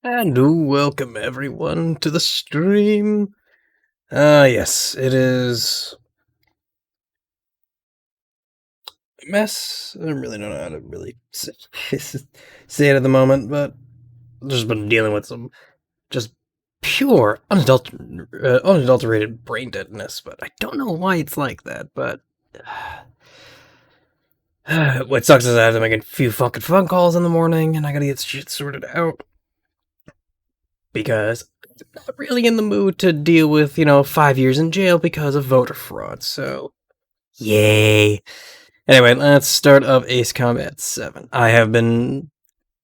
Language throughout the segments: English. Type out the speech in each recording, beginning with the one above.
And welcome everyone to the stream. Yes, it is a mess. I don't really know how to really say it at the moment, but I've just been dealing with some just pure, unadulterated brain deadness, but I don't know why it's like that, but what sucks is I have to make a few fucking phone calls in the morning, and I gotta get shit sorted out. Because I'm not really in the mood to deal with, 5 years in jail because of voter fraud, so yay. Anyway, let's start up Ace Combat 7. I have been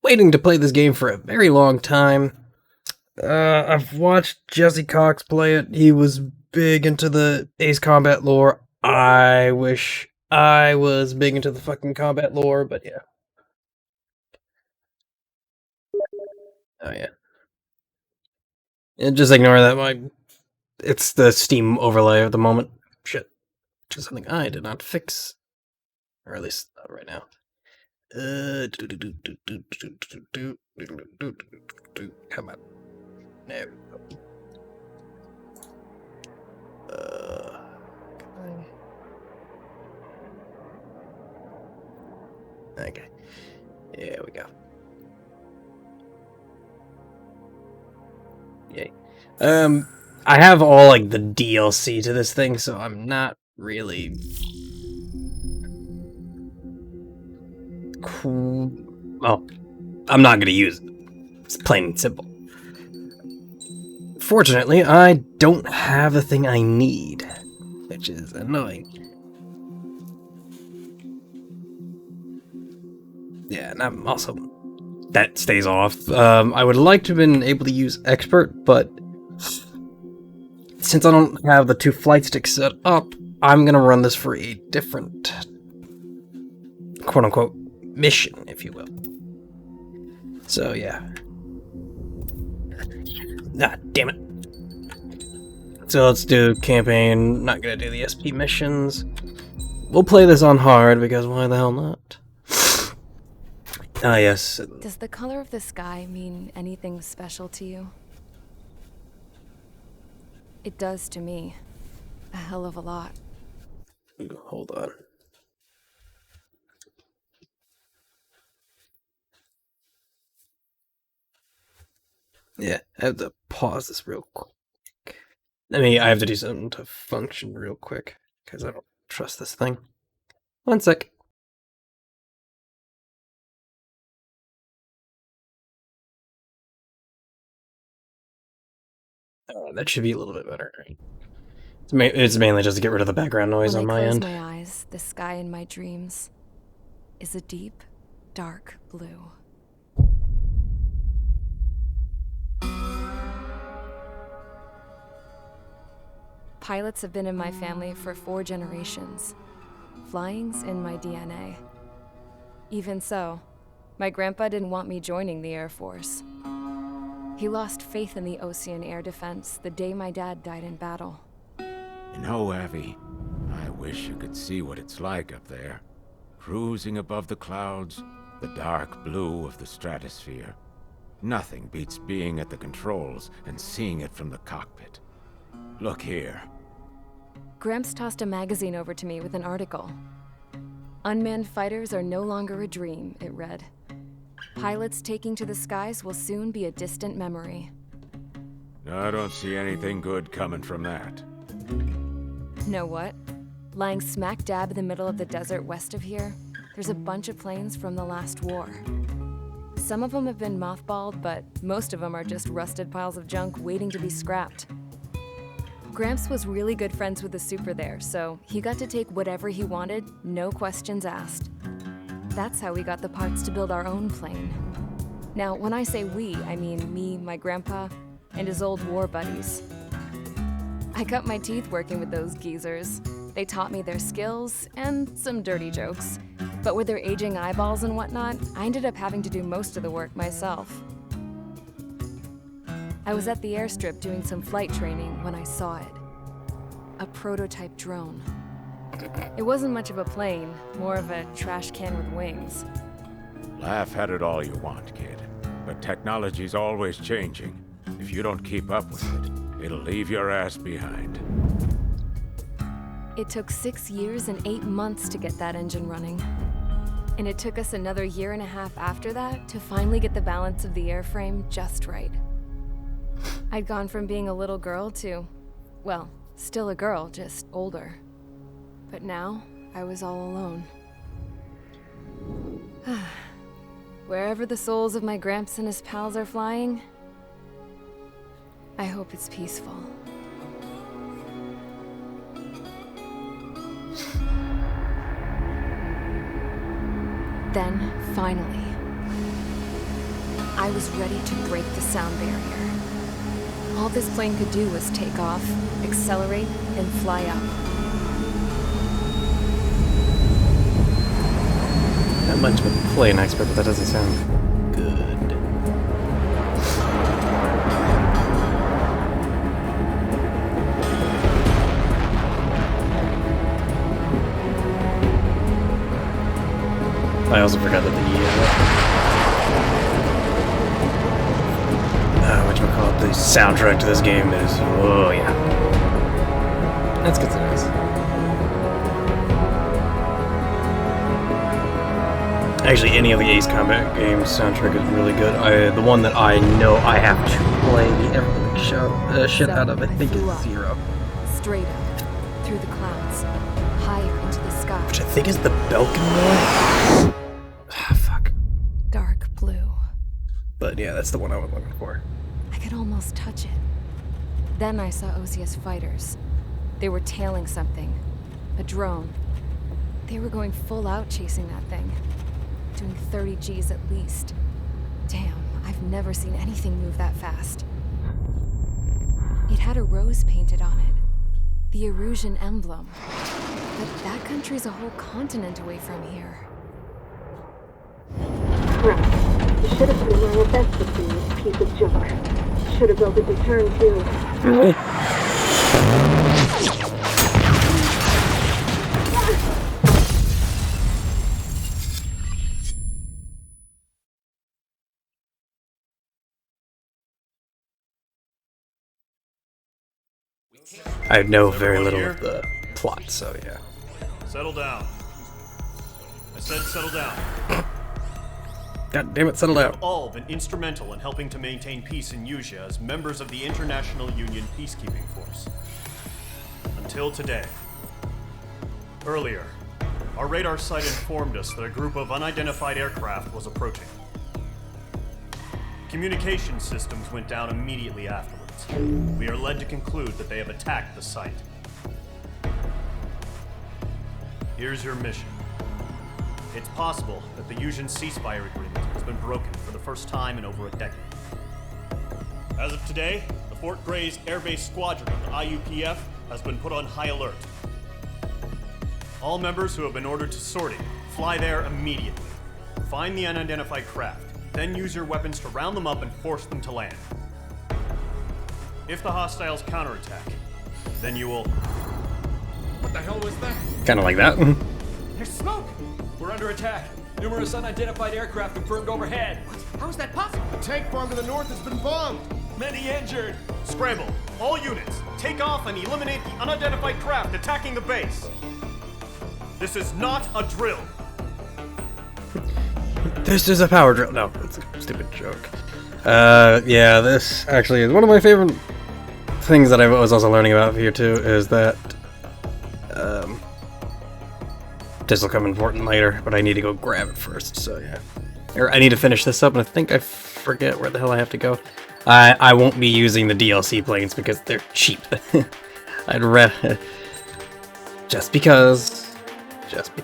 waiting to play this game for a very long time. I've watched Jesse Cox play it. He was big into the Ace Combat lore. I wish I was big into the fucking combat lore, but yeah. Oh yeah. And just ignore that. It's the Steam overlay at the moment. Shit. Which is something I did not fix. Or at least not right now. Come on. No. Okay. There we go. Yay. I have all, like, the DLC to this thing, so I'm not really cool. Well, I'm not gonna use it. It's plain and simple. Fortunately, I don't have the thing I need, which is annoying. Yeah, and I'm also... That stays off. I would like to have been able to use Expert, but since I don't have the 2 flight sticks set up, I'm gonna run this for a different quote-unquote mission, if you will. So, yeah. Ah, damn it. So let's do campaign. Not gonna do the SP missions. We'll play this on hard, because why the hell not? Ah, yes. Does the color of the sky mean anything special to you? It does to me. A hell of a lot. Hold on. Yeah, I have to pause this real quick. I have to do something to function real quick, because I don't trust this thing. 1 sec. That should be a little bit better. It's mainly just to get rid of the background noise on my end. When I close my eyes, the sky in my dreams is a deep, dark blue. Pilots have been in my family for 4 generations. Flying's in my DNA. Even so, my grandpa didn't want me joining the Air Force. He lost faith in the Ocean Air Defense the day my dad died in battle. You know, Abby, I wish you could see what it's like up there. Cruising above the clouds, the dark blue of the stratosphere. Nothing beats being at the controls and seeing it from the cockpit. Look here. Gramps tossed a magazine over to me with an article. Unmanned fighters are no longer a dream, it read. Pilots taking to the skies will soon be a distant memory. I don't see anything good coming from that. Know what? Lying smack dab in the middle of the desert west of here, there's a bunch of planes from the last war. Some of them have been mothballed, but most of them are just rusted piles of junk waiting to be scrapped. Gramps was really good friends with the super there, so he got to take whatever he wanted, no questions asked. That's how we got the parts to build our own plane. Now, when I say we, I mean me, my grandpa, and his old war buddies. I cut my teeth working with those geezers. They taught me their skills and some dirty jokes. But with their aging eyeballs and whatnot, I ended up having to do most of the work myself. I was at the airstrip doing some flight training when I saw it. A prototype drone. It wasn't much of a plane, more of a trash can with wings. Laugh at it all you want, kid. But technology's always changing. If you don't keep up with it, it'll leave your ass behind. It took 6 years and 8 months to get that engine running. And it took us another 1.5 years after that to finally get the balance of the airframe just right. I'd gone from being a little girl to, well, still a girl, just older. But now, I was all alone. Wherever the souls of my Gramps and his pals are flying, I hope it's peaceful. Then, finally, I was ready to break the sound barrier. All this plane could do was take off, accelerate, and fly up. Not much of a plane expert, but that doesn't sound good. I also forgot that the soundtrack to this game is, oh yeah. That's good nice. Actually, any of the Ace Combat games soundtrack is really good. The one that I know I have to play the ever shit out of, I think, is Zero. Straight up, through the clouds, higher into the sky. Which I think is the Belkin one. Ah, fuck. Dark blue. But yeah, that's the one I was looking for. I could almost touch it. Then I saw Osia's fighters. They were tailing something. A drone. They were going full out chasing that thing. Doing 30 Gs at least. Damn, I've never seen anything move that fast. It had a rose painted on it. The Erusian emblem. But that country's a whole continent away from here. Crap. You should have been my best with this piece of junk. Should have built a return too. I know very little of the plot, so yeah. Settle down. I said settle down. God damn it, settle down. You've all been instrumental in helping to maintain peace in Usea as members of the International Union Peacekeeping Force. Until today. Earlier, our radar site informed us that a group of unidentified aircraft was approaching. Communication systems went down immediately afterwards. We are led to conclude that they have attacked the site. Here's your mission. It's possible that the Usian ceasefire agreement has been broken for the first time in over a decade. As of today, the Fort Gray's Air Base Squadron of the IUPF has been put on high alert. All members who have been ordered to sortie, fly there immediately. Find the unidentified craft, then use your weapons to round them up and force them to land. If the hostiles counterattack, then you will... What the hell was that? Kind of like that. There's smoke! We're under attack. Numerous unidentified aircraft confirmed overhead. What? How is that possible? The tank farm to the north has been bombed. Many injured. Scramble! All units, take off and eliminate the unidentified craft attacking the base. This is not a drill. This is a power drill. No, it's a stupid joke. Yeah, this actually is one of my favorite things that I was also learning about here too, is that, this will come important later, but I need to go grab it first, so yeah. Or I need to finish this up, and I think I forget where the hell I have to go. I won't be using the DLC planes because they're cheap. I'd rather... Just because. Let's see,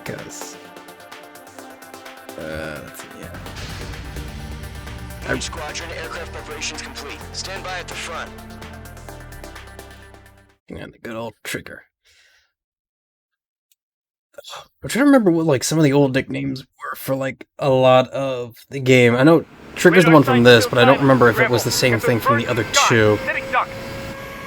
yeah. Each squadron, aircraft preparations complete. Stand by at the front. And the good old trigger. I'm trying to remember what like some of the old nicknames were for like a lot of the game. I know Trigger's the one from this, but I don't remember if it was the same thing from the other two. Sitting duck.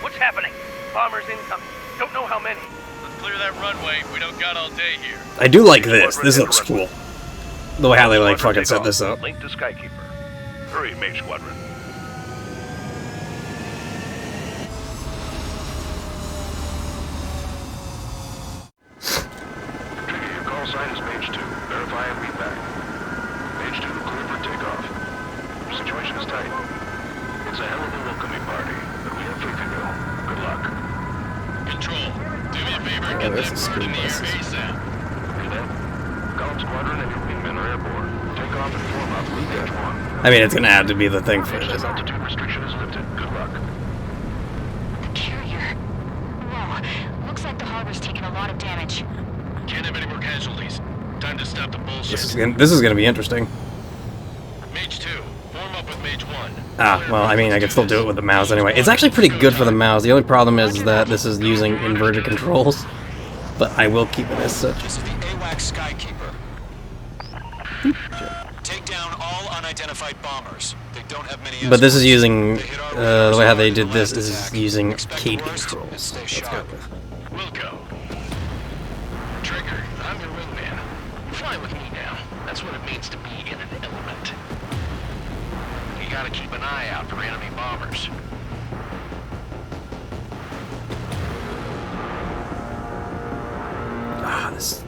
What's happening? Bombers incoming. Don't know how many. Let's clear that runway. We don't got all day here. I do like this. This looks cool. The way how they like fucking set this up. Link to Skykeeper. Hurry, Mage Squadron. Trigger, your call sign is Mage 2. Verify and read back. Mage 2, clear for takeoff. Situation is tight. It's a hell of a welcoming party, but we have faith in you. Good luck. Control, do me a favor and get there's that the bird in the air school buses. ASAP. Cadet, Column Squadron and your wingmen are airborne. Take off and form up with Mage 1. I mean, it's gonna have to be the thing for Mage this. 2 altitude restriction is lifted. Good luck. Carrier. Whoa. Looks like the harbor's taken a lot of damage. Can't have any more casualties. Time to stop the bullshit. This is gonna be interesting. Mage 2, form up with Mage 1. Ah, well, I mean, I can still do it with the mouse anyway. It's actually pretty good for the mouse. The only problem is that this is using inverted controls, but I will keep it as such. This is the AWACS Skykeeper. Take down all unidentified bombers. They don't have many. But this is using the way how they did this is using arcade controls. Let's go with. Wilco. Trigger, I'm your wingman. Fly with me now. That's what it means to be in an element. You gotta keep an eye out for enemy bombers. Ah, this.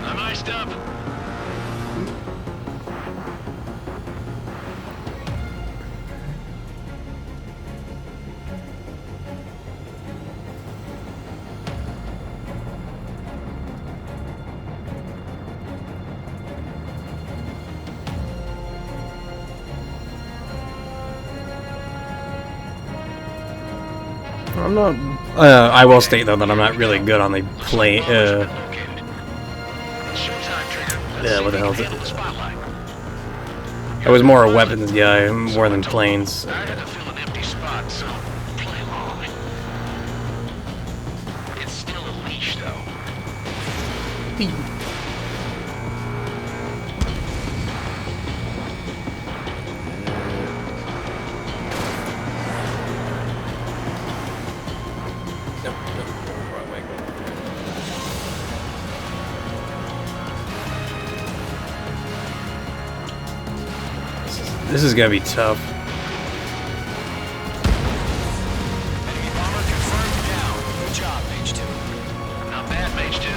I'm iced up. I'm not. I will state though that I'm not really good on the play. Showtime, Trigger. Yeah, what the hell is it? I was more a weapons guy, more than planes. I had to fill an empty spot, so play along. It's still a leash, though. This is gonna be tough. Enemy bomber confirmed down. Good job, Mage 2. Not bad, Mage 2.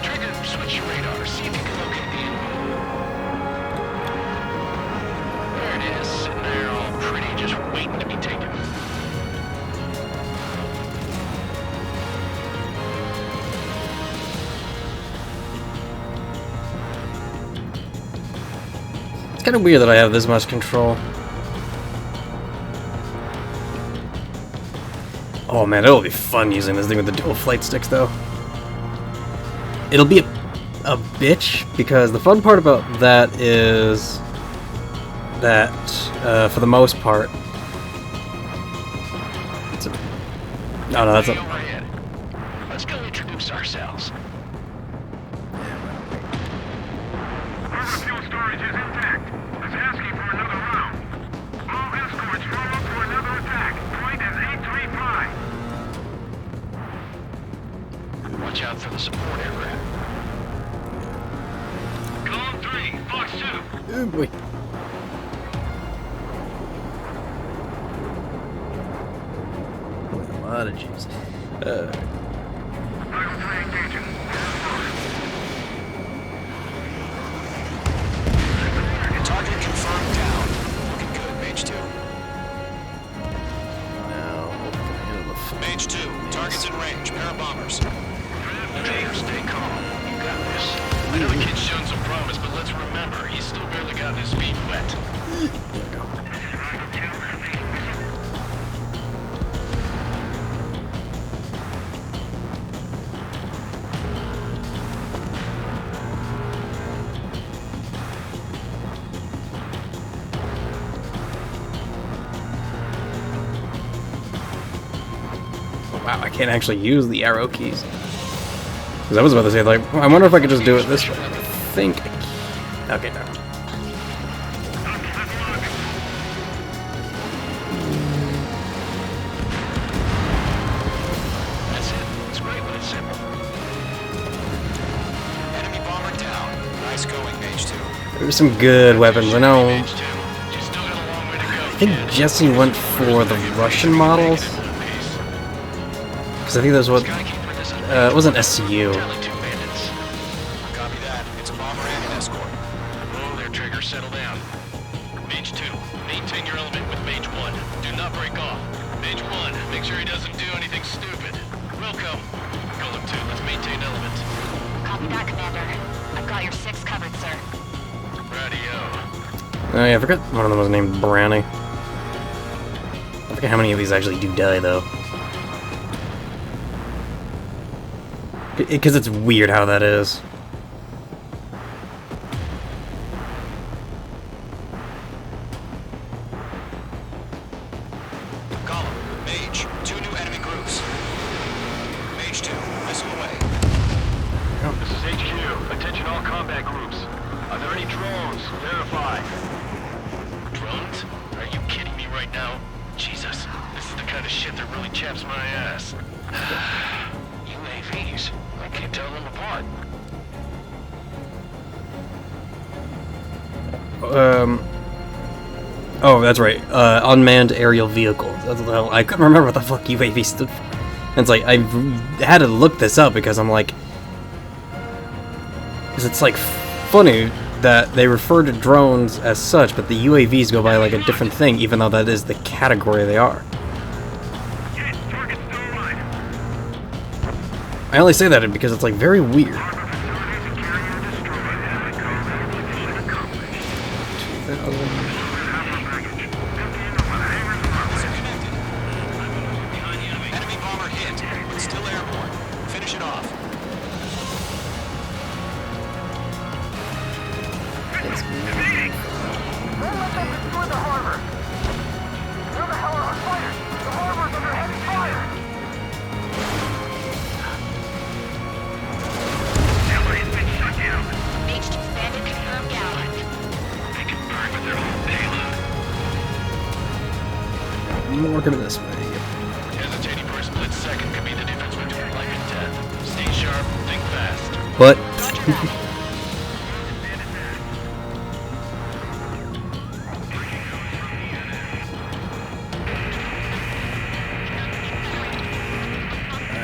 Trigger, switch your radar. See if you can locate the enemy. There it is, sitting there all pretty, just waiting to be taken. It's kind of weird that I have this much control. Oh man, it'll be fun using this thing with the dual flight sticks, though. It'll be a bitch, because the fun part about that is that, for the most part... It's a... Oh no, that's a... Overhead. Let's go introduce ourselves. Harbor fuel storage is intact. It's asking for another round. All escorts form up for another attack. Point is 835. Watch out for the support aircraft. Column 3, Fox 2. Oh boy. A lot of G's. Rifle 3 engaging. Target confirmed down. Looking good, Mage 2. Now, Mage 2, target's in range. Pair of bombers. Trigger, stay calm. You got this. I know the kid's shown some promise, but let's remember, he's still barely gotten his feet wet. wow, I can't actually use the arrow keys. Because I was about to say, like, I wonder if I could just do it this way. I think. Okay, no. That's it. It's great when it's simple. Enemy bomber down. Nice going, Mage 2. There's some good weapons. I know. I think Jesse went for the Russian models. Because I think that's what. It wasn't SCU. Copy that. It's a bomber and an escort. Whoa there, Trigger. Settle down. Mage 2, maintain your element with Mage 1. Do not break off. Mage 1, make sure he doesn't do anything stupid. Wilco, Golem 2, let's maintain element. Copy that, Commander. I've got your 6 covered, sir. Radio. Oh yeah, I forgot one of them was named Brownie. I forget how many of these actually do die, though. Because it's weird how that is. Column, Mage, 2 new enemy groups. Mage 2, missile away. This is HQ. Attention all combat groups. Are there any drones? Verify. Drones? Are you kidding me right now? Jesus, this is the kind of shit that really chaps my ass. UAVs. I can't tell them apart. Oh, that's right. Unmanned aerial vehicles. That's what the hell. I couldn't remember what the fuck UAV stood for. And it's like, I had to look this up because I'm like... Because it's like funny that they refer to drones as such, but the UAVs go by like a different thing, even though that is the category they are. I only say that because it's like very weird. Enemy bomber hit, but still airborne. Finish it off. Mage 2 bandit confirmed down. More coming this way. Hesitating for a split second could be the difference between life and death. Stay sharp, think fast. But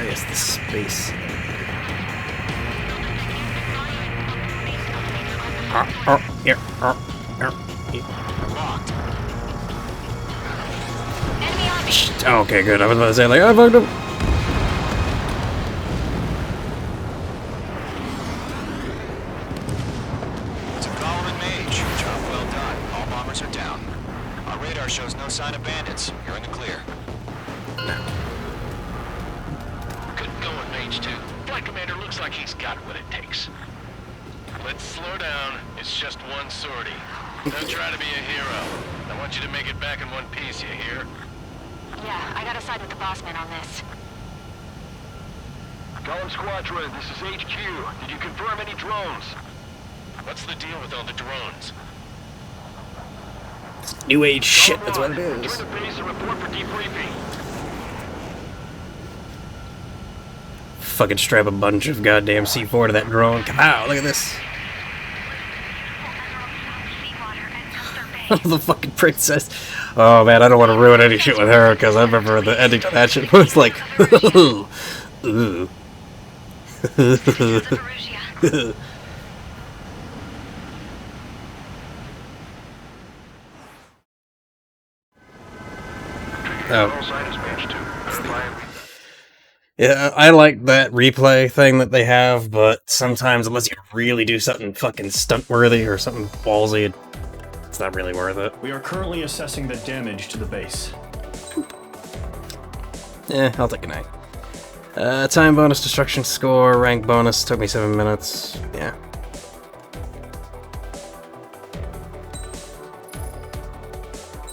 yes, the space. Here. Locked. Enemy on me. Okay, good. I was about to say, like, I fucked him. It's a column and Mage. Job well done. All bombers are down. Our radar shows no sign of bandits. You're in the clear. Good going, Mage 2. Flight Commander looks like he's got what it takes. Let's slow down. It's just one sortie. Don't try to be a hero. I want you to make it back in one piece, you hear? Yeah, I gotta side with the boss man on this. Golem Squadron, this is HQ. Did you confirm any drones? What's the deal with all the drones? New age shit, that's what it Return is. to base and report for debriefing. Fucking strap a bunch of goddamn C4 to that drone. Wow, look at this. The fucking princess. Oh man, I don't want to ruin any shit with her because I remember the ending to that shit was like, ooh. All signs Mage 2. Verify. Yeah, I like that replay thing that they have, but sometimes unless you really do something fucking stunt-worthy or something ballsy, it's not really worth it. We are currently assessing the damage to the base. I'll take a night. Time bonus, destruction score, rank bonus, took me 7 minutes. Yeah.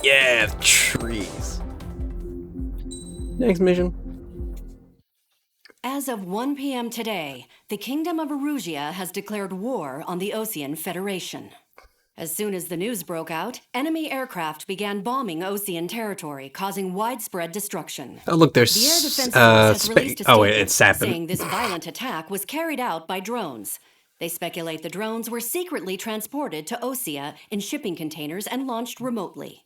Yeah, the trees. Next mission. As of 1 p.m. today, the Kingdom of Erusia has declared war on the Osean Federation. As soon as the news broke out, enemy aircraft began bombing Osean territory, causing widespread destruction. Oh, look, there's the Air Defense Force has released a oh, wait, statement it's Sapin. saying this violent attack was carried out by drones. They speculate the drones were secretly transported to Osea in shipping containers and launched remotely.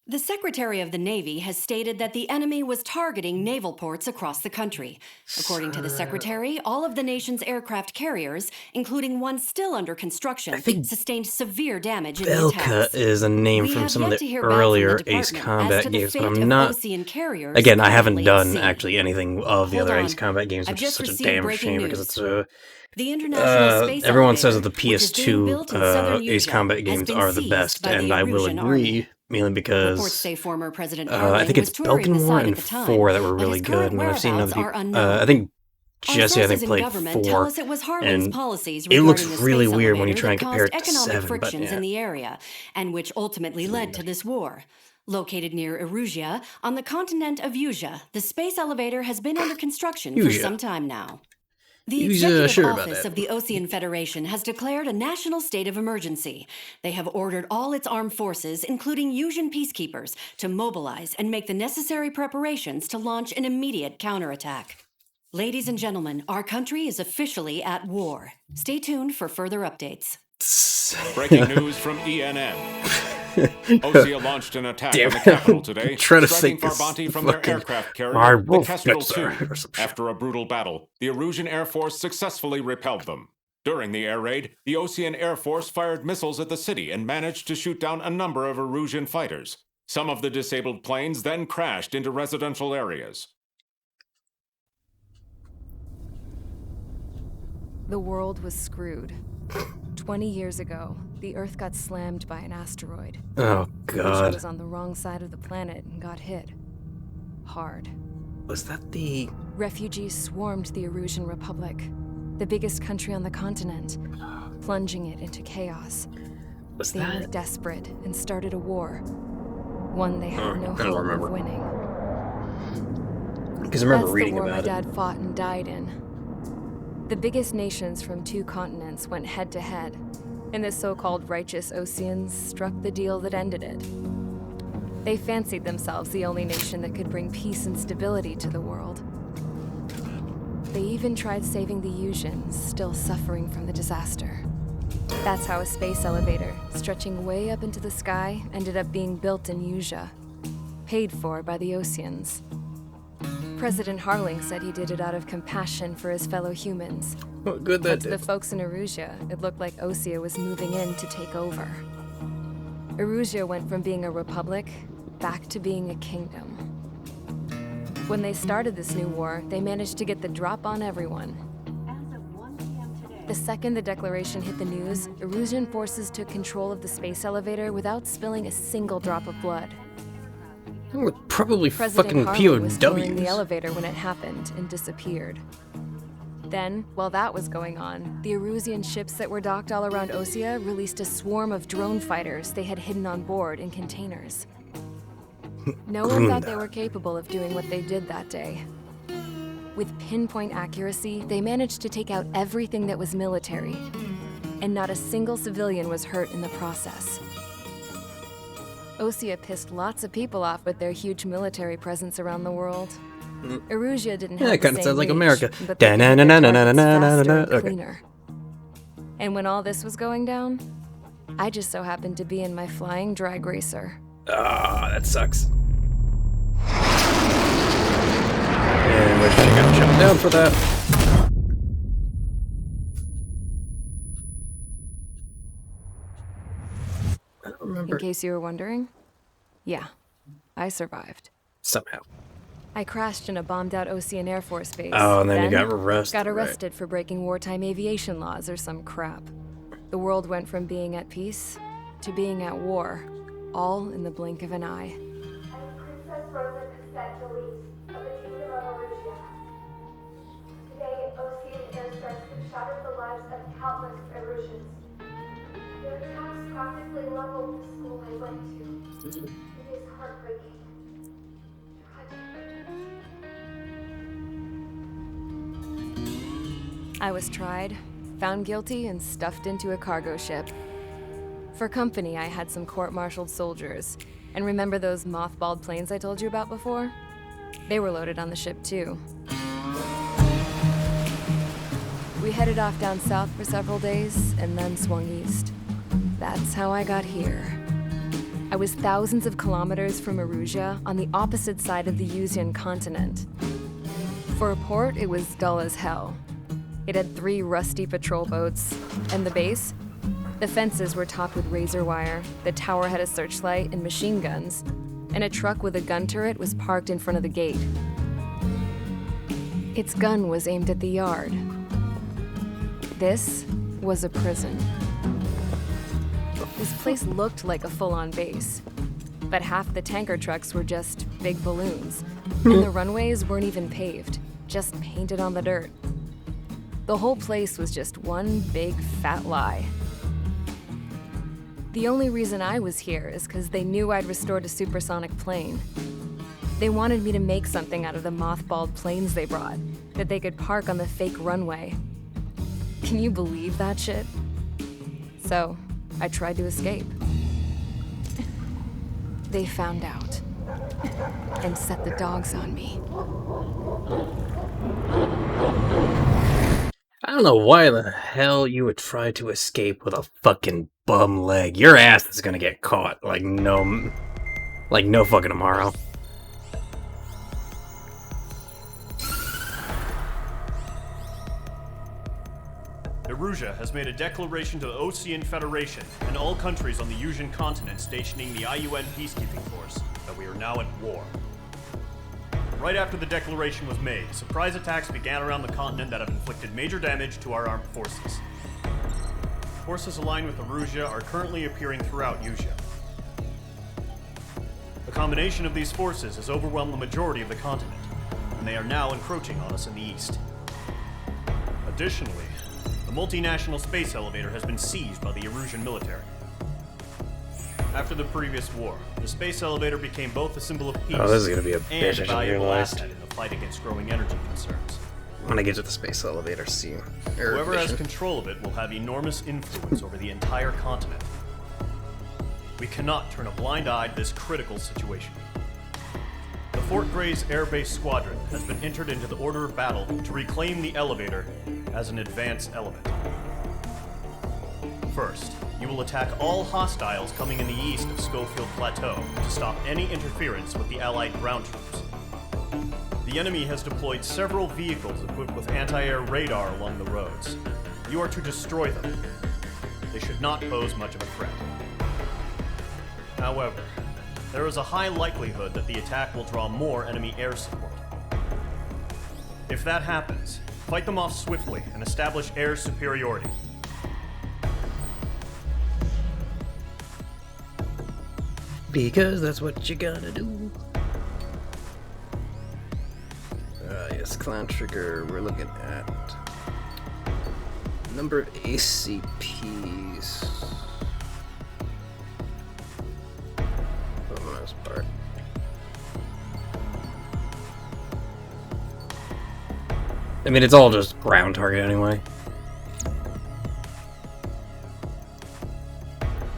The Secretary of the Navy has stated that the enemy was targeting naval ports across the country. According to the Secretary, all of the nation's aircraft carriers, including one still under construction, sustained severe damage in the attacks. Belka is a name from some of the earlier Ace Combat games, but I'm not... Again, I haven't done actually anything of the other Ace Combat games, which is such a damn shame because it's a... everyone says that the PS2 Ace Combat games are the best, and I will agree. Mainly because I think it's Belkan War and 4 that were really good, and I've seen other people. I think Jesse, played 4, and it looks really weird when you try and compare it to 7, but yeah. In the area, and which ultimately led to this war. Located near Erusia, on the continent of Usia, the space elevator has been under construction for some time now. The Executive Office of the Ocean Federation has declared a national state of emergency. They have ordered all its armed forces, including Usian peacekeepers, to mobilize and make the necessary preparations to launch an immediate counterattack. Ladies and gentlemen, our country is officially at war. Stay tuned for further updates. Breaking news from ENN. Osea launched an attack on the capital today, striking Farbanti from their aircraft carrier, the Kestrel II. After a brutal battle, the Erusian Air Force successfully repelled them. During the air raid, the Ocean Air Force fired missiles at the city and managed to shoot down a number of Erusian fighters. Some of the disabled planes then crashed into residential areas. The world was screwed. 20 years ago, the Earth got slammed by an asteroid. Oh, God. It was on the wrong side of the planet and got hit. Hard. Was that the... Refugees swarmed the Erusian Republic, the biggest country on the continent, plunging it into chaos. They were desperate and started a war. One they had no hope of winning. Because I remember reading about it. That's the war my dad fought and died in. The biggest nations from 2 continents went head-to-head, and the so-called righteous Oceans struck the deal that ended it. They fancied themselves the only nation that could bring peace and stability to the world. They even tried saving the Usians, still suffering from the disaster. That's how a space elevator, stretching way up into the sky, ended up being built in Usia, paid for by the Oceans. President Harling said he did it out of compassion for his fellow humans. What good that did. To the folks in Erusia, it looked like Osea was moving in to take over. Erusia went from being a republic back to being a kingdom. When they started this new war, they managed to get the drop on everyone. The second the declaration hit the news, Erusian forces took control of the space elevator without spilling a single drop of blood. Probably President fucking Harling was touring POWs. the elevator when it happened and disappeared. Then, while that was going on, the Erusian ships that were docked all around Osea released a swarm of drone fighters they had hidden on board in containers. No one thought they were capable of doing what they did that day. With pinpoint accuracy, they managed to take out everything that was military, and not a single civilian was hurt in the process. Osea pissed lots of people off with their huge military presence around the world. Erusia didn't have it kind of sounds like reach, America. But they made their targets faster and cleaner. And when all this was going down, I just so happened to be in my flying drag racer. Ah, that sucks. And wish I got shut down for that. I don't remember. In case you were wondering, yeah, I survived. Somehow. I crashed in a bombed-out Ocean Air Force base. Oh, and then you got arrested. Got arrested for breaking wartime aviation laws or some crap. The world went from being at peace to being at war, all in the blink of an eye. Princess Rosa Cassette Louise of the Kingdom of Erusia. Today, Ocean airstrikes have shattered the lives of countless Erusians. Their attacks practically leveled the school I went to. It is heartbreaking. I was tried, found guilty, and stuffed into a cargo ship. For company, I had some court-martialed soldiers. And remember those mothballed planes I told you about before? They were loaded on the ship, too. We We headed off down south for several days, and then swung east. That's how I got here. I was thousands of kilometers from Erusia, on the opposite side of the Yuzian continent. For a port, it was dull as hell. It had 3 rusty patrol boats, and the base? The fences were topped with razor wire, the tower had a searchlight and machine guns, and a truck with a gun turret was parked in front of the gate. Its gun was aimed at the yard. This was a prison. This place looked like a full-on base, but half the tanker trucks were just big balloons, and the runways weren't even paved, just painted on the dirt. The whole place was just one big fat lie. The only reason I was here is because they knew I'd restored a supersonic plane. They wanted me to make something out of the mothballed planes they brought, that they could park on the fake runway. Can you believe that shit? So, I tried to escape. They found out, and set the dogs on me. I don't know why the hell you would try to escape with a fucking bum leg. Your ass is gonna get caught like no fucking tomorrow. Erusia has made a declaration to the Ocean Federation and all countries on the Yuzian continent stationing the IUN peacekeeping force that we are now at war. Right after the declaration was made, surprise attacks began around the continent that have inflicted major damage to our armed forces. Forces aligned with Erusia are currently appearing throughout Yusia. The combination of these forces has overwhelmed the majority of the continent, and they are now encroaching on us in the east. Additionally, the multinational space elevator has been seized by the Erusian military. After the previous war, the space elevator became both a symbol of peace this is gonna be a and bitch, a I valuable realized. asset in the fight against growing energy concerns. When I get to the space elevator scene. Whoever has control of it will have enormous influence over the entire continent. We cannot turn a blind eye to this critical situation. The Fort Gray's Air Base Squadron has been entered into the order of battle to reclaim the elevator as an advance element. First, you will attack all hostiles coming in the east of Schofield Plateau to stop any interference with the Allied ground troops. The enemy has deployed several vehicles equipped with anti-air radar along the roads. You are to destroy them. They should not pose much of a threat. However, there is a high likelihood that the attack will draw more enemy air support. If that happens, fight them off swiftly and establish air superiority. Because that's what you gotta do. Yes, clown trigger. We're looking at number of ACPs. For the most part. I mean, it's all just ground target anyway.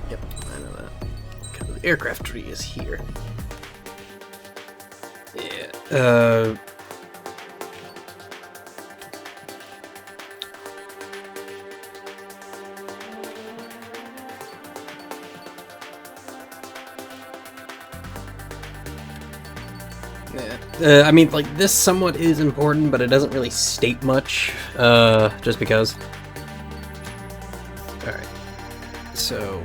Yep, I know that. Because the aircraft tree is here. Yeah, I mean, like, this somewhat is important, but it doesn't really state much, just because. Alright. So...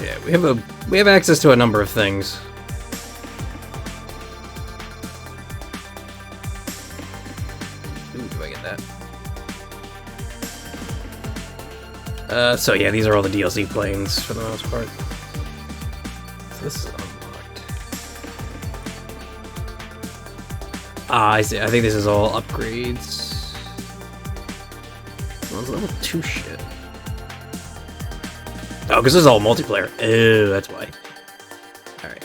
yeah, we have access to a number of things. Ooh, do I get that? So yeah, these are all the DLC planes, for the most part. This is unlocked. Ah, I see. I think this is all upgrades. Well, it's level 2 shit. Oh, because this is all multiplayer. Oh, that's why. Alright.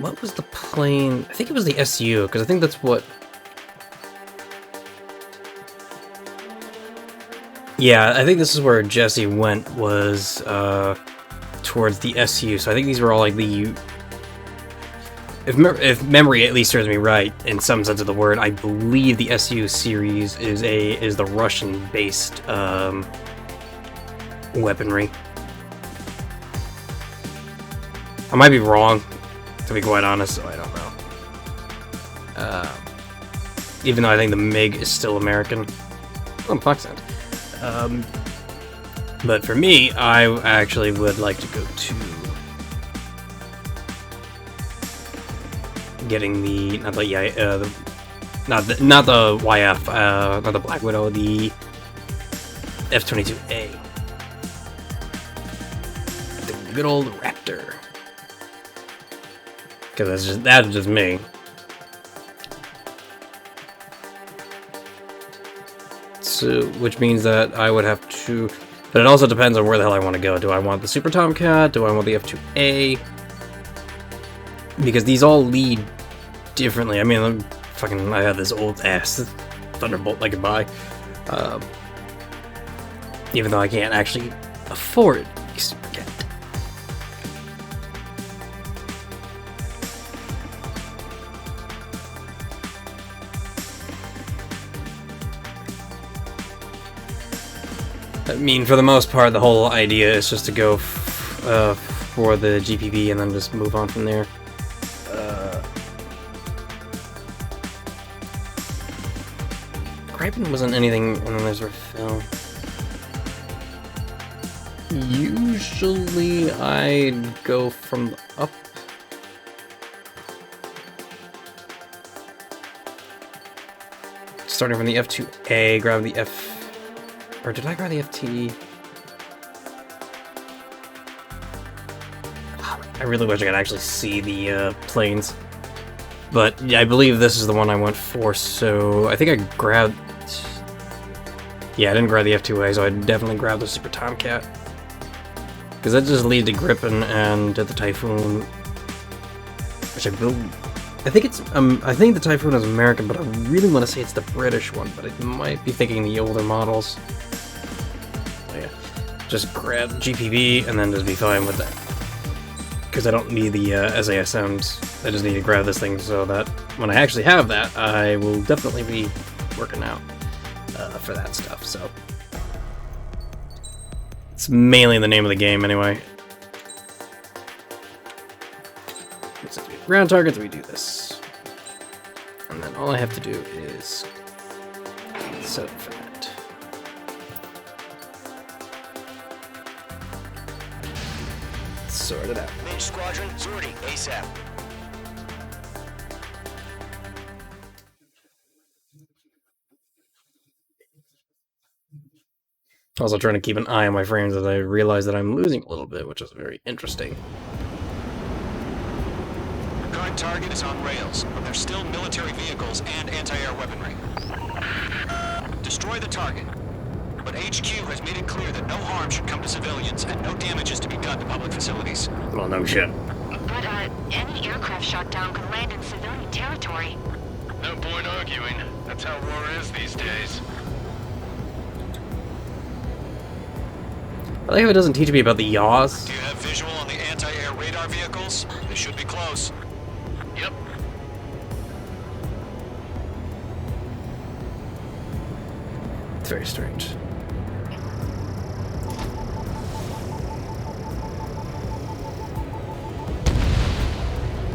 What was the plane? I think it was the SU, because I think that's what... yeah, I think this is where Jesse went, was, towards the SU, so I think these were all like the if memory at least serves me right in some sense of the word, I believe the SU series is the Russian-based weaponry. I might be wrong, to be quite honest, so I don't know. Even though I think the MiG is still American. Oh, fuck sense. But for me, I actually would like to go to getting the not the YF, not the Black Widow, the F-22A, the good old Raptor. Because that's just me. So, which means that I would have to, but it also depends on where the hell I want to go. Do I want the Super Tomcat? Do I want the F-2A? Because these all lead differently. I mean, I have this old ass Thunderbolt I could buy. Even though I can't actually afford a Super Cat. I mean, for the most part, the whole idea is just to go for the GPV and then just move on from there. Gripen wasn't anything in this film. Usually, I'd go from the up. Starting from the F2A, grab the F... Or did I grab the FT? I really wish I could actually see the planes. But yeah, I believe this is the one I went for, so I think I grabbed... Yeah, I didn't grab the F2A, so I definitely grabbed the Super Tomcat. Because that just leads to Gripen and the Typhoon. Which I believe... I think the Typhoon is American, but I really want to say it's the British one, but I might be thinking the older models. So yeah, just grab GPV and then just be fine with that. Because I don't need the SASMs, I just need to grab this thing so that when I actually have that, I will definitely be working out for that stuff, so. It's mainly the name of the game anyway. Since we have ground targets, we do this. And then all I have to do is set up for that. Sort it out. Mage Squadron, sortie, ASAP. Also trying to keep an eye on my frames as I realize that I'm losing a little bit, which is very interesting. Your current target is on rails, but there's still military vehicles and anti-air weaponry. Destroy the target. But HQ has made it clear that no harm should come to civilians and no damage is to be done to public facilities. Well, no shit. But, any aircraft shot down could land in civilian territory. No point arguing. That's how war is these days. I like how it doesn't teach me about the yaws. Do you have visual on the anti-air radar vehicles? They should be close. Yep. It's very strange.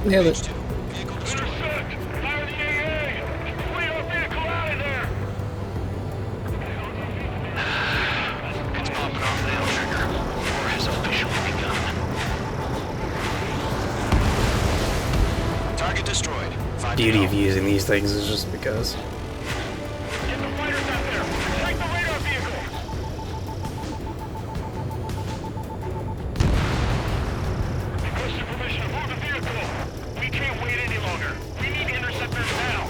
Yeah, but... Vehicle destroyed. Fire the AA! Flee our vehicle out of there! It's popping off now, Trigger. War has officially begun. Target destroyed. 5 Beauty of using these things is just because. Get the fighters out there! Take the radar vehicle! Requesting permission to move the vehicle! We can't wait any longer! We need interceptors now!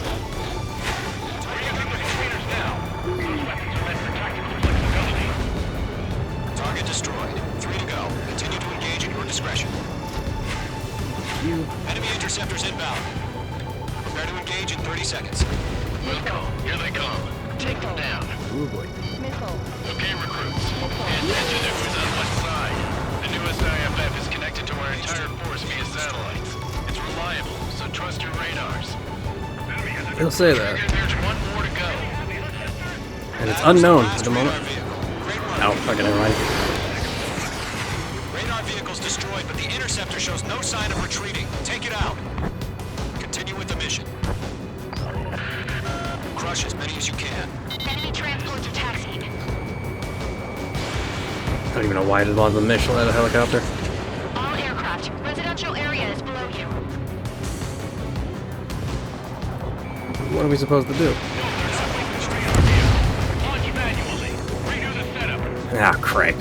We're using the containers now! Those weapons are meant for tactical flexibility. Target destroyed. 3 to go. Continue to engage at your discretion. Enemy interceptors inbound. Prepare to engage in 30 seconds. Welcome. Here they come. Take them down. Oh boy. Okay, recruits. Pay attention to who's on what side. The newest IFF is connected to our entire force via satellites. It's reliable, so Trust your radars. He'll say that. There's one more to go. And it's unknown at the moment. Oh, fucking never mind. Radar vehicle's destroyed, but the interceptor shows no sign of retreating. Take it out. Continue with the mission. Crush as many as you can. Enemy transports are taxiing. I don't even know why I did want the mission at a helicopter. All aircraft. Residential area is below you. What are we supposed to do? Ah, crap.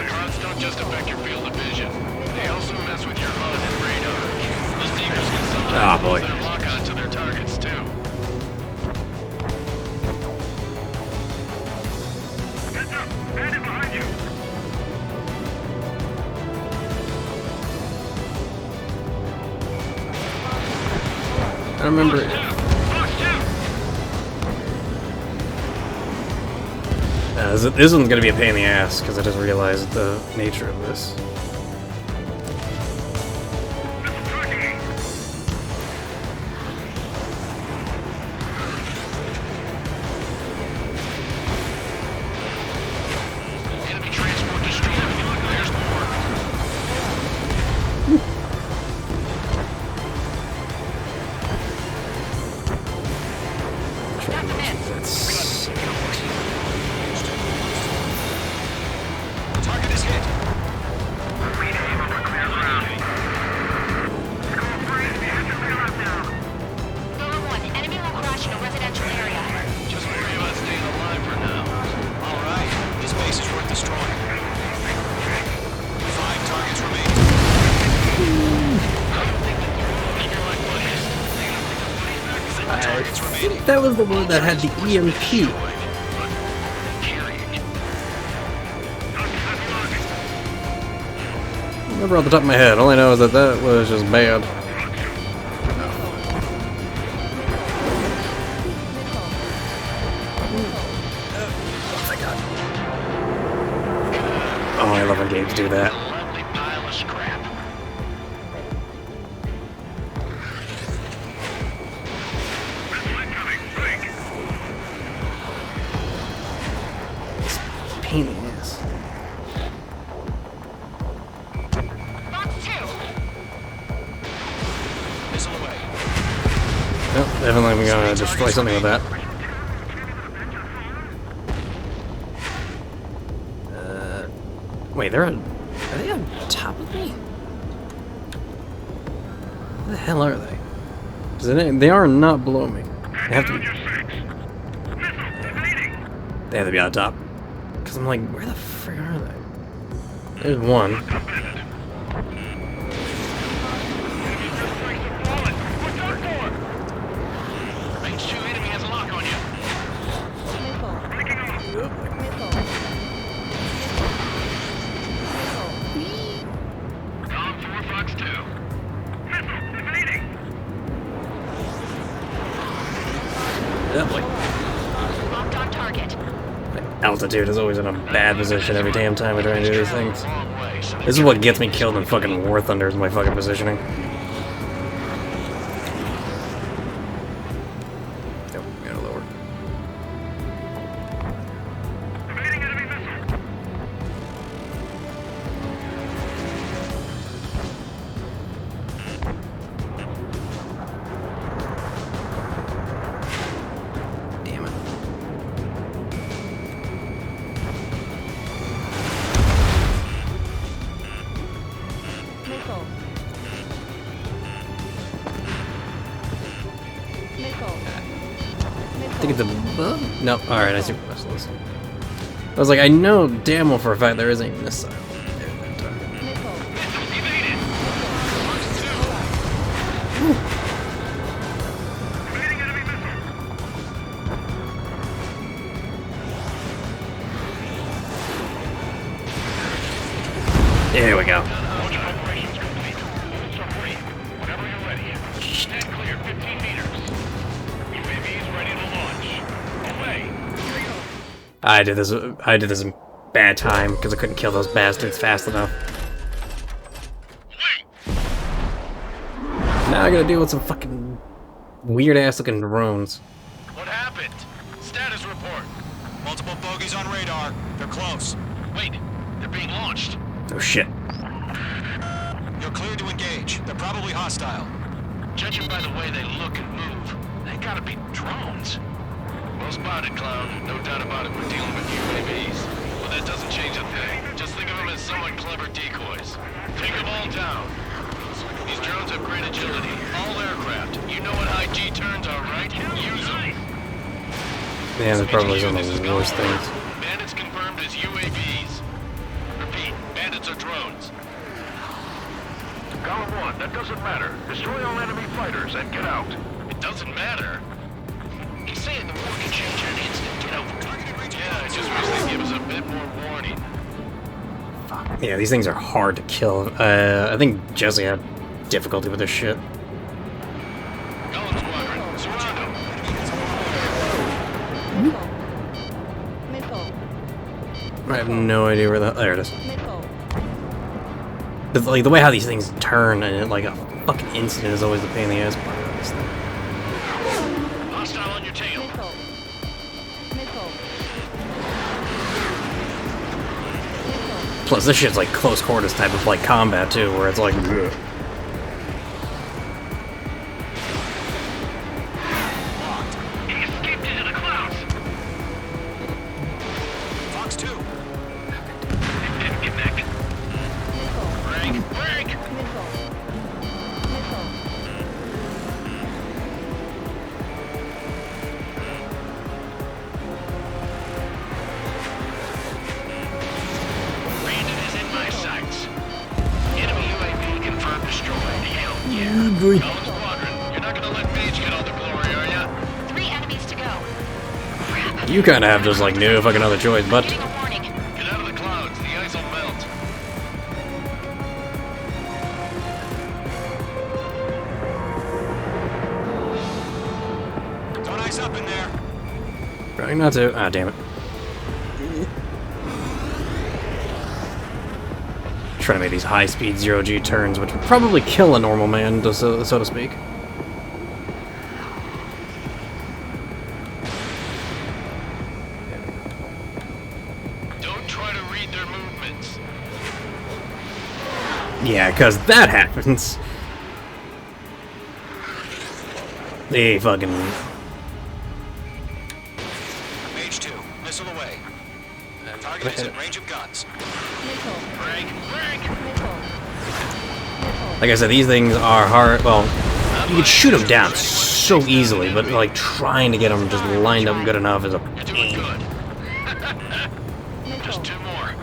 Guards don't just affect your field of vision. They also mess with your HUD and radar. The Seekers can sometimes lose their lock onto their targets, too. Heads up! Bandit behind you! I remember it. This one's gonna be a pain in the ass because I just realized the nature of this. Enemy transport destroyed. There's more. Target is hit. Number 1, enemy will crash in a residential area. Just worry about staying alive for now. All right. This base is worth destroying. 5 targets remain. I think that was the one that had the EMP. I remember off the top of my head. All I know is that that was just bad. Oh, I love when games do that. Lovely pile of scrap. Pain in the ass. Box 2. Missile away. Well, definitely we're gonna destroy something with that. Wait, are they on top of me? Where the hell are they? 'Cause they are not below me. They have to be. They have to be on top. Because I'm like, where the frick are they? There's one. Range 2 enemy has a lock on you. Down 4, Fox 2. Missile evading. Locked on target. Altitude is always in a bad position every damn time I try and do these things. This is what gets me killed in fucking War Thunder, is my fucking positioning. Nope, gotta lower. Evading enemy missile. Damn it. I think it's above? No, alright, I see what missile is. I was like, I know damn well for a fact there isn't a missile. There we go. I did this in bad time because I couldn't kill those bastards fast enough. Now I gotta deal with some fucking weird ass looking drones. What happened? Status report. Multiple bogies on radar. They're close. Wait, they're being launched. Oh shit. You're cleared to engage. They're probably hostile. Judging by the way they look and move, they gotta be drones. Well spotted, Cloud. No doubt about it, we're dealing with UAVs. But that doesn't change a thing. Just think of them as somewhat clever decoys. Take them all down. These drones have great agility. All aircraft. You know what high G turns are, right? Use them. Man, that's probably some of the worst things. Bandits confirmed as UAVs. Repeat, bandits are drones. Column 1, that doesn't matter. Destroy all enemy fighters and get out. It doesn't matter. He's saying the war can change in an instant. Get over it. Yeah, I just wish they'd give us a bit more warning. Yeah, these things are hard to kill. I think Jesse had difficulty with this shit. Golem Squadron, surround them. I have no idea where the... There it is. But, like, the way how these things turn and like a fucking incident is always the pain in the ass part of this thing. Hostile on your tail. Plus, this shit's like close quarters type of like combat too, where it's like... Ugh. He escaped into the clouds. Fox 2. Didn't connect. Break. Brandon is in my sights. Enemy UAV confirmed destroyed. Hell yeah. Golem Squadron, you're not gonna let Mage get all the glory, are ya? 3 enemies to go. You kind of have just like no fucking other choice, but... Getting a warning. Get out of the clouds, the ice will melt. Don't ice up in there. Trying not to. Ah, damn it. Trying to make these high-speed zero-G turns, which would probably kill a normal man, so to speak. Don't try to read their movements. Yeah, because that happens. They fucking... Mage 2, missile away. Target is in range of guns. Break. Like I said, these things are hard. Well, you can shoot them down so easily, but like trying to get them just lined up good enough is a pain. Just 2 more.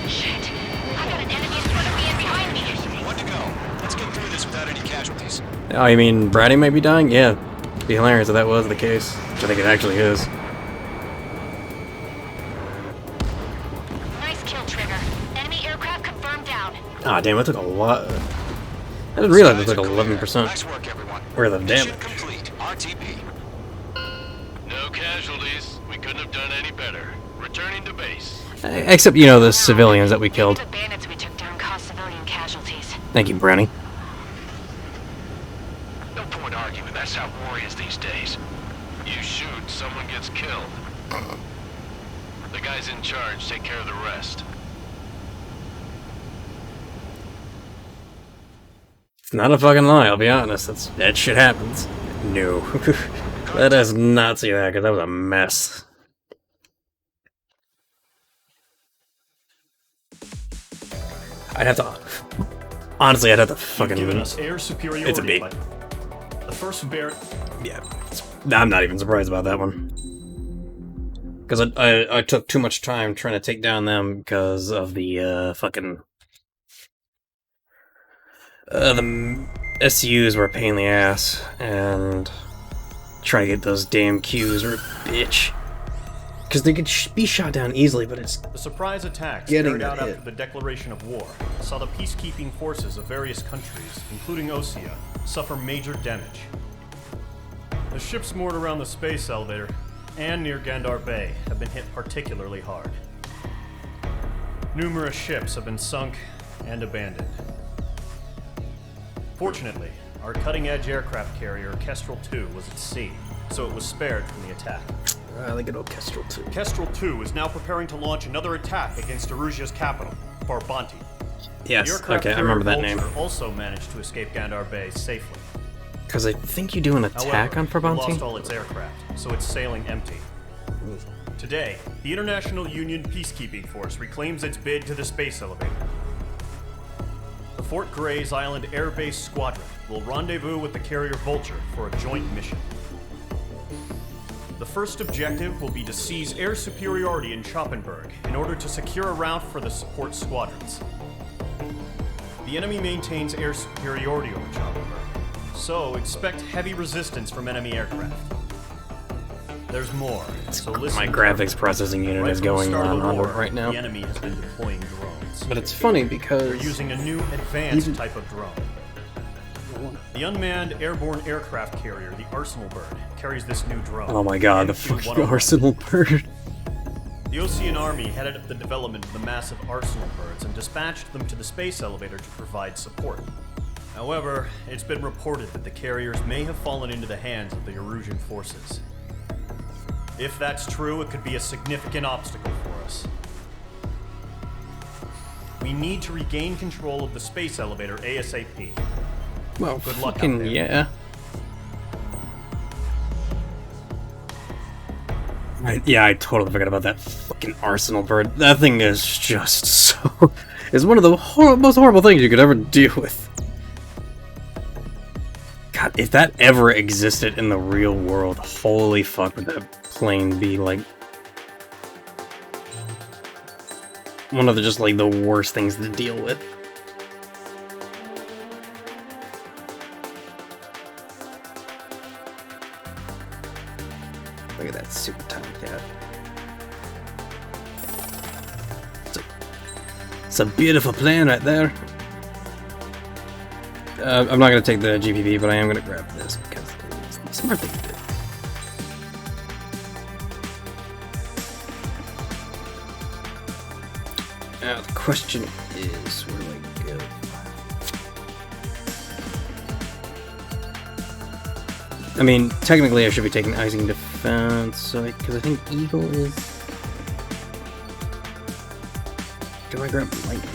Shit. I got an enemy in front of me and behind me. 1 to go. Let's get through this without any casualties. Oh, you mean Brady might be dying? Yeah. It'd be hilarious if that was the case. Which I think it actually is. Nice kill, Trigger. Enemy aircraft confirmed down. Ah, damn, it took a lot. I didn't realize it took 11%. Nice work, everyone. Worth of Mission damage. complete. RTB. No casualties. We couldn't have done any better. Returning to base. Except, you know, the civilians that we killed. The bandits we took down caused civilian casualties. Thank you, Brownie. No point arguing. That's how war is these days. You shoot, someone gets killed. The guys in charge take care of the rest. It's not a fucking lie, I'll be honest. That shit happens. No. Let us not see that, because that was a mess. I'd have to... Honestly, I'd have to fucking... Given us air superiority. It's a beat. The first bear. Yeah. I'm not even surprised about that one. Because I took too much time trying to take down them because of the fucking... the SUs were a pain in the ass, and trying to get those damn Qs were a bitch. Because they could be shot down easily, but it's The surprise attacks getting carried out that hit. after the declaration of war saw the peacekeeping forces of various countries, including Osea, suffer major damage. The ships moored around the space elevator and near Gandar Bay have been hit particularly hard. Numerous ships have been sunk and abandoned. Fortunately, our cutting-edge aircraft carrier, Kestrel 2, was at sea, so it was spared from the attack. Look at old Kestrel 2. Kestrel 2 is now preparing to launch another attack against Erusia's capital, Farbanti. Yes, okay, I remember that name. Vulture also managed to escape Gandar Bay safely. Because I think you do an attack on However, it Farbanti? lost all its aircraft, so it's sailing empty. Today, the International Union Peacekeeping Force reclaims its bid to the space elevator. The Fort Gray's Island Air Base Squadron will rendezvous with the carrier Vulture for a joint mission. The first objective will be to seize air superiority in Schoppenberg in order to secure a route for the support squadrons. The enemy maintains air superiority over Schoppenberg, so expect heavy resistance from enemy aircraft. There's more, so listen. My graphics processing unit is going on right now. The enemy has been deploying drones. But it's funny because they're using a new advanced type of drone. The unmanned airborne aircraft carrier, the Arsenal Bird, carries this new drone. Oh my god, the fucking Arsenal Bird. The Osean Army headed up the development of the massive Arsenal Birds and dispatched them to the space elevator to provide support. However, it's been reported that the carriers may have fallen into the hands of the Erusian forces. If that's true, it could be a significant obstacle for us. We need to regain control of the space elevator ASAP. Well, good luck fucking out there. yeah. I totally forgot about that fucking Arsenal Bird. That thing is just so... It's one of the most horrible things you could ever deal with. God, if that ever existed in the real world, holy fuck would that plane be like... one of the just like the worst things to deal with. Look at that super tiny cat. It's a beautiful plane right there. I'm not going to take the GPV, but I am going to grab this because it's the smart thing to do. Now the question is, where do I go? I mean, technically I should be taking icing defense, so because I think Eagle is... Do I grab lightning?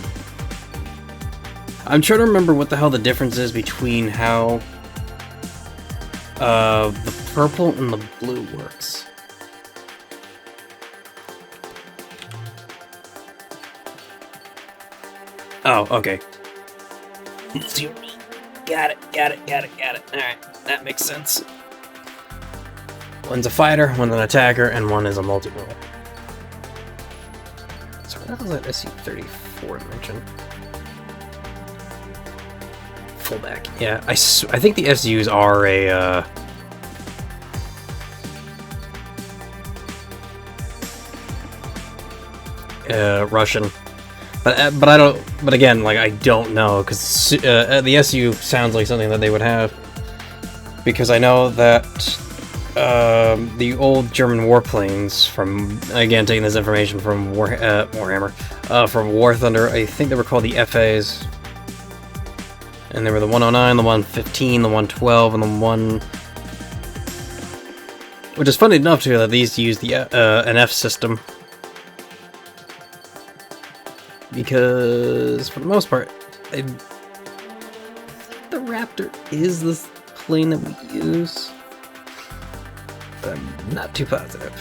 I'm trying to remember what the hell the difference is between how the purple and the blue works. Oh, okay. Got it. Alright, that makes sense. One's a fighter, one's an attacker, and one is a multi-role. So what the hell is that SU-34 mentioned? Fullback. Yeah, I think the SUs are a, Russian. But I don't. But again, like I don't know because the SU sounds like something that they would have. Because I know that the old German warplanes from taking this information from Warhammer, from War Thunder, I think they were called the FAs, and they were the 109, the 115, the 112, and the 1. Which is funny enough too that these use the an F system. Because, for the most part, the Raptor is this plane that we use, but I'm not too positive.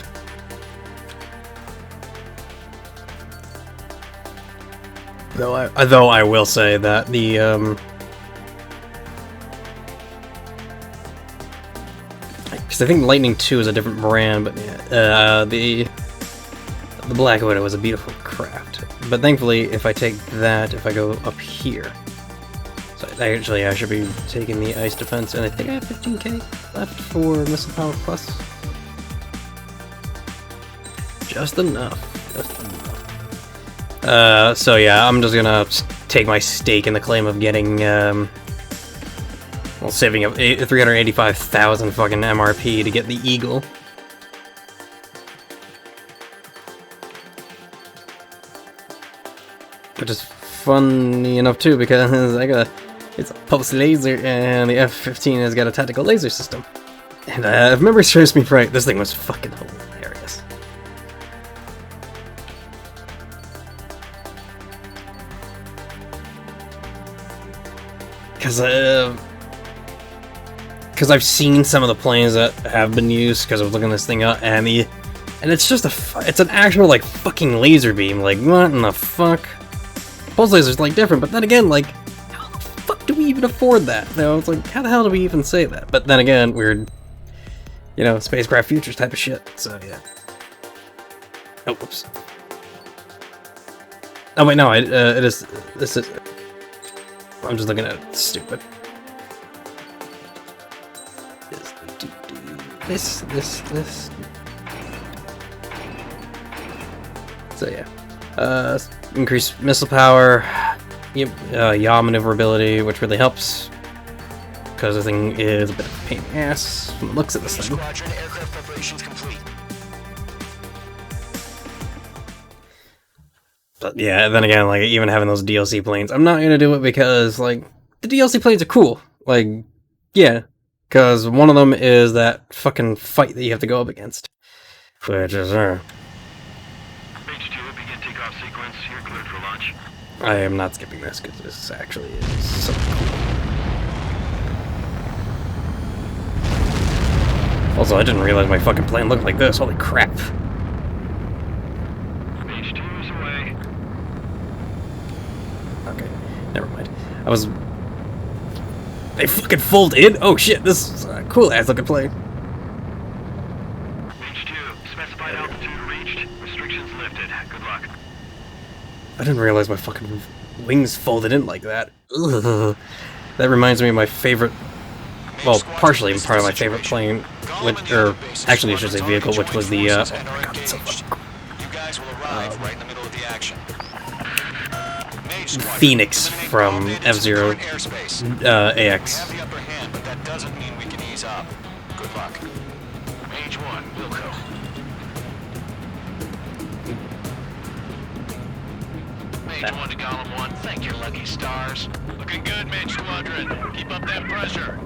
Though I will say that the because I think Lightning 2 is a different brand, but yeah, the Black Widow is a beautiful craft. But thankfully, if I take that, if I go up here, so actually I should be taking the ice defense, and I think I have 15k left for missile power plus. Just enough. So yeah, I'm just gonna take my stake in the claim of getting, well, saving up 385,000 fucking MRP to get the Eagle. Which is funny enough too, because it's a pulse laser, and the F-15 has got a tactical laser system. And if memory serves me right, this thing was fucking hilarious. Because I've seen some of the planes that have been used, because I was looking this thing up, and it's just it's an actual, like, fucking laser beam. Like, what in the fuck? Pulse laser's, like, different, but then again, like, how the fuck do we even afford that? You know, it's like, how the hell do we even say that? But then again, we're, you know, spacecraft futures type of shit, so yeah. Oh, whoops. Oh, wait, no, this is... I'm just looking at it, stupid. This. So yeah. Increased missile power, yaw maneuverability, which really helps. Because the thing is a bit of a pain in the ass from the looks of this thing. Squadron aircraft preparations complete. But yeah, then again, like, even having those DLC planes, I'm not gonna do it because, like, the DLC planes are cool. Like, yeah. Because one of them is that fucking fight that you have to go up against. Which is, H2, begin takeoff sequence. You're cleared for launch. I am not skipping this, because this actually is so cool. Also, I didn't realize my fucking plane looked like this. Holy crap. H2 is away. Okay, never mind. They fucking fold in? Oh shit, this is a cool ass looking plane. H2, specified altitude reached. Restrictions lifted. Good luck. I didn't realize my fucking wings folded in like that. Ugh. That reminds me of my favorite, well, partially part of my favorite plane, which, or actually I should say vehicle, which was the, oh my god, it's so fucking cool. You guys will arrive right in the middle of the action. Phoenix from F-Zero AX. Have the upper hand, but that doesn't mean we can ease up. Good luck. Mage 1, Wilco. Mage 1 to Column 1, thank your lucky stars. Looking good, Mage Squadron. Keep up that pressure.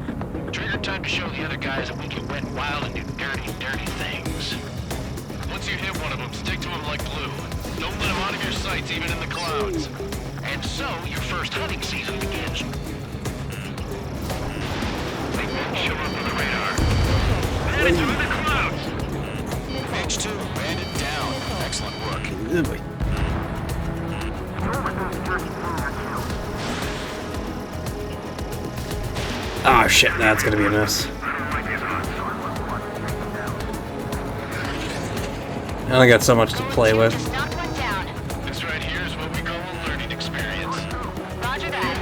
Trigger time to show the other guys that we can wet wild and do dirty, dirty things. Once you hit one of them, stick to them like glue. Don't let them out of your sights, even in the clouds. And so, your first hunting season begins. Show up on the radar. Bandit through the clouds. H2, bandit down. Excellent work. Oh shit, that's gonna be a mess. I only got so much to play with. This right here is what we call a learning experience. Roger that.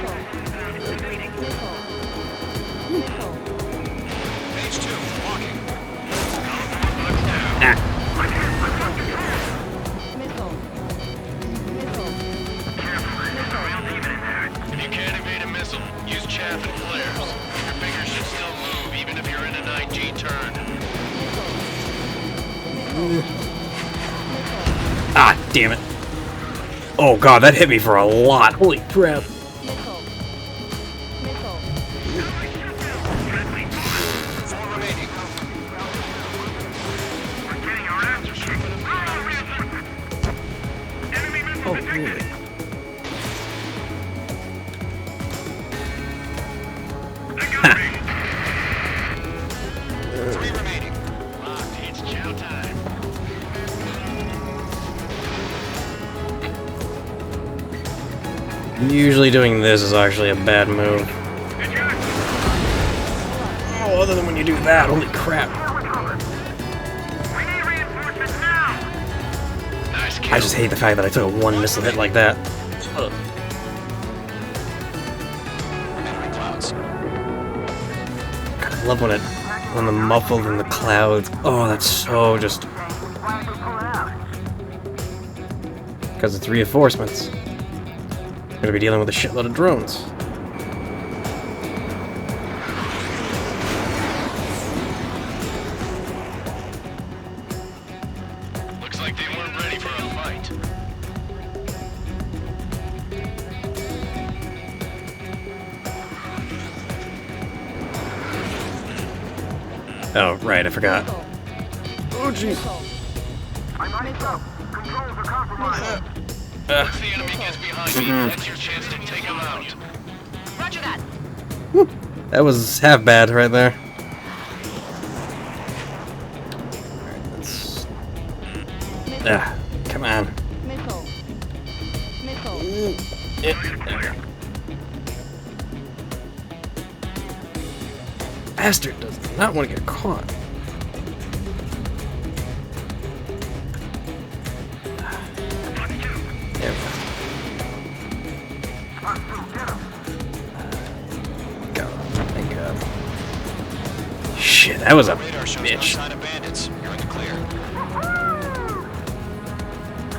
H2, walking. Ah. If you can't evade a missile, use chaff and flares. Your fingers should still move, even if you're in an IG turn. Ah, damn it. Oh god, that hit me for a lot. Holy crap. Oh, really? Three remaining. Locked, it's chow time. Usually doing this is actually a bad move. Oh, other than when you do that, holy crap. Nice kill. I just hate the fact that I took a one missile hit like that. Ugh. Entering clouds. God, I love when the muffled in the clouds. Oh, that's so just... Because it's reinforcements. I'm gonna be dealing with a shitload of drones. Looks like they weren't ready for a fight. Oh, right, I forgot. Oh, jeez. I'm on it up. Controls are compromised. Once the enemy gets behind you, that's your chance to take him out. Roger that. That was half bad right there. Come on. Yeah, there we go. Bastard does not want to get caught. There we go. Thank God. Shit, that was a Radar shows no bitch. sign of bandits. You're in the clear.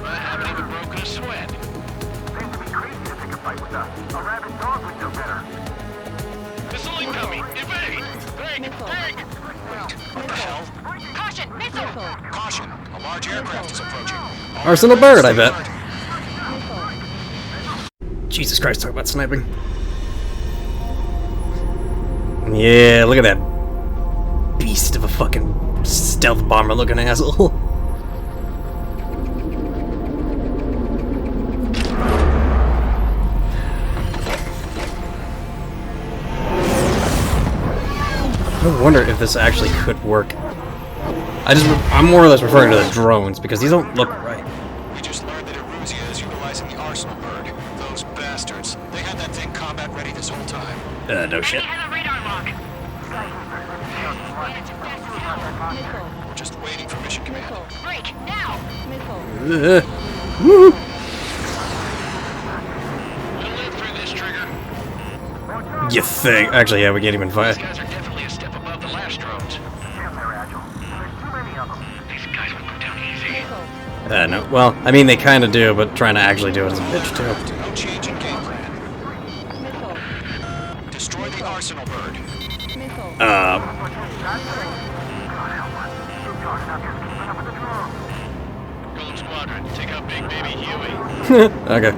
I haven't even broken a sweat. Seems to be crazy to pick a fight with us. A rabid dog would know better. Missile incoming! Evade! Break! Break! What the hell? Caution, missile! Caution! A large aircraft is approaching. All Arsenal aircraft bird, I bet. stay alert. Jesus Christ, talk about sniping. Yeah, look at that beast of a fucking stealth bomber looking asshole. I wonder if this actually could work. I'm more or less referring to the drones because these don't look right. We just learned that Eruzia is utilizing the Arsenal bird. Those bastards. They had that thing combat ready this whole time. No shit. Has a radar lock. We're just waiting for mission command. Break, now! Woo. We'll live through this, Trigger. You think? Actually, yeah, we can't even fight. These guys are definitely a step above the last drones. Damn, they're agile. There's too many of them. These guys will go down easy. No. Well, I mean, they kind of do, but trying to actually do it is a bitch, too. No change in game plan. Destroy the Arsenal bird. Golem Squadron, take out Big Baby Huey. Okay.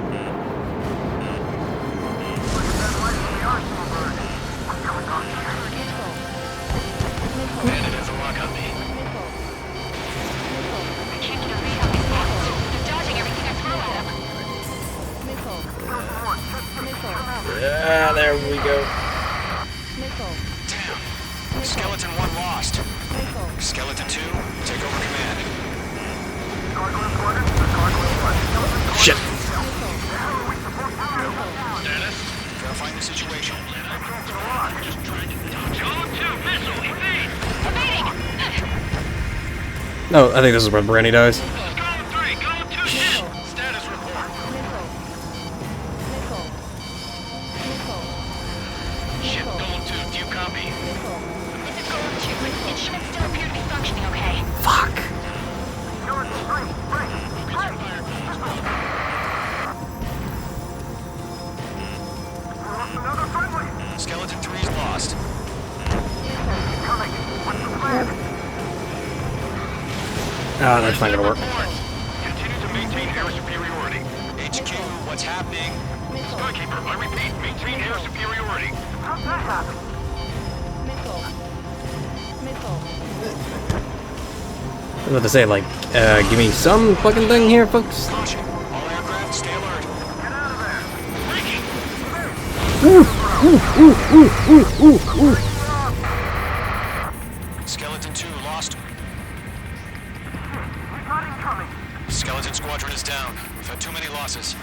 Bandit has a lock on me. I can't get a read on these boxes. They're dodging everything I throw at them. Yeah, there we go. Damn. Skeleton 1 lost. Skeleton 2, take over command. Shit. Status? Verifying the situation. Golem 2, missile, evade! No, I think this is where Brandy dies. Golem 3, Golem 2 hit! Status report. Shit, Golem 2, do you copy? This is Golem 2, but instruments still appear to be functioning okay. Fuck. Skeleton 3 is lost. Ah, that's not gonna work. Continue to maintain air superiority. HQ, what's happening? Skykeeper, I repeat, maintain air superiority. How's that happen? I was about to say, like, give me some fucking thing here, folks. Caution. All aircraft, stay alert. Get out of there. Breaking! Skeleton 2 lost. We've got incoming. Skeleton Squadron is down. We've had too many losses.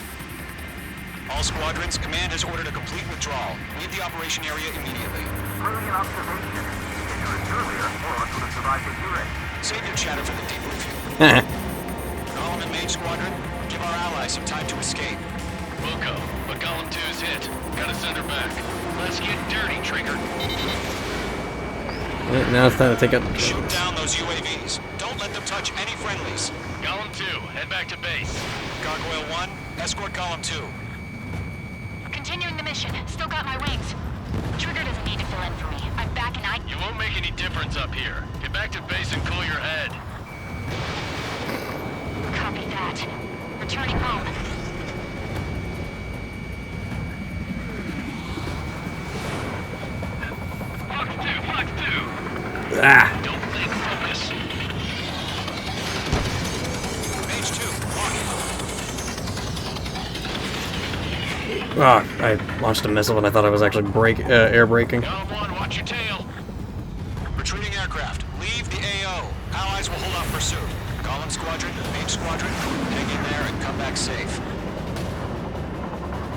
All squadrons, command has ordered a complete withdrawal. Leave the operation area immediately. Brilliant observation. If you were earlier, more of us would have survived the hearing. Save your chatter for the debriefing. Golem and Mage Squadron, give our allies some time to escape. Wilco, but Golem 2's hit. Gotta send her back. Let's get dirty, Trigger. Now it's time to take out the Shoot drones. down those UAVs. Don't let them touch any friendlies. Golem 2, head back to base. Gargoyle 1, escort Golem 2. Continuing the mission. Still got my wings. Trigger doesn't need to fill in for me. I'm back and You won't make any difference up here. Get back to base and cool your head. copy that. Returning home. Fox 2, Fox 2. Ah! Don't think, focus. Mage 2, lock. Ah, I launched a missile and I thought I was actually air braking. Column 1, watch your tail. Retreating aircraft. Leave the AO. Allies will hold off pursuit. Column Squadron, Mage Squadron, hang in there and come back safe.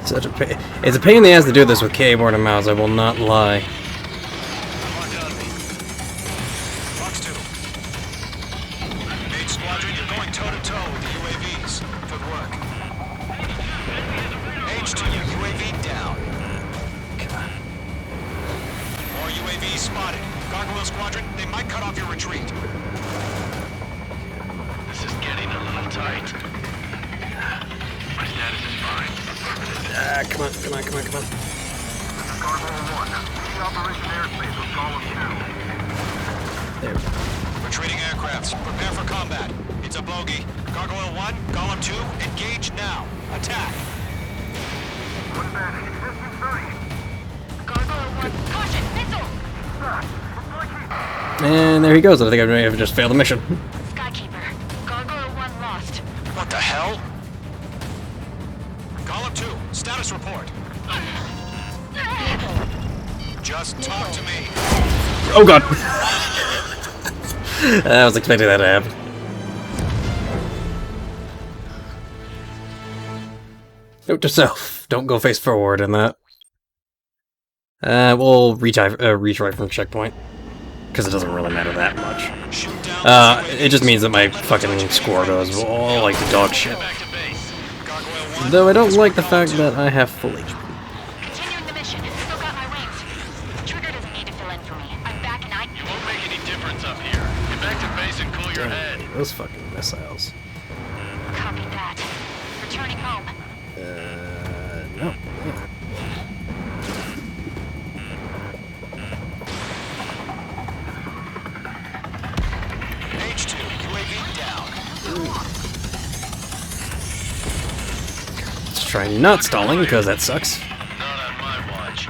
Such a pain. It's a pain in the ass to do this with keyboard and mouse, I will not lie. Fox 2. Mage Squadron, you're going toe-to-toe with the UAVs. Good work. Mage 2, UAV down. More UAVs spotted. Gargoyle Squadron, they might cut off your retreat. This is getting a little tight. My status is fine. Ah, come on. This is Gargoyle 1. Leading Operation Airspace with Column 2. There we go. Retreating aircrafts, prepare for combat. It's a bogey. Gargoyle 1, Column 2, engage now. Attack. One bandit. Distance 30. Gargoyle 1, caution, missile! And there he goes. I think I may have just failed the mission. Skykeeper, Gargoyle 1 lost. What the hell? Column 2, status report. Just talk to me. Oh god! I was expecting that to happen. Note to self, don't go face forward in that. We'll retry from checkpoint. Because it doesn't really matter that much. It just means that my fucking score goes all like the dog shit. Though I don't like the fact that I have fully. Continuing the mission. Still got my wings. Trigger doesn't need to fill in for me. I'm back and You won't make any difference up here. Get back to base and cool your head. Those fucking missiles. Copy that. Returning home. No. H2, UAV down. Let's try not stalling, because that sucks. Not on my watch.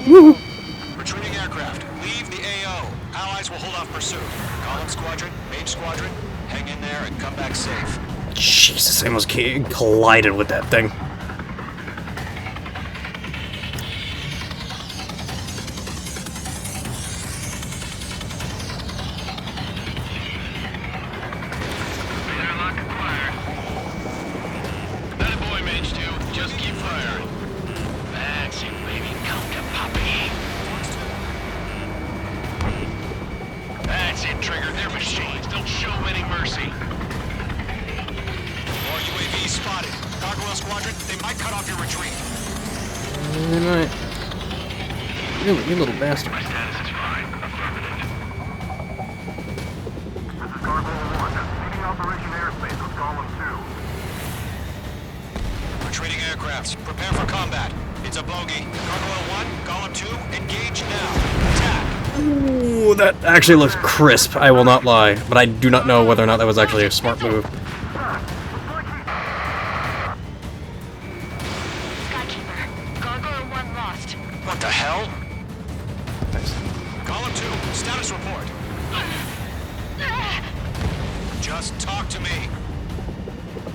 Woo! Retreating aircraft, leave the AO. Allies will hold off pursuit. Column Squadron, Mage Squadron, hang in there and come back safe. Jesus, I almost collided with that thing. Airlock acquired. That boy, Mage 2. Just keep firing. That's it, baby. Come to Poppy. That's it, Trigger. They're machines. Don't show any mercy. More UAVs spotted. Gargoyle Squadron, they might cut off your retreat. They might. You little bastard. My status is fine. Affirmative. This is Gargoyle 1. Leading Operation Airspace with Column 2. Retreating aircrafts, prepare for combat. It's a bogey. Gargoyle 1, Column 2, engage now. Attack. Ooh, that actually looks crisp, I will not lie. But I do not know whether or not that was actually a smart move. Skykeeper, Gargoyle 1 lost. What the hell? Column 2, status report. Just talk to me.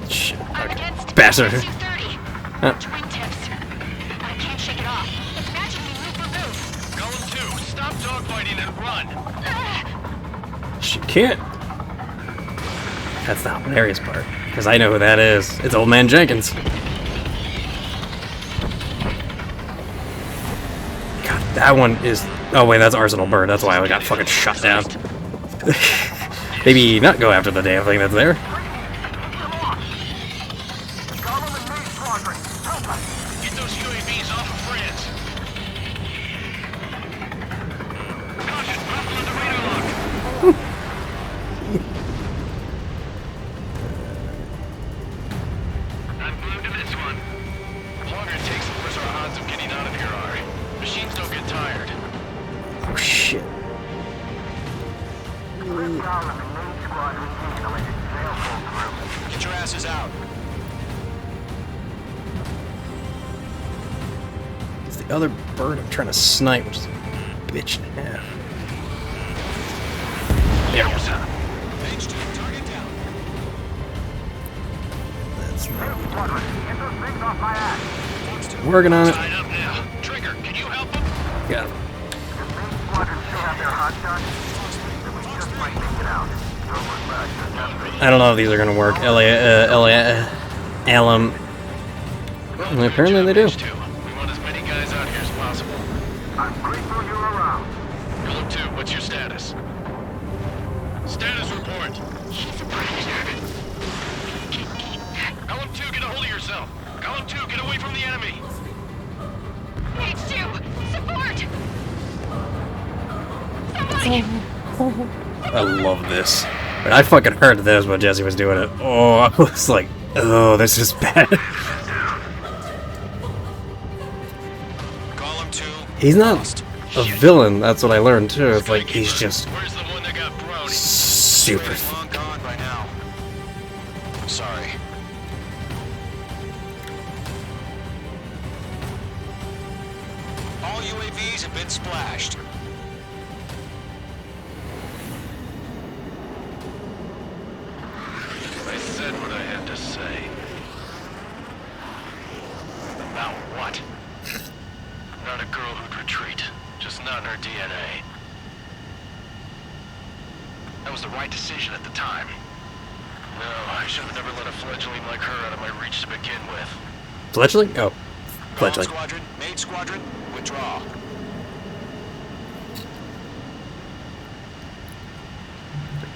Shit. I'm against Bastard. SU-30. Huh. Twin tips. I can't shake it off. It's matching me move for move. Column 2, stop dogfighting and run. She can't. That's the hilarious part. Because I know who that is. It's Old Man Jenkins. God, that one is... Oh wait, that's Arsenal Bird. That's why I got fucking shot down. Maybe not go after the damn thing that's there. Column and Mage Squadron. Help us. Get those UAVs off of France. Caution, Bravo on the radar lock. I'm glued to this one. The longer it takes, the worse our odds of getting out of here are. Machines don't get tired. Oh shit. Column and Mage Squadron handling it. They'll pull through. Get your asses out. It's the other bird I'm trying to snipe, which is bitch in half. That's right. Working on it. Trigger, can you help him? Got him. I don't know if these are gonna work. Alum. Apparently they do. We want as many guys out here as possible. I'm grateful you're around. Golem 2, what's your status? Status report. Golem 2, get a hold of yourself. Golem 2, get away from the enemy. H2, support! I love this. But I fucking heard this when Jesse was doing it. Oh, I was like, oh, this is bad. Golem 2. He's not a villain, that's what I learned too. It's like, he's just super. Long gone by now. Sorry. All UAVs have been splashed. I said what I had to say. About what? Not a girl who'd retreat. Just not in her DNA. That was the right decision at the time. No, I should have never let a fledgling like her out of my reach to begin with. Fledgling? Oh. Fledgling. Squadron, main squadron, withdraw.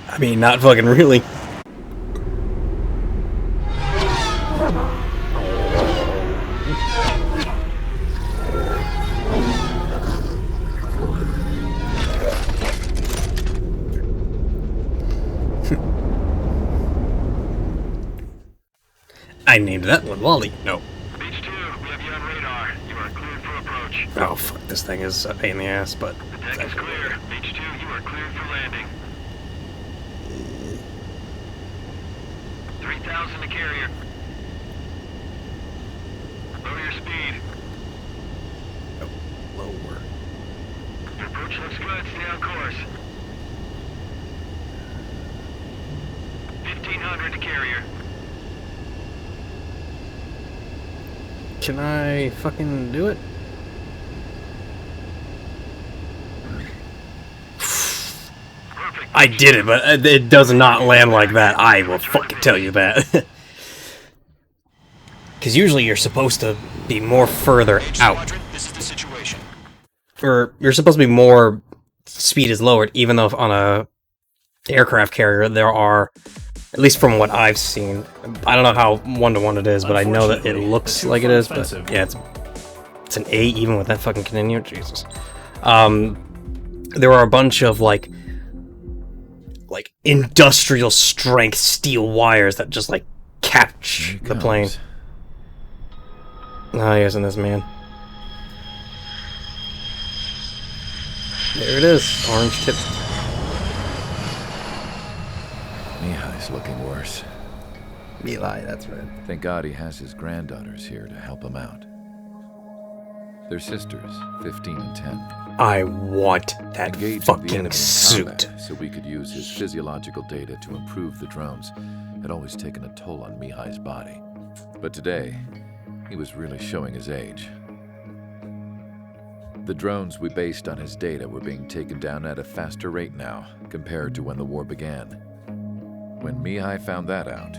I mean, not fucking really. I named that one Wally. No. Beach 2, we have you on radar. You are cleared for approach. Oh, fuck. This thing is a pain in the ass, but... The deck is clear. Beach 2, you are cleared for landing. 3,000 to carrier. Lower your speed. Oh, lower. Your approach looks good. Stay on course. 1,500 to carrier. Can I fucking do it? I did it, but it does not land like that. I will fucking tell you that. Because usually you're supposed to be more further out. This is the situation. Or you're supposed to be more... Speed is lowered, even though on a aircraft carrier there are... At least from what I've seen. I don't know how one-to-one it is, but I know that it looks like it is. But yeah, it's an 8 even with that fucking continuum. Jesus. There are a bunch of like industrial strength steel wires that just like catch the plane. Oh, he isn't this man. There it is, orange tip. Mihai's looking worse. Eli, that's right. Thank God he has his granddaughters here to help him out. They're sisters, 15 and 10. I want that fucking suit. Combat, so we could use his physiological data to improve the drones. Had always taken a toll on Mihai's body. But today, he was really showing his age. The drones we based on his data were being taken down at a faster rate now, compared to when the war began. When Mihai found that out,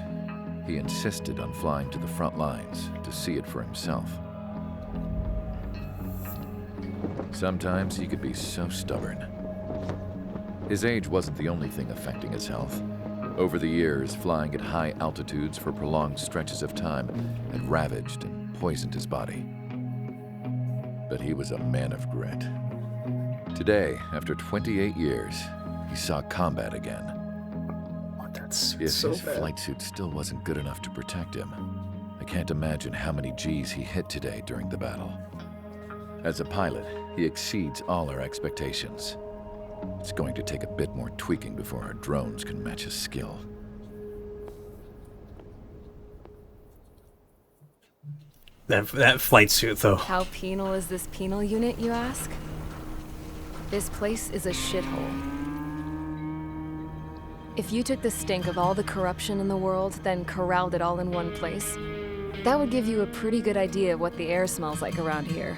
he insisted on flying to the front lines to see it for himself. Sometimes he could be so stubborn. His age wasn't the only thing affecting his health. Over the years, flying at high altitudes for prolonged stretches of time had ravaged and poisoned his body. But he was a man of grit. Today, after 28 years, he saw combat again. If his flight suit still wasn't good enough to protect him, I can't imagine how many G's he hit today during the battle. As a pilot, he exceeds all our expectations. It's going to take a bit more tweaking before our drones can match his skill. That flight suit, though. How penal is this penal unit, you ask? This place is a shithole. If you took the stink of all the corruption in the world, then corralled it all in one place, that would give you a pretty good idea of what the air smells like around here.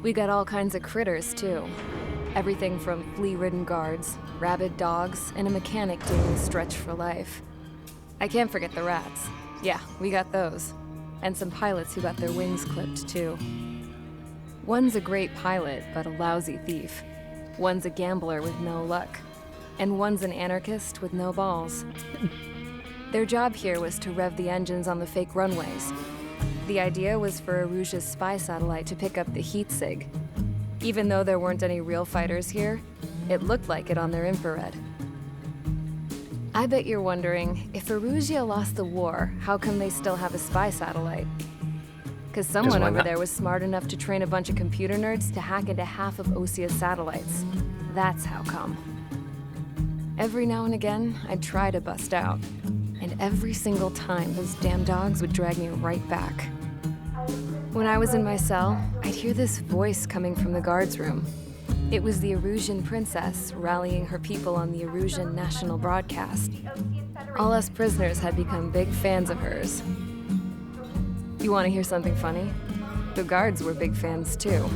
We got all kinds of critters, too. Everything from flea-ridden guards, rabid dogs, and a mechanic doing the stretch for life. I can't forget the rats. Yeah, we got those. And some pilots who got their wings clipped, too. One's a great pilot, but a lousy thief. One's a gambler with no luck. And one's an anarchist with no balls. Their job here was to rev the engines on the fake runways. The idea was for Erusia's spy satellite to pick up the heat sig. Even though there weren't any real fighters here, it looked like it on their infrared. I bet you're wondering, if Erusia lost the war, how come they still have a spy satellite? Because someone over there was smart enough to train a bunch of computer nerds to hack into half of Osia's satellites. That's how come. Every now and again, I'd try to bust out. And every single time, those damn dogs would drag me right back. When I was in my cell, I'd hear this voice coming from the guards room. It was the Erusian princess rallying her people on the Erusian national broadcast. All us prisoners had become big fans of hers. You want to hear something funny? The guards were big fans too.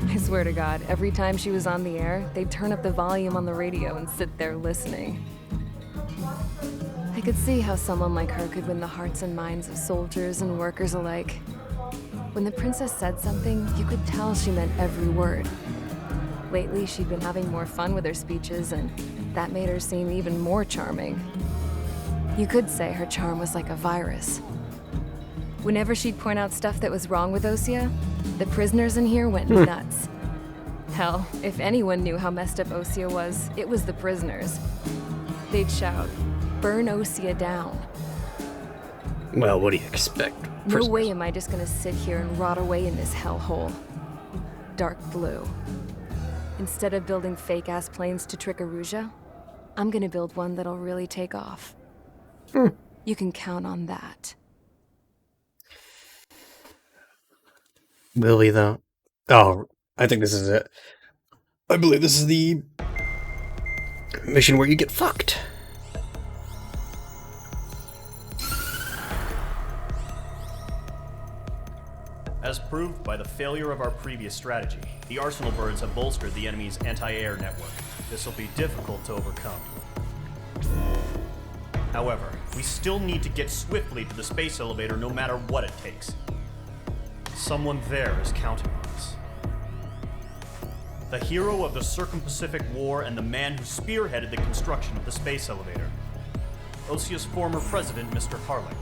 I swear to God, every time she was on the air, they'd turn up the volume on the radio and sit there listening. I could see how someone like her could win the hearts and minds of soldiers and workers alike. When the princess said something, you could tell she meant every word. Lately, she'd been having more fun with her speeches, and that made her seem even more charming. You could say her charm was like a virus. Whenever she'd point out stuff that was wrong with Osia, the prisoners in here went nuts. Hell, if anyone knew how messed up Osia was, it was the prisoners. They'd shout, "Burn Osia down." Well, what do you expect? No way am I just gonna sit here and rot away in this hellhole. Dark blue. Instead of building fake-ass planes to trick Erusia, I'm gonna build one that'll really take off. You can count on that. Will we, though? Oh, I think this is it. I believe this is the mission where you get fucked. As proved by the failure of our previous strategy, the Arsenal birds have bolstered the enemy's anti-air network. This will be difficult to overcome. However, we still need to get swiftly to the space elevator no matter what it takes. Someone there is counting on us. The hero of the Circum-Pacific War and the man who spearheaded the construction of the space elevator. Osia's former president, Mr. Harling.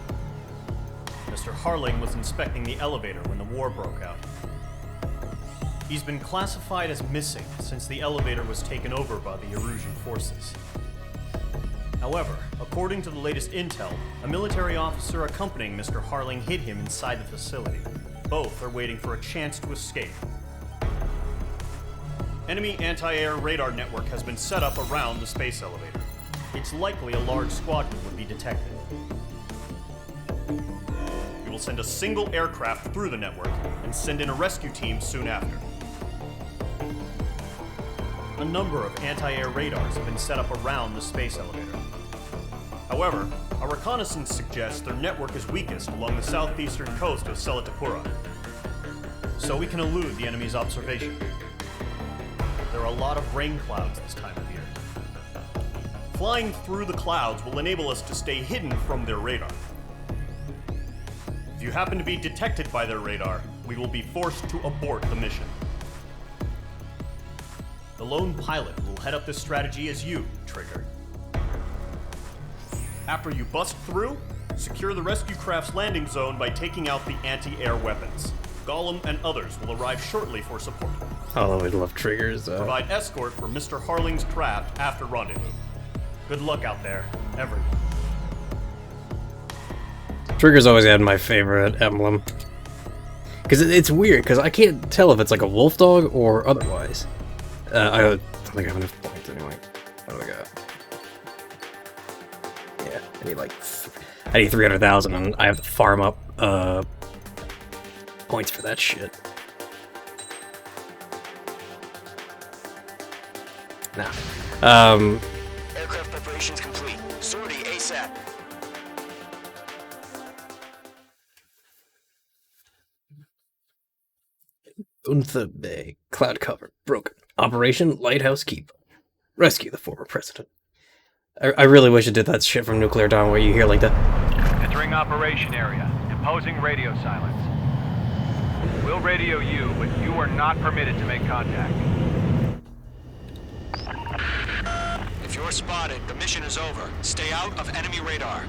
Mr. Harling was inspecting the elevator when the war broke out. He's been classified as missing since the elevator was taken over by the Erusian forces. However, according to the latest intel, a military officer accompanying Mr. Harling hid him inside the facility. Both are waiting for a chance to escape. Enemy anti-air radar network has been set up around the space elevator. It's likely a large squadron would be detected. We will send a single aircraft through the network and send in a rescue team soon after. A number of anti-air radars have been set up around the space elevator. However, our reconnaissance suggests their network is weakest along the southeastern coast of Selatapura, so we can elude the enemy's observation. There are a lot of rain clouds this time of year. Flying through the clouds will enable us to stay hidden from their radar. If you happen to be detected by their radar, we will be forced to abort the mission. The lone pilot will head up this strategy as you, Trigger. After you bust through, secure the rescue craft's landing zone by taking out the anti-air weapons. Gollum and others will arrive shortly for support. Oh, I love Triggers. Provide escort for Mr. Harling's craft after rendezvous. Good luck out there, everyone. Trigger's always had my favorite emblem. Because it's weird, because I can't tell if it's like a wolf dog or otherwise. I don't think I have enough points anyway. What do I got? Yeah, I need 300,000 and I have to farm up points for that shit. Nah. Aircraft preparations complete. Sortie ASAP. Untha Bay. Cloud cover. Broken. Operation Lighthouse Keep. Rescue the former president. I really wish it did that shit from Nuclear Dawn where you hear like the... Entering operation area. Imposing radio silence. We'll radio you, but you are not permitted to make contact. If you're spotted, the mission is over. Stay out of enemy radar.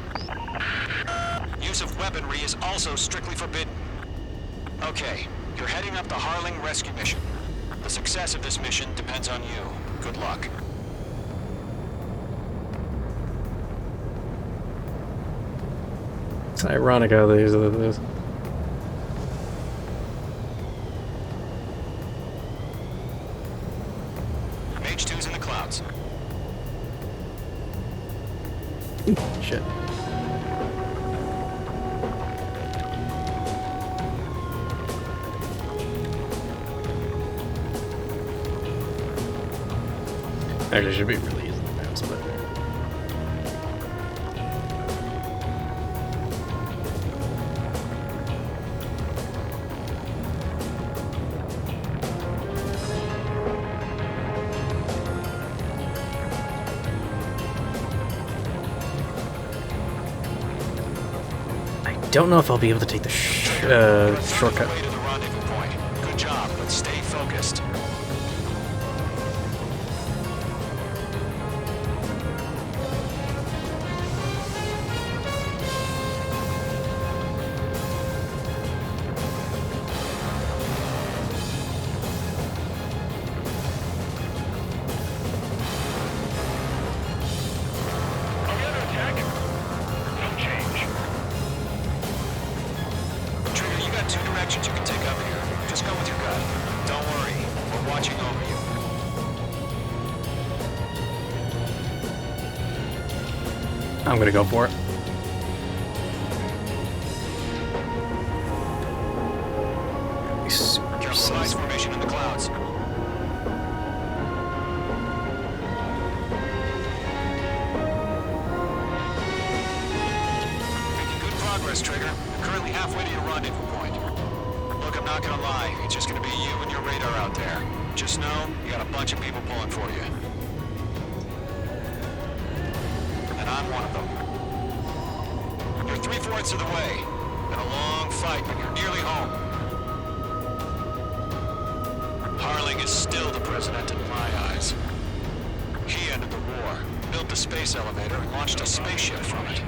Use of weaponry is also strictly forbidden. Okay, you're heading up the Harling rescue mission. The success of this mission depends on you. Good luck. It's ironic how these are this. Mage 2's in the clouds. Shit. Actually, should be really easy to mouse, but... I don't know if I'll be able to take the shortcut. Good job, but stay focused. I'm gonna go for it. Ice formation in the clouds. Making good progress, Trigger. You're currently halfway to your rendezvous point. Look, I'm not gonna lie. It's just gonna be you and your radar out there. Just know you got a bunch of people pulling for you. And I'm one of them. You're 3/4 of the way. Been a long fight, but you're nearly home. Harling is still the president in my eyes. He ended the war, built the space elevator, and launched a spaceship from it.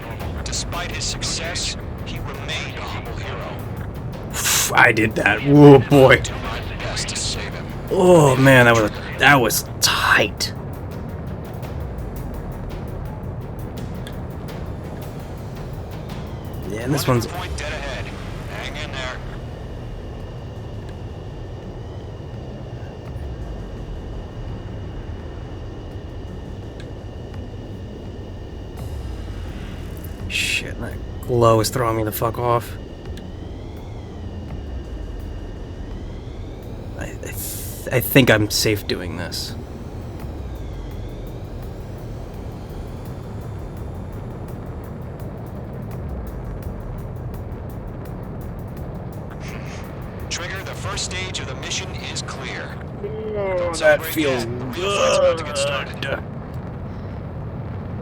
Despite his success, he remained a humble hero. I did that. Whoa, boy. Do my best to save him. Oh man, that was tight. Yeah, and this one's point dead ahead. Hang in there. shit. That glow is throwing me the fuck off. I think I'm safe doing this. Trigger, the first stage of the mission is clear. Oh, that feels good.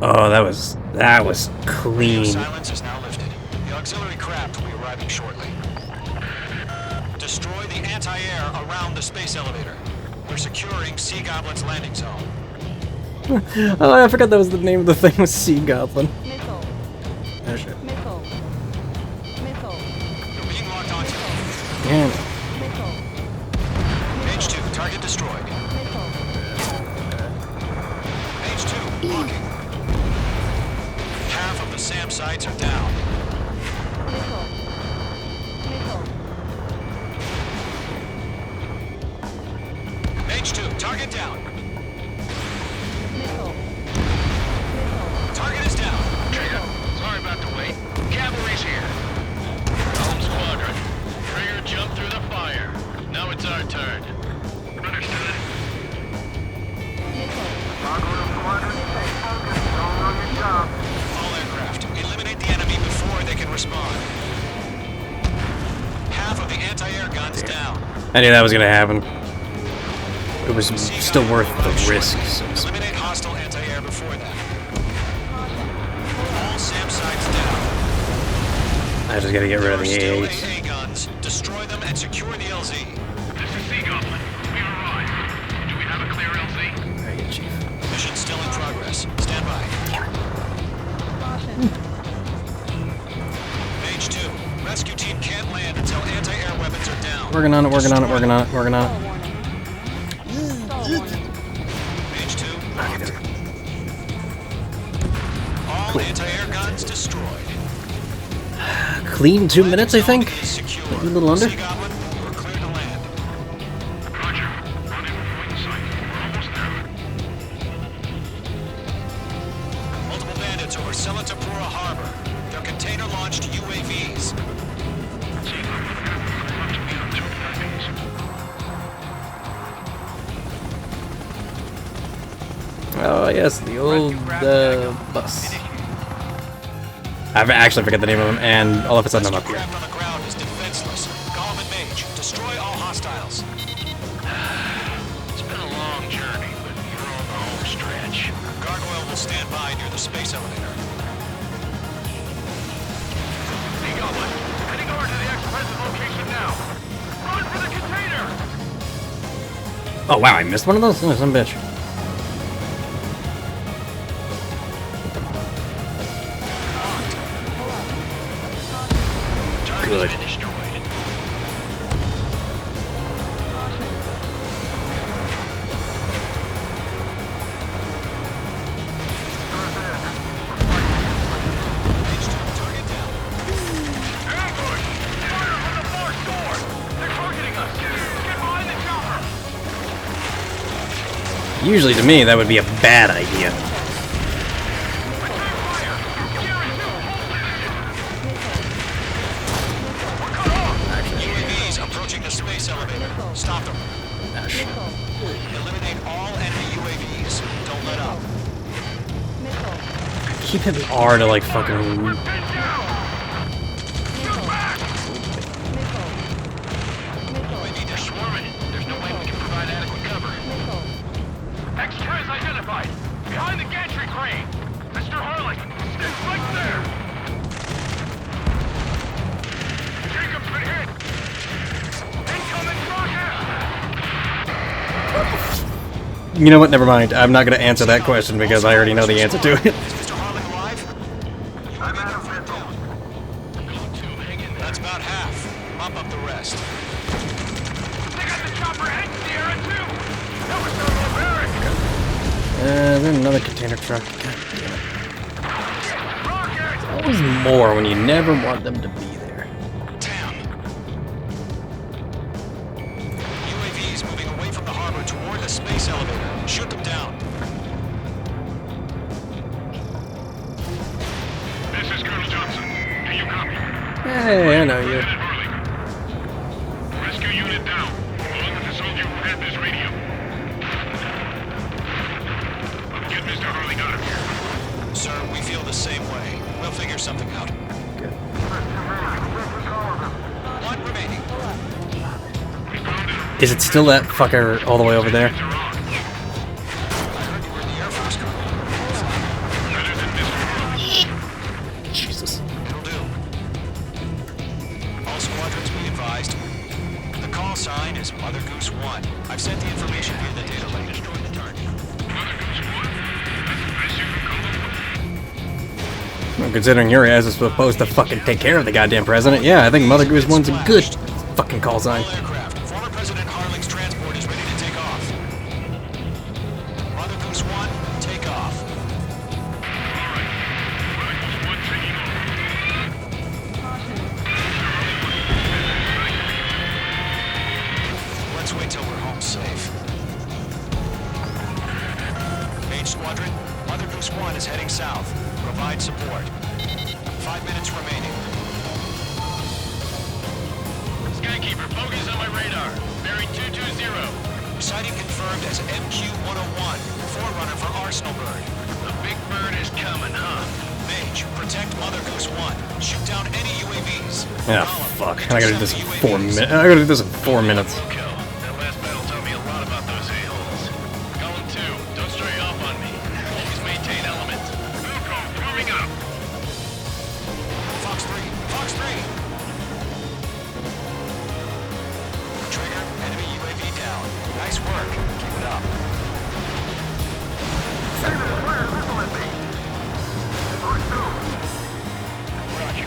Oh, that was clean. Silence is now lifted. The auxiliary craft will be arriving shortly. Destroy the anti-air around the space elevator. We're securing Sea Goblin's landing zone. Oh, I forgot that was the name of the thing, was Sea Goblin. Missile. Oh shit. Missile. Missile. You're being locked onto. Damn. Missile. H2, target destroyed. Missile. H2, locking. Half of the SAM sites are down. Missile. Missile. H2, target down. Missile. Target is down. Trigger, sorry about the wait. Cavalry's here. Home squadron. Trigger jumped through the fire. Now it's our turn. Understood. Missile. I knew that was gonna happen. It was still worth the risk. So Eliminate hostile anti-air before that. All SAM sites down. I just gotta get rid of the Still AA. AA guns. Destroy them and secure the LZ. This is Sea Goblin. We arrived. Do we have a clear LZ? Very good, Chief. Mission still in progress. Stand by. Page 2. Rescue team can't land until anti-air weapons are down. Working on it, working on it, working on it, working on it. Page 2. All anti-air guns destroyed. Clean 2 minutes, I think? Maybe a little under? Sea Goblin, we're clear to land. Roger. Running point sight. We're almost there. Multiple bandits over Selatapura Harbor. They're container-launched UAVs. Oh, yes, the old bus. I actually forget the name of them, and all of a sudden I'm up here. Craft on the ground is defenseless. Column and Mage, destroy all hostiles. It's been a long journey, but you're on the home stretch. Gargoyle will stand by near the space elevator. Sea Goblin. Heading over to the ex-president location now. Run for the container! Oh, wow, I missed one of those? Oh, some bitch. Good. Usually, to me, that would be a bad idea. UAVs approaching the space elevator. Stop them. Eliminate all enemy UAVs. Don't let up. Keep hitting R to, like, fucking... UAV, they're swarming. There's no way we can provide adequate cover. X-Trez identified. Behind the gantry crane. Mr. Harling, it's right there. Jacob's been hit. Incoming rocket. You know what? Never mind. I'm not going to answer that question because I already know the answer to it. Mr. Harling alive? I'm out of red down. That's about half. Mop up the rest. They got the chopper and Sierra too. That was so barbaric. There's another container truck. God damn it. There's always more when you never want them to be there. UAVs moving away from the harbor toward the space elevator. Shoot them down. This is Colonel Johnson. Do you copy? Hey, I know you. Rescue unit down. Along with the soldier who had this radio. Get Mr. Harling out of here. Sir, we feel the same way. We'll figure something out. Good. One remaining. Is it still that fucker all the way over there? Jesus. It'll do. All squadrons be advised. The call sign is Mother Goose 1. I've sent the information via the data link. Destroy the target. Well, considering your ass is supposed to fucking take care of the goddamn president, yeah, I think Mother Goose 1's a good fucking call sign. All aircraft. Former President Harling's transport is ready to take off. Mother Goose 1, take off. Let's wait till we're home safe. Mage Squadron, Mother Goose 1 is heading south. Provide support. 5 minutes remaining. Skykeeper, bogeys on my radar. Bearing 220. Sighting confirmed as MQ-101, forerunner for Arsenal Bird. The big bird is coming, huh? Mage, protect Mother Goose 1. Shoot down any UAVs. Yeah, fuck. I gotta do this in 4 minutes. I gotta do this in 4 minutes. Kill. work. Keep it up. Roger.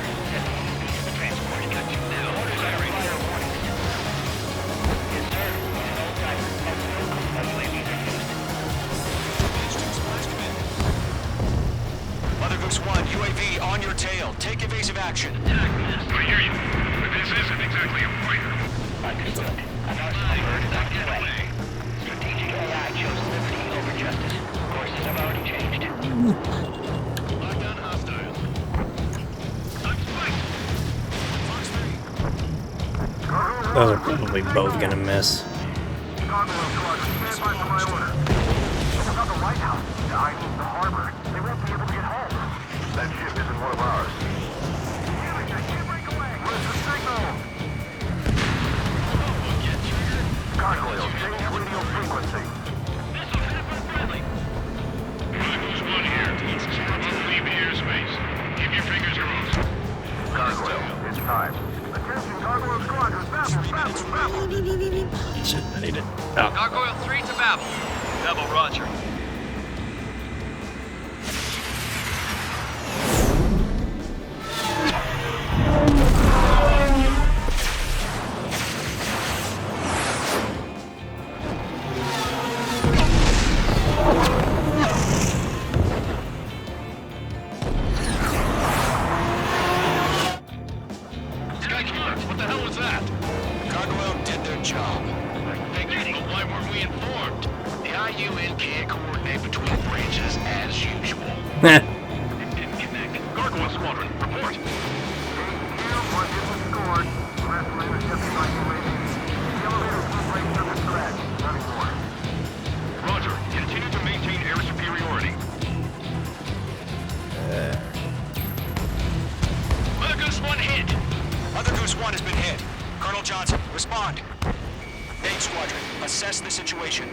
The transport got you now. Orders are fire warning. Yes, sir. No time. UAVs are used. Mother Goose 1, UAV on your tail. Take evasive action. I hear you, but this isn't exactly a fighter. Understood. Another bird is on its way. Strategic AI chose liberty over justice. Courses have already changed. Lock down hostiles. I'm spiked. Those are probably both gonna miss. That ship isn't one of ours. Where's the signal? Gargoyle, change radio frequency. Cargo's one here. Leave the airspace. Keep your fingers crossed. Gargoyle, it's time. Attention, Gargoyle Squadron. Babble. Shit, I need it. Oh. Gargoyle 3 to Babel. Babel, roger. What the hell was that? Gargoyle did their job. Figured, but why weren't we informed? The IUN can't coordinate between branches as usual. Didn't connect. Gargoyle Squadron, report. Roger. Continue to maintain air superiority. Mother Goose 1 hit. Mother Goose 1 has been hit. Colonel Johnson, respond. Main Squadron, assess the situation.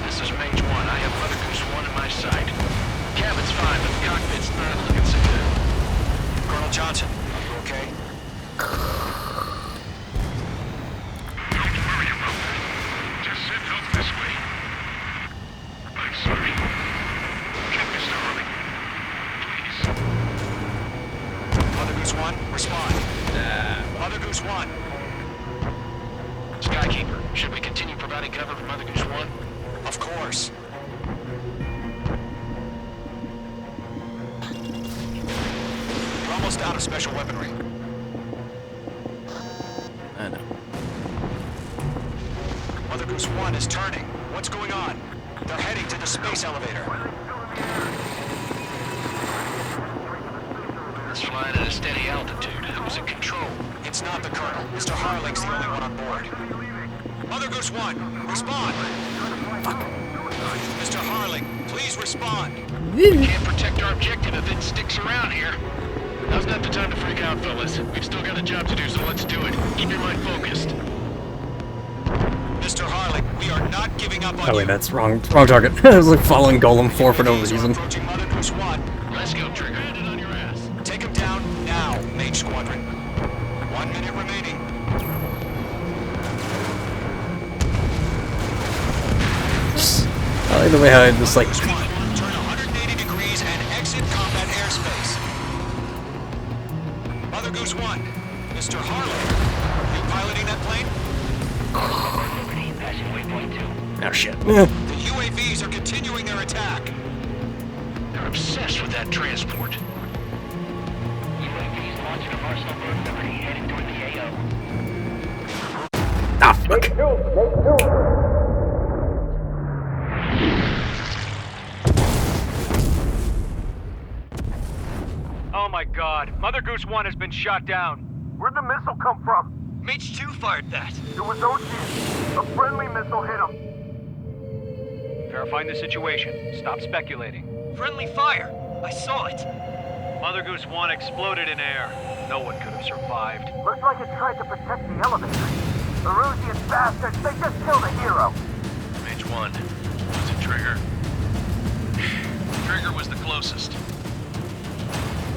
This is Mage 1. I have Mother Goose 1 in my sight. Cabin's fine, but the cockpit's not looking so good. Colonel Johnson, are you okay? Don't worry about that. Just send help this way. I'm sorry. Get Mr. Harley. Please. Mother Goose 1, respond. Mother Goose 1. Skykeeper, should we continue providing cover for Mother Goose 1? Of course. You're almost out of special weaponry. I know. Mother Goose 1 is turning. What's going on? They're heading to the space elevator. It's flying at a steady altitude. Who's in control? It's not the Colonel. Mr. Harling's the only one on board. Mother Goose 1, respond! Mr. Harling, please respond! We can't protect our objective if it sticks around here. Now's not the time to freak out, fellas. We've still got a job to do, so let's do it. Keep your mind focused. Mr. Harling, we are not giving up on Oh you. wait, that's wrong target. I was like following Golem 4 for no reason. Approaching Mother Goose 1. Let's go, Trigger. Landed on your ass. Take him down now, Mage Squadron. 1 minute remaining. I like the way how I just like... Turn 180 degrees and exit combat airspace. Mother Goose 1, Mr. Harling, are you piloting that plane? Liberty, passing waypoint 2. Oh shit. The UAVs are continuing their attack. They're obsessed with that transport. UAVs launching a Arsenal bird Liberty heading toward the AO. Ah, fuck. Oh my god, Mother Goose 1 has been shot down. Where'd the missile come from? Mage 2 fired that. It was Ocean. A friendly missile hit him. Verifying the situation. Stop speculating. Friendly fire. I saw it. Mother Goose 1 exploded in air. No one could have survived. Looks like it tried to protect the elevator. The Rusian bastards, they just killed a hero. Mage 1. Was it Trigger? Trigger was the closest.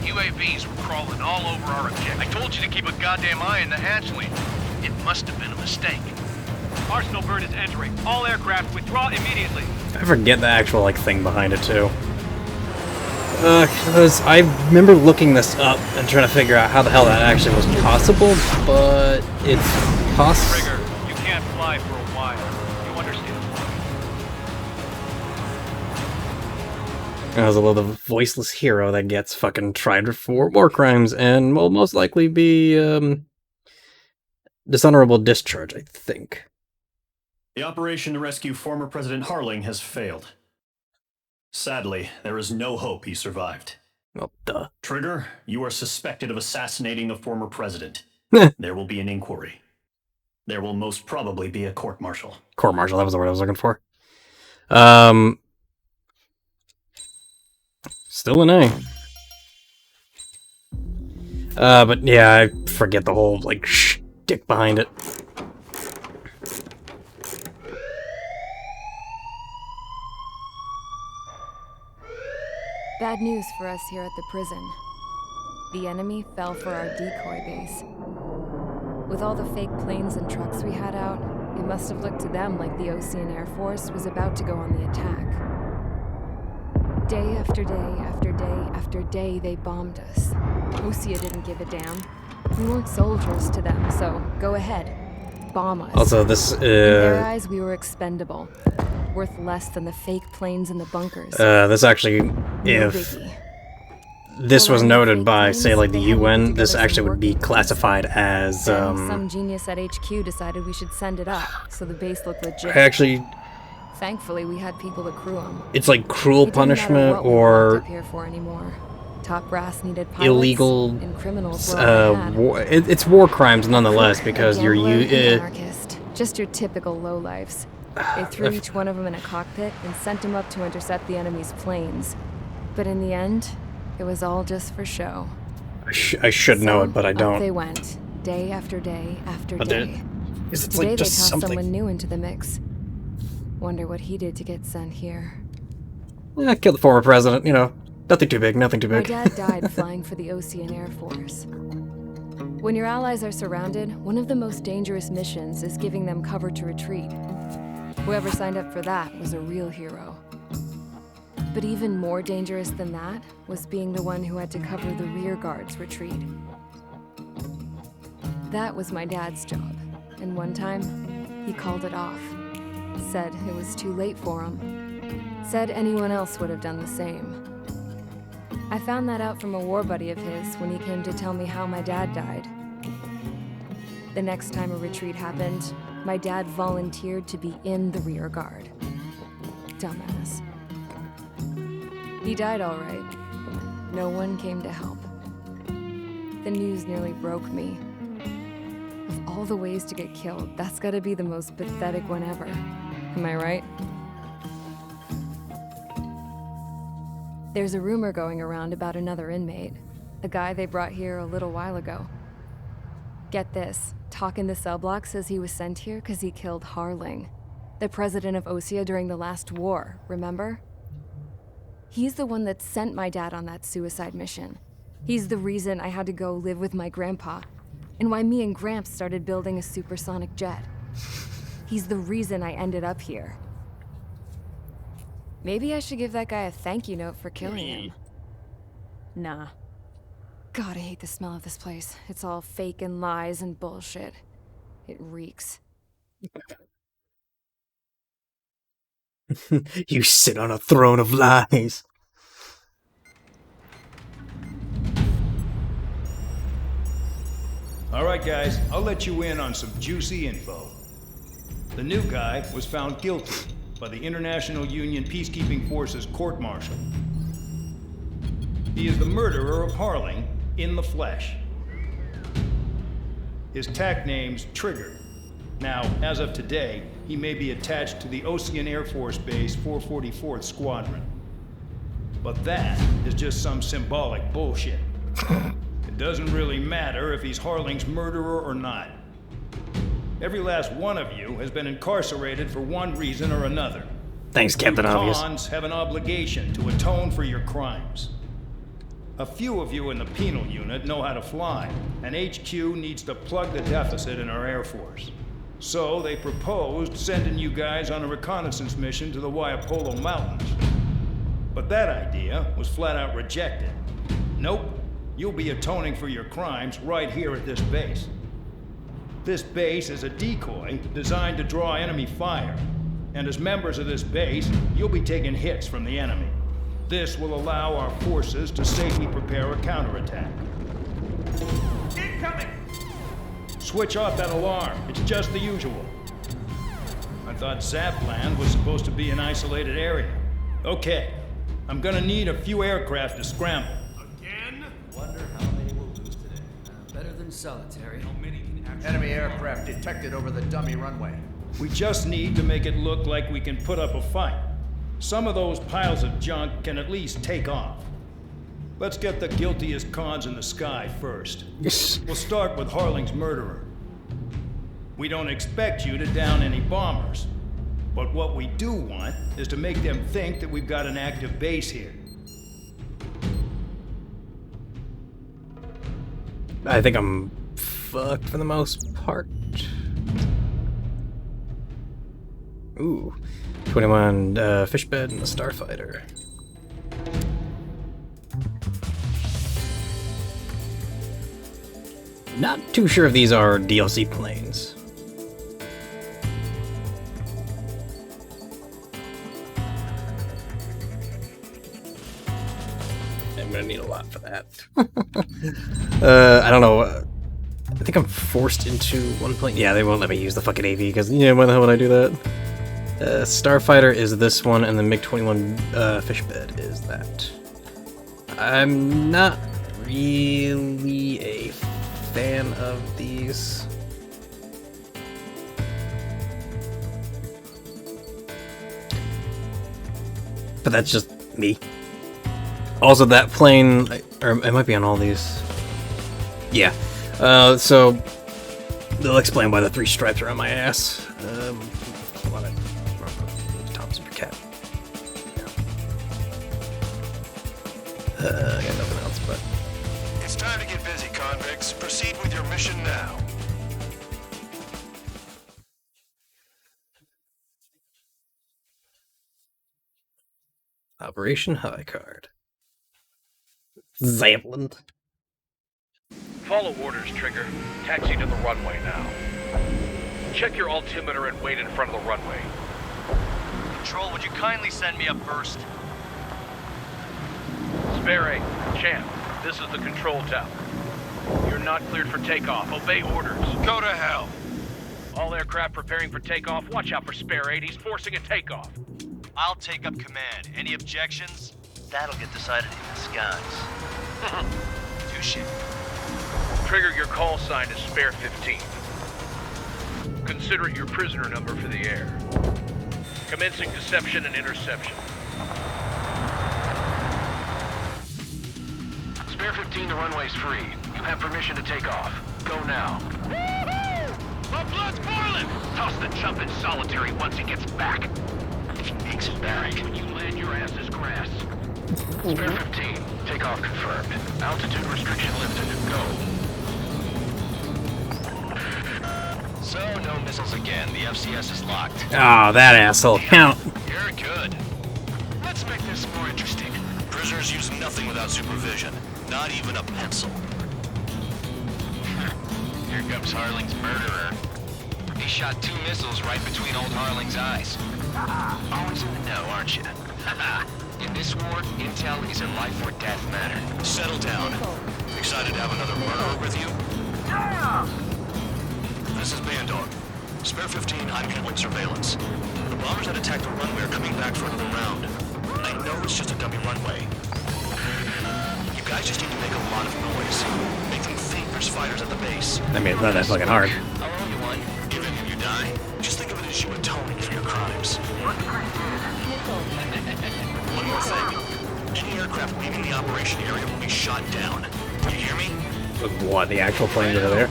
UAVs were crawling all over our objective. I told you to keep a goddamn eye on the hatchling. It must have been a mistake. Arsenal bird is entering. All aircraft withdraw immediately. I forget the actual, like, thing behind it, too. Because I remember looking this up and trying to figure out how the hell that actually was possible, but it's possible. Trigger, you can't fly for a while. You understand? As a little voiceless hero that gets fucking tried for war crimes and will most likely be, dishonorable discharge, I think. The operation to rescue former President Harling has failed. Sadly, there is no hope he survived. Well, duh. Trigger, you are suspected of assassinating the former president. There will be an inquiry. There will most probably be a court-martial. Court-martial, that was the word I was looking for. Still an A. But yeah, I forget the whole, like, shtick behind it. Bad news for us here at the prison. The enemy fell for our decoy base. With all the fake planes and trucks we had out, it must have looked to them like the Ocean Air Force was about to go on the attack. Day after day after day after day, they bombed us. Osea didn't give a damn. We weren't soldiers to them, so go ahead. Bomb us. Also, this, In their eyes, we were expendable. Worth less than the fake planes in the bunkers. This actually, if this was noted by, say, like the UN, this actually would be classified as, some genius at HQ decided we should send it up, so the base looked legit. Actually, thankfully, we had people to crew them. it's like cruel punishment or Up here for anymore. Top brass needed pilots, illegal, and criminals had. it's war crimes nonetheless, because you're anarchist. Just your typical lowlifes. They threw each one of them in a cockpit and sent them up to intercept the enemy's planes. But in the end, it was all just for show. I should know it, but I don't. Up they went, day after day after But day. Is it Today like they just tossed something? someone new into the mix. Wonder what he did to get sent here. Yeah, killed the former president, you know. Nothing too big, nothing too My big. dad died flying for the Ocean Air Force. When your allies are surrounded, one of the most dangerous missions is giving them cover to retreat. Whoever signed up for that was a real hero. But even more dangerous than that was being the one who had to cover the rear guard's retreat. That was my dad's job, and one time, he called it off. Said it was too late for him. Said anyone else would have done the same. I found that out from a war buddy of his when he came to tell me how my dad died. The next time a retreat happened, my dad volunteered to be in the rear guard. Dumbass. He died all right. No one came to help. The news nearly broke me. Of all the ways to get killed, that's gotta be the most pathetic one ever. Am I right? There's a rumor going around about another inmate. A guy they brought here a little while ago. Get this, talk in the cell block says he was sent here because he killed Harling, the president of Osea during the last war, remember? He's the one that sent my dad on that suicide mission. He's the reason I had to go live with my grandpa, and why me and Gramps started building a supersonic jet. He's the reason I ended up here. Maybe I should give that guy a thank you note for killing him. Nah. God, I hate the smell of this place. It's all fake and lies and bullshit. It reeks. You sit on a throne of lies. Alright guys, I'll let you in on some juicy info. The new guy was found guilty by the International Union Peacekeeping Force's court-martial. He is the murderer of Harling in the flesh. His tag name's Trigger. Now, as of today, he may be attached to the Ocean Air Force Base 444th Squadron. But that is just some symbolic bullshit. It doesn't really matter if he's Harling's murderer or not. Every last one of you has been incarcerated for one reason or another. Thanks, Captain Obvious. Cons have an obligation to atone for your crimes. A few of you in the penal unit know how to fly, and HQ needs to plug the deficit in our Air Force. So they proposed sending you guys on a reconnaissance mission to the Waiapolo Mountains. But that idea was flat out rejected. Nope, you'll be atoning for your crimes right here at this base. This base is a decoy designed to draw enemy fire. And as members of this base, you'll be taking hits from the enemy. This will allow our forces to safely prepare a counterattack. Incoming! Switch off that alarm. It's just the usual. I thought Zapland was supposed to be an isolated area. Okay, I'm gonna need a few aircraft to scramble. Again? Wonder how many we'll lose today. Better than solitary. How many can actually... Enemy aircraft detected over the dummy runway. We just need to make it look like we can put up a fight. Some of those piles of junk can at least take off. Let's get the guiltiest cons in the sky first. We'll start with Harling's murderer. We don't expect you to down any bombers. But what we do want is to make them think that we've got an active base here. I think I'm fucked for the most part. Ooh. 21 fish bed and a starfighter. Not too sure if these are DLC planes. I'm gonna need a lot for that. I don't know. I think I'm forced into one plane. Yeah, they won't let me use the fucking AV because, yeah, why the hell would I do that? Starfighter is this one, and the MiG-21 fish bed is that. I'm not really a fan of these. But that's just me. Also, that plane, or it might be on all these. Yeah. So they'll explain why the 3 stripes are on my ass. Hold on. Tom's super cat. Yeah. I got nothing else, but. It's time to get busy, convicts. Proceed with your mission now. Operation High Card. Zapland. Follow orders, Trigger. Taxi to the runway now. Check your altimeter and wait in front of the runway. Control, would you kindly send me up first? Spare 8, Champ, this is the control tower. You're not cleared for takeoff. Obey orders. Go to hell. All aircraft preparing for takeoff. Watch out for Spare 8. He's forcing a takeoff. I'll take up command. Any objections? That'll get decided in the skies. Touche. Trigger, your call sign is Spare 15. Consider it your prisoner number for the air. Commencing deception and interception. Spare 15, the runway's free. You have permission to take off. Go now. Woohoo! My blood's boiling! Toss the chump in solitary once he gets back. If he makes it back. When you land, your ass is grass. Spare 15, takeoff confirmed. Altitude restriction lifted. Go. So, no missiles again. The FCS is locked. Oh, that asshole. Count. You're good. Let's make this more interesting. Prisoners use nothing without supervision. Not even a pencil. Here comes Harling's murderer. He shot 2 missiles right between old Harling's eyes. Always in the know, aren't you? In this war, intel is a life or death matter. Settle down. Excited to have another murderer with you? Yeah! This is Bandog. Spare 15, I'm handling surveillance. The bombers that attacked the runway are coming back for another round. I know it's just a dummy runway. You guys just need to make a lot of noise. Make them think there's fighters at the base. I mean, it's not that fucking hard. I'll owe you one. If any of you die, just think of it as you atoning for your crimes. One more thing. Any aircraft leaving the operation area will be shot down. You hear me? What, the actual plane over there?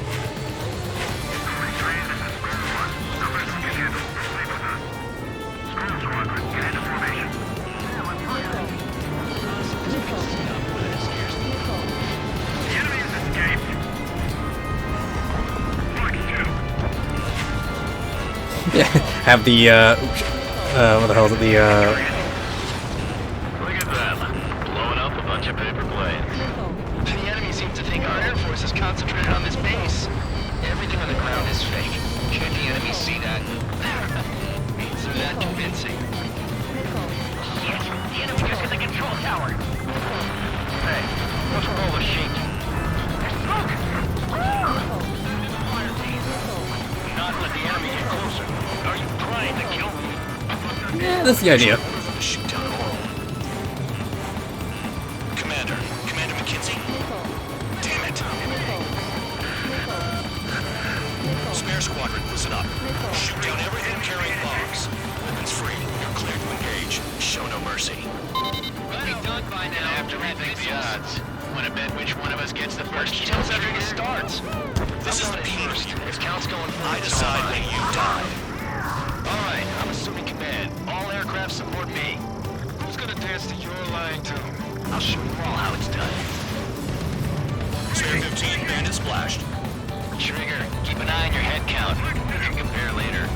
Yeah, have the, what the hell is it, the, Look at them, blowing up a bunch of paper planes. The enemy seems to think our Air Force is concentrated on this base. Everything on the ground is fake. Can't the enemy see that? Means they're that convincing. Yes, the enemy is in the control tower. Hey, what's with all the shaking? There's smoke! Not let the enemy get closer. Are you trying to kill me? yeah, that's the idea. Shoot down all. Commander McKenzie? Damn it! Spare squadron, listen up. Shoot down everything carrying bombs. Weapons free. You're cleared to engage. Show no mercy. Be done by now. I have to rethink the odds. Want to bet which one of us gets the first kill after it starts? This is the first. If count's going for I decide when you die. Alright, I'm assuming command. All aircraft support me. Who's gonna dance to your line too? I'll show you all how it's done. Spare 15, bandit splashed. Trigger, keep an eye on your head count. We can compare later.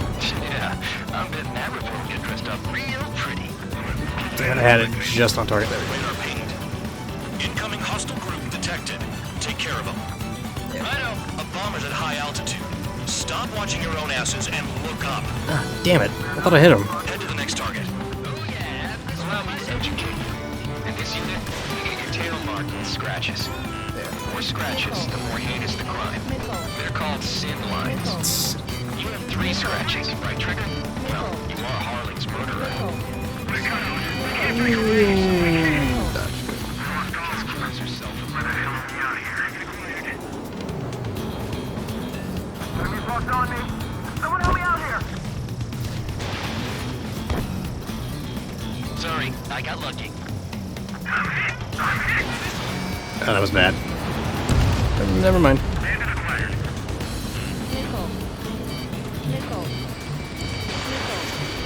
Yeah, I'm betting that report will get dressed up real pretty. Damn it, I had it just on target there. Radar pinged. Incoming hostile group detected. Take care of them. Righto. A bomber's at high altitude. Stop watching your own asses and look up. Ah, damn it. I thought I hit him. Head to the next target. Oh yeah, allow me to educate you. In this unit, you get your tail marked with scratches. The more scratches, the more heinous the crime. They're called sin lines. You have 3 scratches, right, Trigger? Well, you are Harling's murderer. Enemy's locked on me. Someone help me out here. Sorry, I got lucky. Oh, that was bad. Never mind.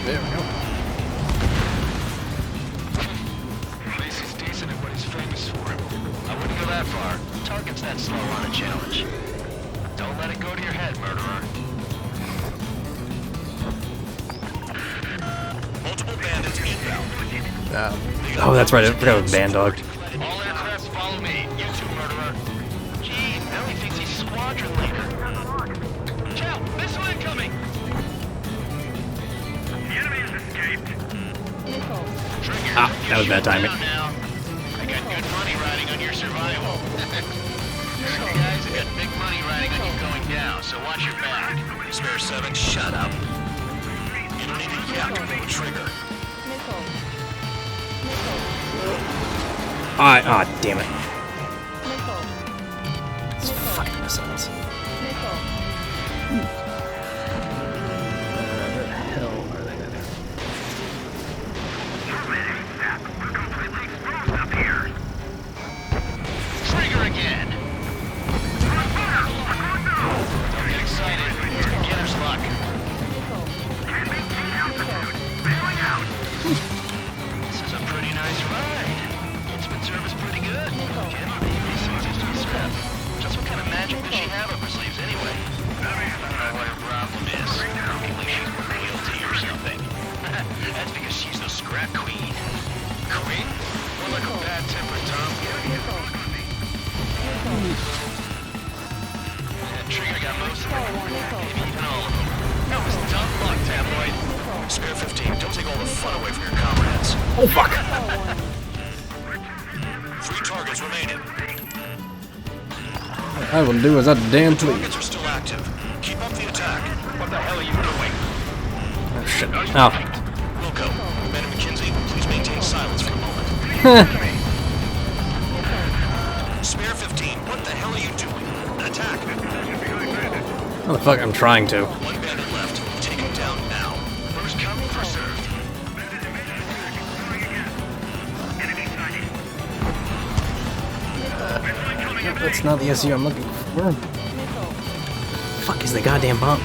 There we go. Place is decent at what he's famous for. I wouldn't go that far. Target's that slow on a challenge. Don't let it go to your head, murderer. Multiple bandits inbound. Oh, that's right. I forgot it was Band Dog. All aircraft follow me. You too, murderer. Gee, now he thinks he's squadron leader. Chow, missile incoming! The enemy has escaped. Trigger, Ah, that was bad timing. Now. I got good money riding on your survival. You guys have got big money riding on you going down, so watch your back. Spare 7, shut up. You don't need to yap to pull a trigger. Ah, damn it. These fucking missiles. Where the hell are they? We're completely exposed up here. Trigger again! Don't get excited. It's beginner's luck. This is a pretty nice ride. Instrument service pretty good. Can't believe these things used to be scrapped. Just what kind of magic does she have up her sleeves anyway? I don't know what her problem is. Maybe she's royalty or something. That's because she's the scrap queen. Queen? More like a bad-tempered Tom. Trigger got most of them. Maybe even all of them. That was dumb luck, tabloid. Spare 15, don't take all the fun away from your comrades. Oh, fuck. 3 targets remaining. I will do as I damn please. Targets are still active. Keep up the attack. What the hell are you doing? Oh, shit. Oh. Wilco, Commander McKenzie, please maintain silence for a moment. Spare 15, what the hell are you doing? Attack. Oh, the fuck, I'm trying to. 1 bandit left. Take him down now. First come, first served. That's not the SU I'm looking for. Fuck is the goddamn bomb?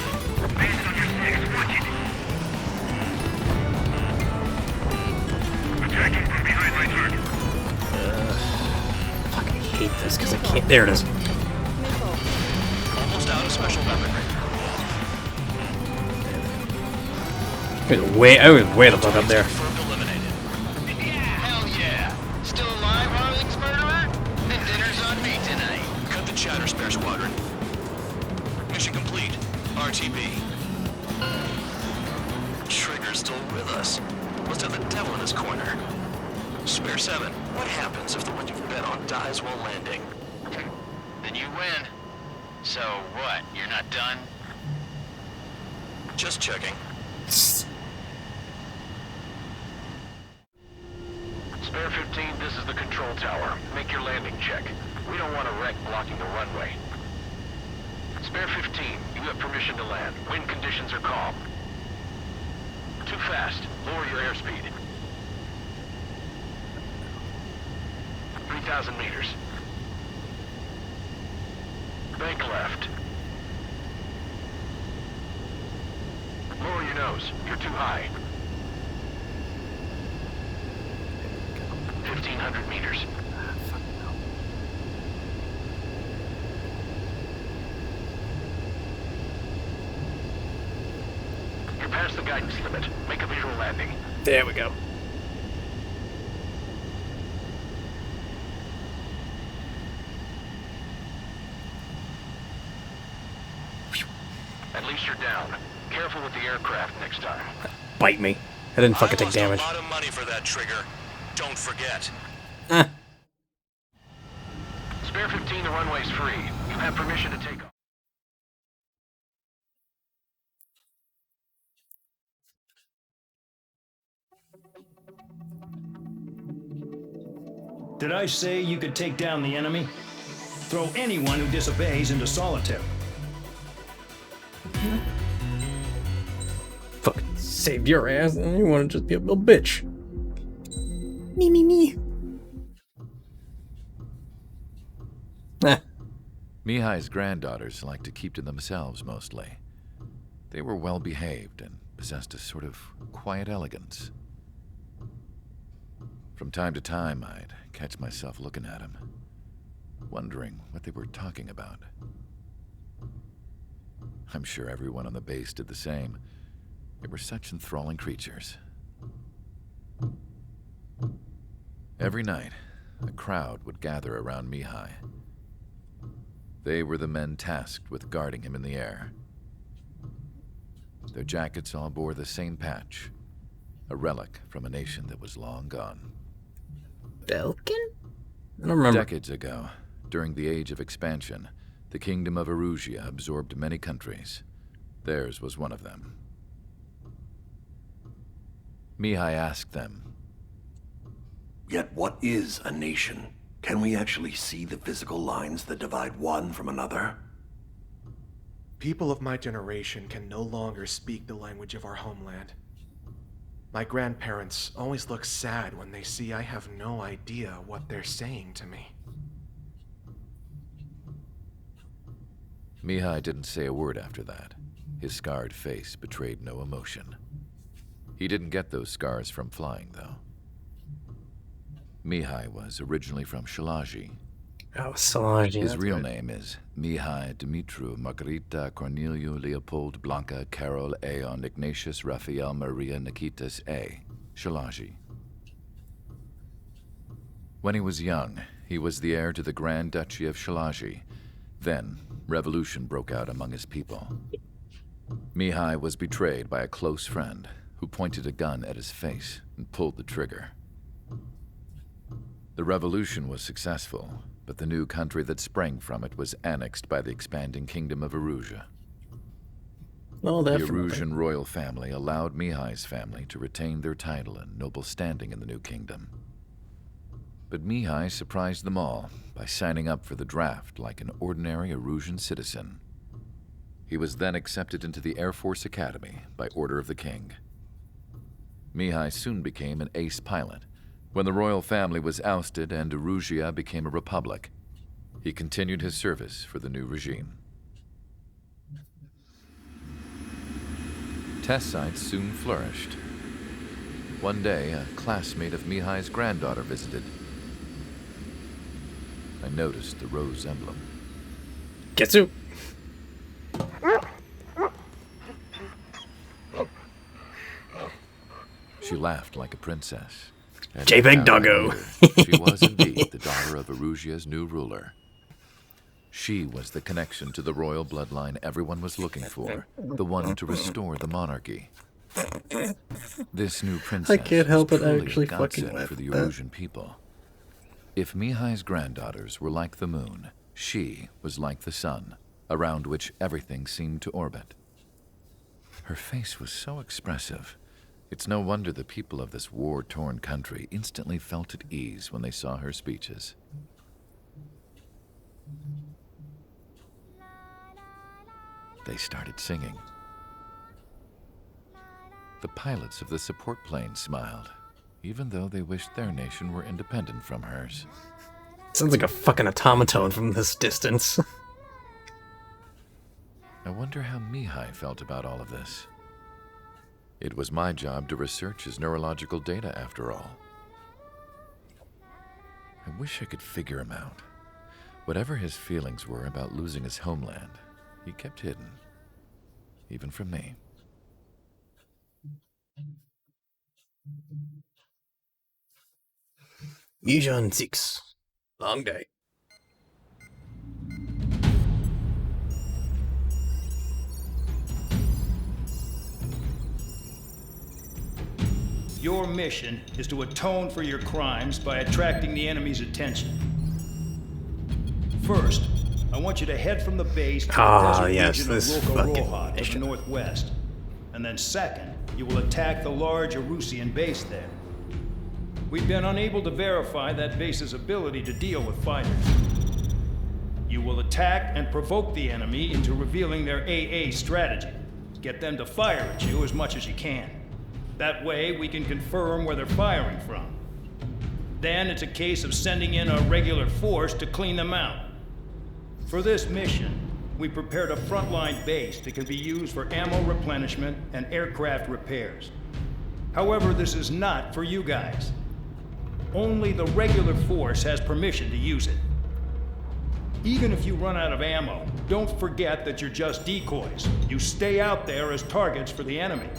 Fucking hate this because I can't. There it is. Almost out of special weaponry. I was way the fuck up there. Hell yeah! Still alive, Harling's murderer? Then dinner's on me tonight. Cut the chatter, Spare Squadron. Mission complete. RTB. Trigger's still with us. Must have the devil in his corner. Spare 7, what happens if the one you've bet on dies while landing? Then you win. So what, you're not done? Just checking. Spare 15, this is the control tower. Make your landing check. We don't want a wreck blocking the runway. Spare 15, you have permission to land. Wind conditions are calm. Too fast. Lower your airspeed. 3,000 meters. Bank left. Lower your nose. You're too high. 1,500 meters. You're past the guidance limit. Make a visual landing. There we go. At least you're down. Careful with the aircraft next time. Bite me. I didn't fucking take damage. A lot of money for that trigger. Don't forget. Spare 15, the runway's free. You have permission to take off. Did I say you could take down the enemy? Throw anyone who disobeys into solitary. Fuck. Saved your ass and you want to just be a little bitch. Me. Mihai's granddaughters liked to keep to themselves mostly. They were well behaved and possessed a sort of quiet elegance. From time to time, I'd catch myself looking at them, wondering what they were talking about. I'm sure everyone on the base did the same. They were such enthralling creatures. Every night, a crowd would gather around Mihai. They were the men tasked with guarding him in the air. Their jackets all bore the same patch, a relic from a nation that was long gone. Belkin? I don't remember. Decades ago, during the Age of Expansion, the Kingdom of Erusia absorbed many countries. Theirs was one of them. Mihai asked them, "Yet what is a nation? Can we actually see the physical lines that divide one from another?" People of my generation can no longer speak the language of our homeland. My grandparents always look sad when they see I have no idea what they're saying to me. Mihai didn't say a word after that. His scarred face betrayed no emotion. He didn't get those scars from flying, though. Mihai was originally from Shalaji. Oh, Shalaji. His real name is Mihai Dumitru Margarita Corneliu Leopold Blanca Carol Aeon Ignatius Raphael Maria Nikitas A. Shalaji. When he was young, he was the heir to the Grand Duchy of Shalaji. Then, revolution broke out among his people. Mihai was betrayed by a close friend who pointed a gun at his face and pulled the trigger. The revolution was successful, but the new country that sprang from it was annexed by the expanding Kingdom of Erusia. Oh, the Erusian royal family allowed Mihai's family to retain their title and noble standing in the new kingdom. But Mihai surprised them all by signing up for the draft like an ordinary Erusian citizen. He was then accepted into the Air Force Academy by order of the king. Mihai soon became an ace pilot. When the royal family was ousted and Erusia became a republic, he continued his service for the new regime. Test sites soon flourished. One day, a classmate of Mihai's granddaughter visited. I noticed the rose emblem. Getsu! She laughed like a princess. And JPEG doggo. She was indeed the daughter of Erusia's new ruler. She was the connection to the royal bloodline everyone was looking for, the one to restore the monarchy. This new princess I can't help was it, truly actually a fucking godsend laugh for the at that. Erusian people. If Mihai's granddaughters were like the moon, she was like the sun, around which everything seemed to orbit. Her face was so expressive. It's no wonder the people of this war-torn country instantly felt at ease when they saw her speeches. They started singing. The pilots of the support plane smiled, even though they wished their nation were independent from hers. Sounds like a fucking automaton from this distance. I wonder how Mihai felt about all of this. It was my job to research his neurological data, after all. I wish I could figure him out. Whatever his feelings were about losing his homeland, he kept hidden, even from me. Mission 6. Long day. Your mission is to atone for your crimes by attracting the enemy's attention. First, I want you to head from the base to the desert region of Roja to the northwest. And then second, you will attack the large Erusian base there. We've been unable to verify that base's ability to deal with fighters. You will attack and provoke the enemy into revealing their AA strategy. Get them to fire at you as much as you can. That way, we can confirm where they're firing from. Then it's a case of sending in a regular force to clean them out. For this mission, we prepared a frontline base that can be used for ammo replenishment and aircraft repairs. However, this is not for you guys. Only the regular force has permission to use it. Even if you run out of ammo, don't forget that you're just decoys. You stay out there as targets for the enemy.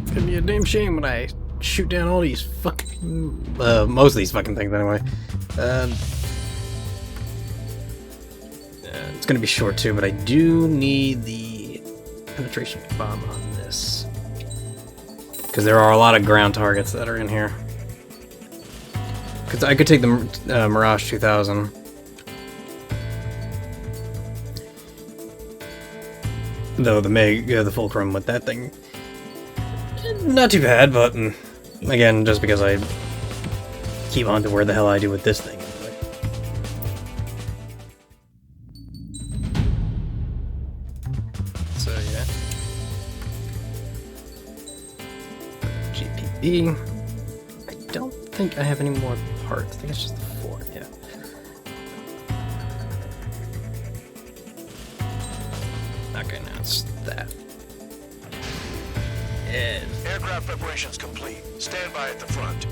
It's gonna be a damn shame when I shoot down all these fucking... most of these fucking things, anyway. It's gonna be short, too, but I do need the penetration bomb on this. Because there are a lot of ground targets that are in here. Because I could take the Mirage 2000. Though the fulcrum with that thing, not too bad, but again, just because I keep on to where the hell I do with this thing. So yeah, GPB. I don't think I have any more parts. I think it's just the 4. Yeah. Okay, now it's that. Yes. Aircraft preparations complete. Stand by at the front.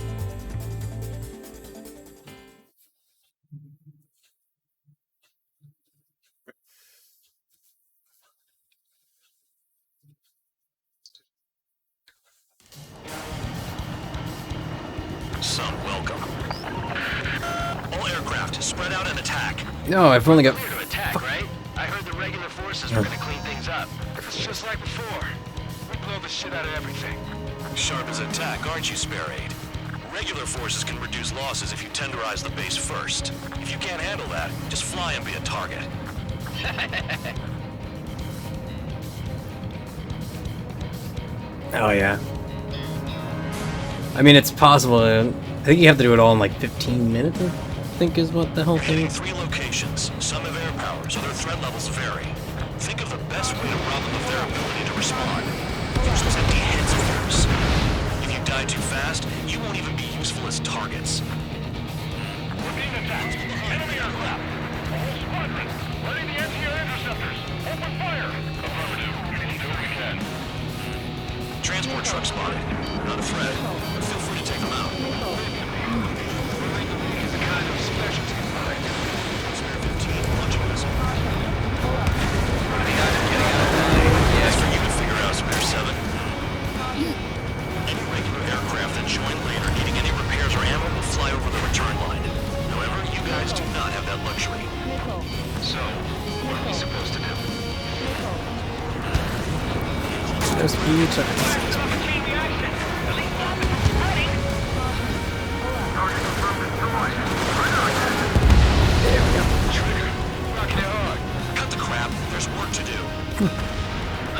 Son, welcome. All aircraft, spread out and attack. No, I've only got... Clear to attack, right? I heard the regular forces were gonna clean things up. It's just like before. We blow the shit out of everything. Sharp as attack, aren't you, Spare Aid? Regular forces can reduce losses if you tenderize the base first. If you can't handle that, just fly and be a target. Oh yeah. I mean, it's possible. I think you have to do it all in like 15 minutes, I think is what the whole thing is. 3 locations. Some have air powers, other threat levels vary. Think of the best way to rob them of their ability to respond. Use those empty heads of yours. If you die too fast, you won't even be useful as targets. We're being attacked. Enemy aircraft. A whole squadron. Ready the anti-air interceptors. Open fire. Affirmative. Until we can. Transport truck spotted. Not a threat, but feel free to take them out. It's a kind of specialty mine. Spare 15, launching missile. Ready, I'm getting out. That's for you to figure out, Just each other. Trigger, rocking it hard. Cut the crap. There's work to do.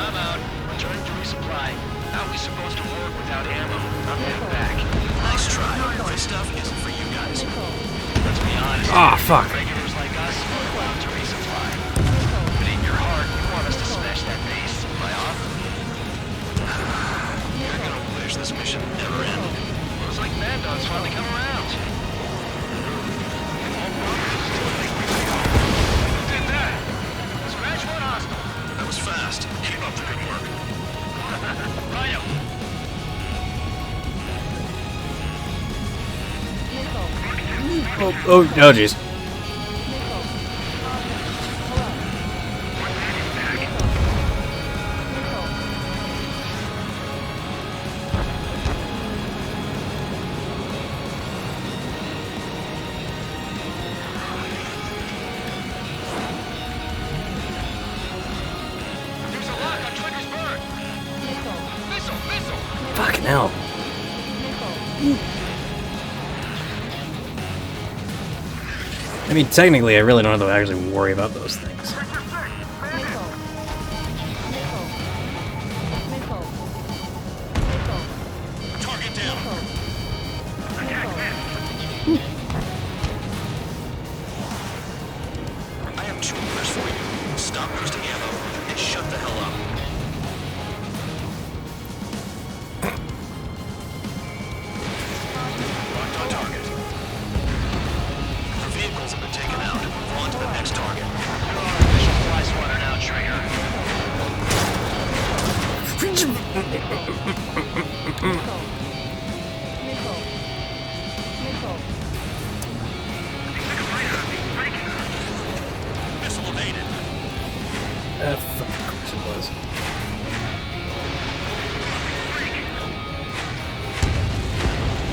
I'm out. Returning to resupply. How are we supposed to work without ammo? I'm heading back. Nice try. This stuff isn't for you guys. Let's be honest. Ah, fuck. Regulars like us are allowed to resupply. But in your heart, you want us to smash that base by offer. You're gonna wish this mission never ended. Looks like Mad Dog's finally come around. Scratch one hostile. That was fast. Keep up the good work. Rhino. Oh, jeez. There's a lock on Trigger's bird. Missile. Fucking hell. I mean, technically, I really don't have to actually worry about those things. Target down. I have two orders for you. Stop boosting ammo and shut the hell up. Locked on target. The vehicles have been taken out. Move on to the next target. Official fly swatter now, Trigger. Missile evaded. Fuck, of course it was.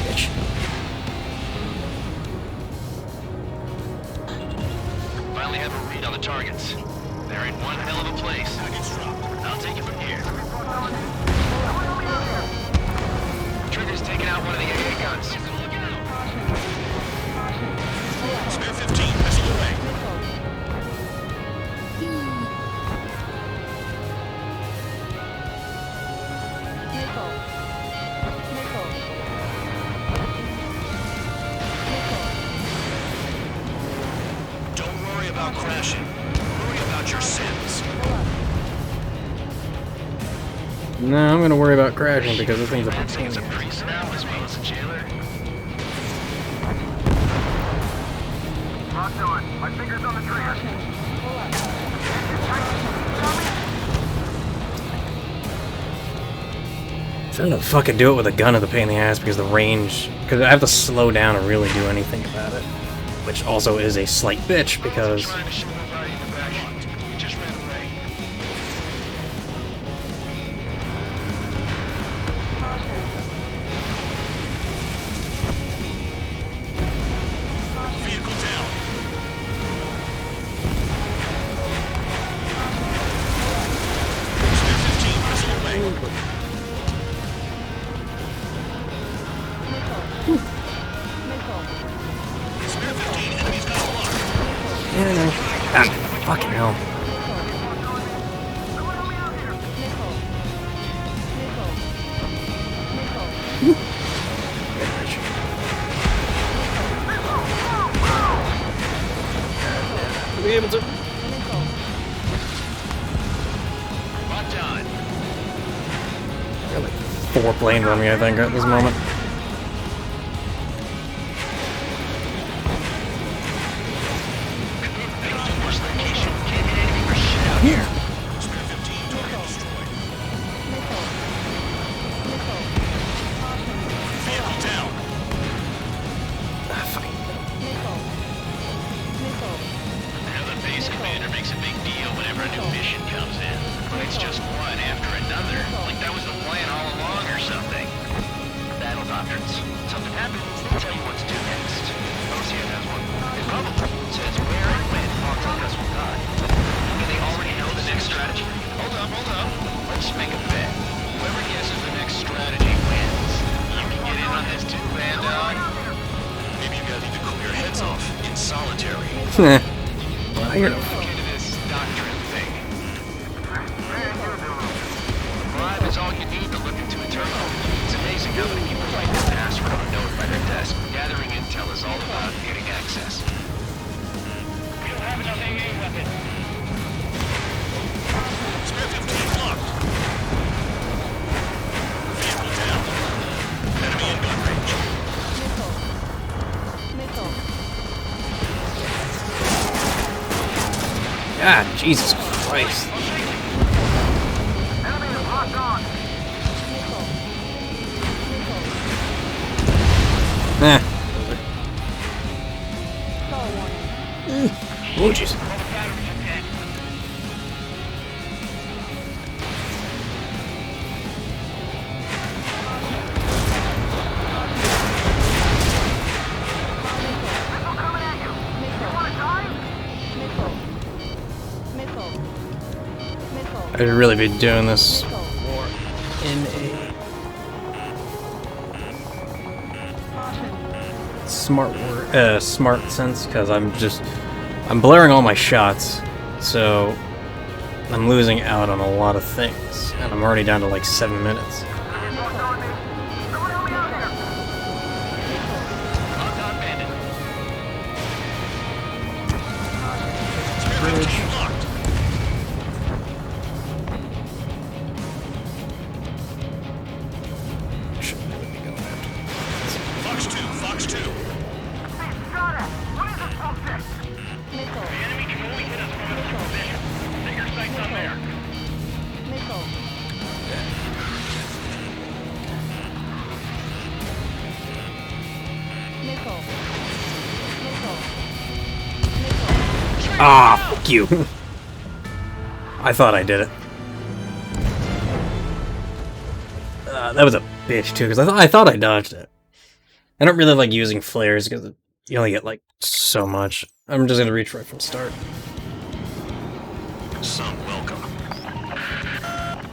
Bitch. Finally have a read on the targets. They're in one hell of a place. I'll take it from here. Trigger's taking out one of the AA guns. Spare 15, missile away. Don't worry about crashing. Worry about your sins. No, I'm gonna worry about crashing because this thing's a Lansing is a priest now as well as a jailer. Locked on. My finger's on the trigger. I don't know if I could do it with a gun at the pain in the ass because the range, because I have to slow down to really do anything about it. Which also is a slight bitch because Trying to shoot nobody in the back. We just ran away. Vehicle down. Spare 15, missile away. Spare 15, enemies got a lock. yeah, no. Ah, fucking hell. Be able to. Locked on. Got like 4 planes on me, I think, at this moment. Worst location. Can't hit anything for shit out here. Spare 15, target destroyed. Vehicle down. Ah, fucking. Now the base commander makes a big deal whenever a new mission comes in. It's just one after another. Like that was the plan all along or something. Battle doctrines. Something happens, they tell you what to do next. OCN has one. It probably says where and when Pontus will die. And they already know the next strategy. Hold up. Let's make a bet. I hear no. This doctrine thing. Bribe is all you need to look into a terminal. It's amazing how many people find their password unknown by their desk. Gathering intel is all about getting access. We don't have enough AA weapons. Spare 15 locked. Vehicle down. Enemy in gun range. God, Jesus Christ. Oh, jeez. I'd really be doing this more in a smart sense, because I'm blaring all my shots, so I'm losing out on a lot of things, and I'm already down to like 7 minutes. Bridge. Fox 2. The enemy can only hit us from a position. Set your sights on there. Ah, fuck you. I thought I did it. That was a bitch too, because I thought I dodged it. I don't really like using flares because you only get like so much. I'm just gonna reach right from start. Some welcome.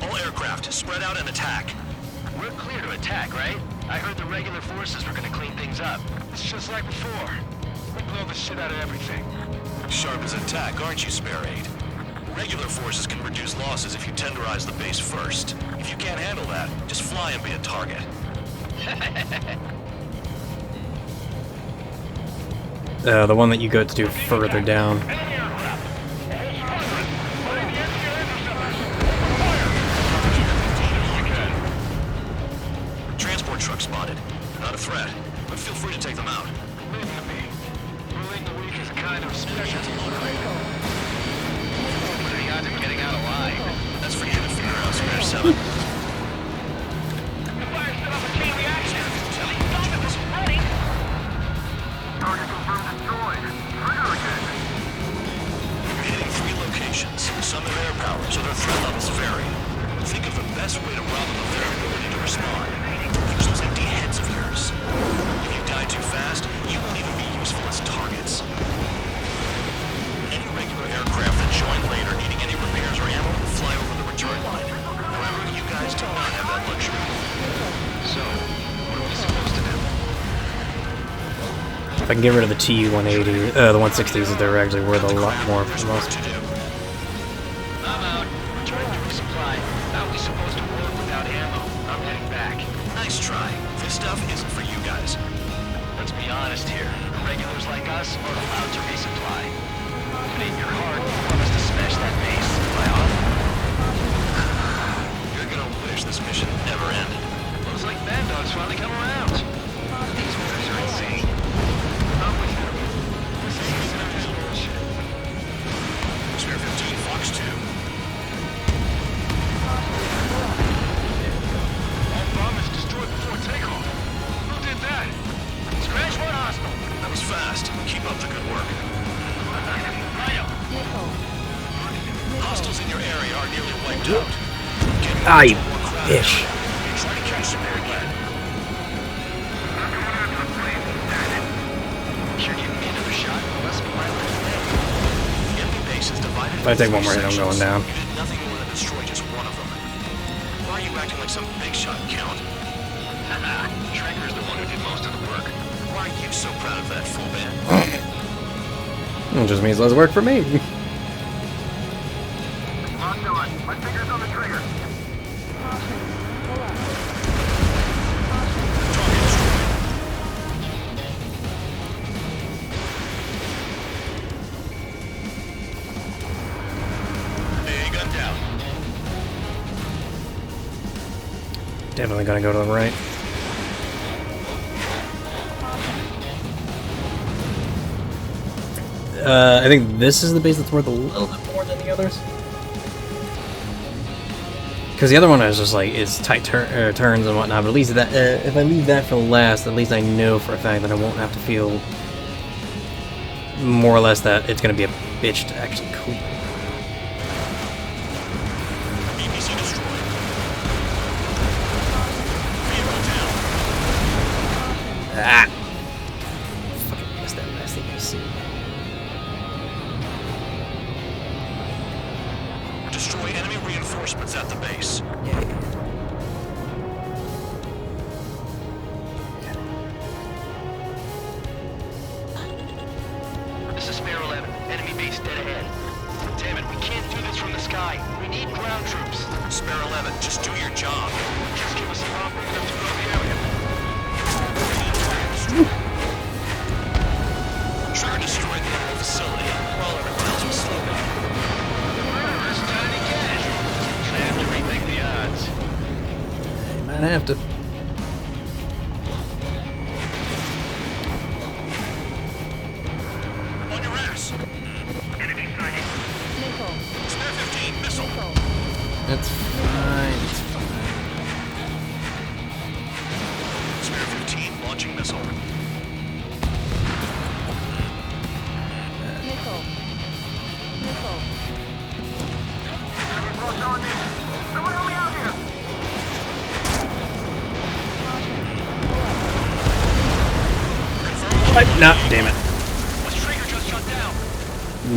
All aircraft, spread out and attack. We're clear to attack, right? I heard the regular forces were gonna clean things up. It's just like before. We blow the shit out of everything. Sharp as attack, aren't you, Spare 8? Regular forces can reduce losses if you tenderize the base first. If you can't handle that, just fly and be a target. The one that you go to do further down. Transport truck spotted. They're not a threat, but feel free to take them out. Leave it to me. Ruling the weak is a kind of special. What are the odds of getting out alive? That's for you to figure out, Spare 7. The fire set off a chain reaction. Stop it from spreading. Target confirmed destroyed. Trigger again. You're hitting 3 locations. Some have air power, so their threat levels vary. Think of the best way to rob them of their ability to respond. Use those empty heads of yours. If you die too fast, you won't even be useful as targets. Any regular aircraft that join later needing any repairs or ammo will fly over the return line. However, you guys do not have that luxury. So, what are we supposed to do? If I can get rid of the TU-180, the 160s, they're actually worth a lot more for the most. I'm out. Return to resupply. How are we supposed to work without ammo? I'm heading back. Nice try. This stuff isn't for you guys. Let's be honest here. Regulars like us are allowed to resupply. Put in your heart, promise to smash that base. Am I on? You're gonna wish this mission never ended. Looks like Bad Dog's finally come around. These orders are insane. I'm with you. This is serious bullshit. Spare 15, Fox 2. All bomb is destroyed before takeoff. Who did that? Scratch one hostile. That was fast. Keep up the good work. Hostiles in your area are nearly wiped out. Ah, you bitch. Try to catch them there again. You're giving me another shot? Must be my last name. The enemy base is divided If I take one more hit, I'm going down. You did nothing more than destroy just one of them. Why are you acting like some big shot, Count? Haha, Trigger's the one who did most of the work. Why are you so proud of that, fool man? It just means less work for me. Locked on. My finger's on the trigger. Hey, gun down. Definitely gonna go to the right. I think this is the base that's worth a little bit more than the others. Because the other one is just like tight turns and whatnot. But at least that if I leave that for last, at least I know for a fact that I won't have to feel more or less that it's gonna be a bitch to actually clean. BBC destroyed. Ah! Fucking missed that last thing I see. Destroy enemy reinforcements at the base. This is Spare 11. Enemy base dead ahead. Damn it, we can't do this from the sky. We need ground troops. Spare 11, just do your job. Just give us a bomb big enough to blow the area. Trigger destroyed the enemy facility, while everyone else was sleeping. It's time to get it. I have to rethink the odds. You might have to. On your ass. Enemy sighted. Spare 15, missile. That's fine. It's fine. Spare 15, launching missile. Someone help me out here! What? No, damn it. Was Trigger just shut down?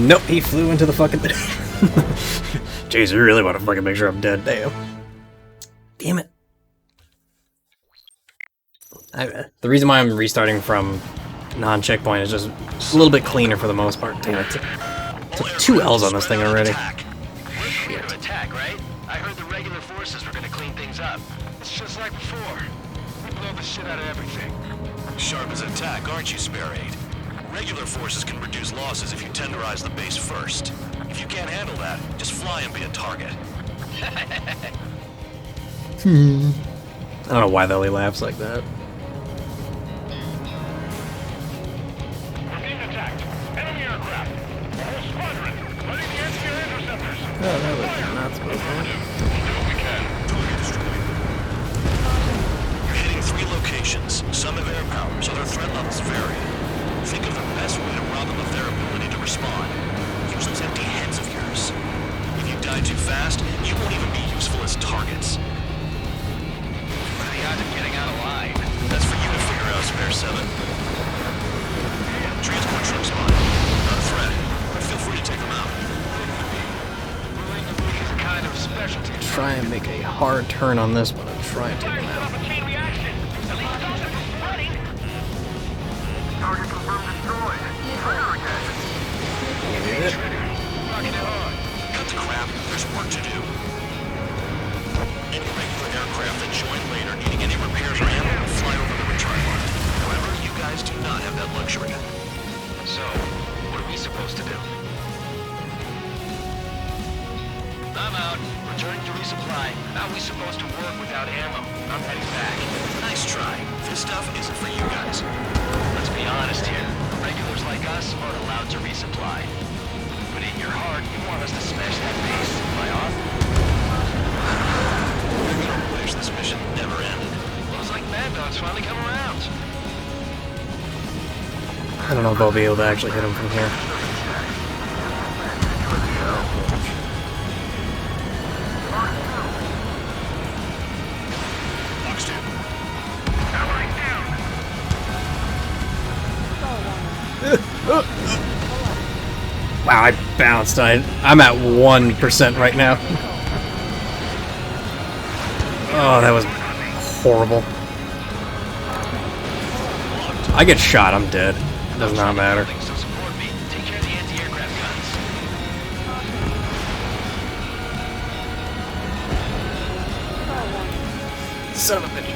Nope, he flew into the fucking. Jeez, you really want to fucking make sure I'm dead, damn. Damn it. The reason why I'm restarting from non-checkpoint is just a little bit cleaner for the most part. Damn it. Took 2 L's on this thing already. We're to attack, right? I heard the regular forces were gonna clean things up. It's just like before. We blow the shit out of everything. Sharp as attack, aren't you, Spare 8? Regular forces can reduce losses if you tenderize the base first. If you can't handle that, just fly and be a target. I don't know why though he laughs like that. We're being attacked. Enemy aircraft. The whole squadron. Letting the engineer interceptors. Oh, that was not supposed to happen. We'll do what we can. Target destroyed. You're hitting 3 locations. Some have air power, so their threat levels vary. Think of the best way to rob them of their ability to respond. Use those empty heads of yours. If you die too fast, you won't even be useful as targets. What are the odds of getting out alive? That's for you to figure out, Spare 7. Transport truck spotted. Not a threat, but feel free to take them out. It's a kind of specialty. Try and make a hard turn on this one and try and take him out. Target confirmed destroyed. Trigger again. Rocking it hard. Cut the crap. There's work to do. Any regular aircraft that join later needing any repairs or ammo will fly over the return line. However, you guys do not have that luxury. So, what are we supposed to do? I'm out. Returning to resupply. How are we supposed to work without ammo? I'm heading back. Nice try. This stuff isn't for you guys. Let's be honest here. Regulars like us aren't allowed to resupply. But in your heart, you want us to smash that base. Am I off? I don't wish this mission never ended. Looks like Mad Dog's finally come around. I don't know if I'll be able to actually hit him from here. Box 2. Wow, I bounced. I'm at 1% right now. Oh, that was horrible. I get shot, I'm dead. Does not matter. So support me. Take care of the Son of a bitch.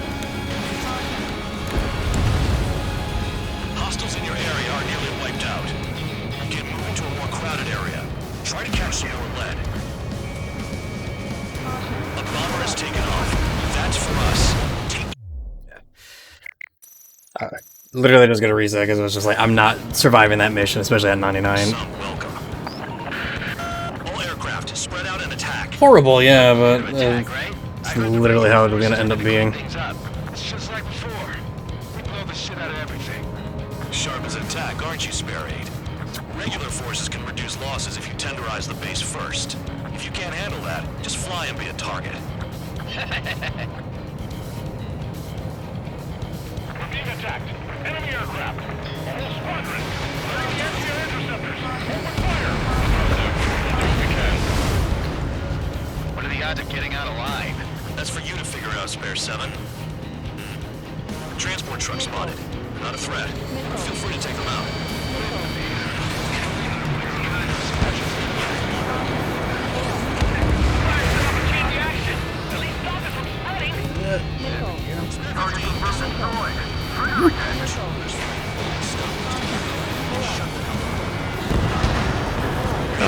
Hostiles in your area are nearly wiped out. Get moving to a more crowded area. Try to catch some more lead. A bomber has taken off. That's for us. Literally just gonna reset because it was just like, I'm not surviving that mission, especially at 99. All aircraft, spread out and attack. Horrible, yeah, but it's literally how it was gonna end up being. It's just like before. We blow the shit out of everything. Sharp as an attack, aren't you, Spare 8? Regular forces can reduce losses if you tenderize the base first. If you can't handle that, just fly and be a target. We're being attacked. Enemy aircraft. A whole squadron. Learning the enemy interceptors. Open fire. What are the odds of getting out alive? That's for you to figure out, Spare 7. Transport truck spotted. Not a threat. Feel free to take them out.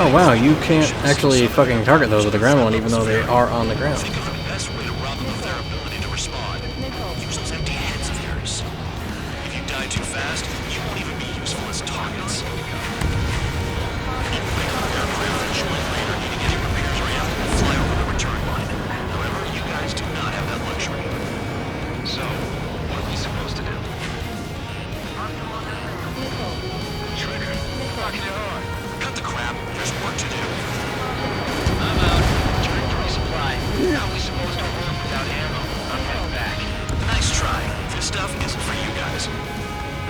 Oh wow, you can't actually fucking target those with the ground one even though they are on the ground. Think of the best way to rob them of their ability to respond. Use those empty heads of yours. If you die too fast, you won't even be useful as targets. Even bigger aircraft that join later needing any repairs or ammo will fly over the return line. However, you guys do not have that luxury. So, what are we supposed to do? Trigger, rocking it hard. Cut the crap. There's work to do. I'm out. Turn to resupply. How are we supposed to work without ammo? I'm heading back. Nice try. This stuff isn't for you guys.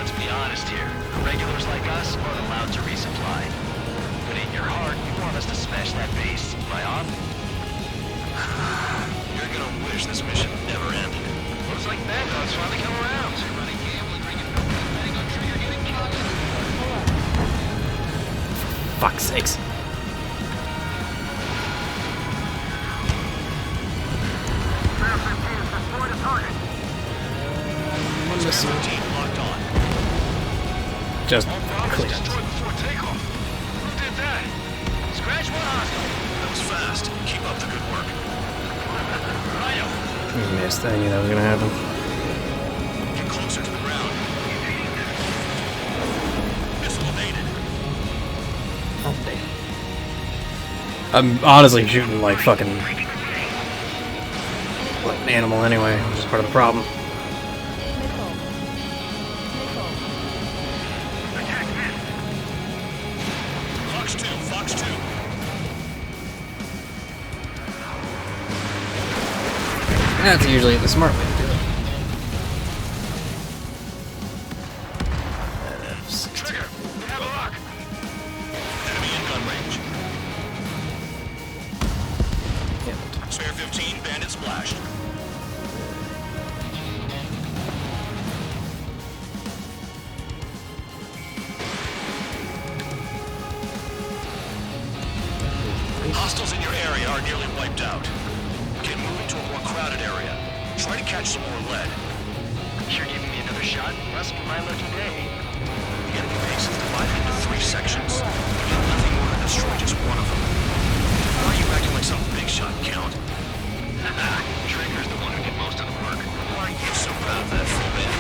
Let's be honest here. Regulars like us aren't allowed to resupply. But in your heart, you want us to smash that base. Am I on? You're gonna wish this mission never ended. Looks like bad guys finally come around. Everybody gambling, drinking milk, betting on Trigger getting killed. Fuck's sakes. One missile. Just clear. Who did that? Scratch one hostile. That was fast. Keep up the good work. You missed. I knew that was gonna happen. Get closer to the ground. Missile evaded. Oh, damn. I'm honestly shooting like fucking like an animal anyway, which is part of the problem. Fox 2, Fox 2. That's usually the smart way to do it. Trigger, we have a lock. Enemy in gun range. Spare 15, bandit splashed. Hostiles in your area are nearly wiped out. Get moving to a more crowded area. Try to catch some more lead. You're giving me another shot? Must be my lucky day. The enemy base is divided into 3 sections. We have nothing more to destroy just one of them. Why are you acting like some big shot, Count? Haha, Trigger's the one who did most of the work. Why are you so proud of that full bit?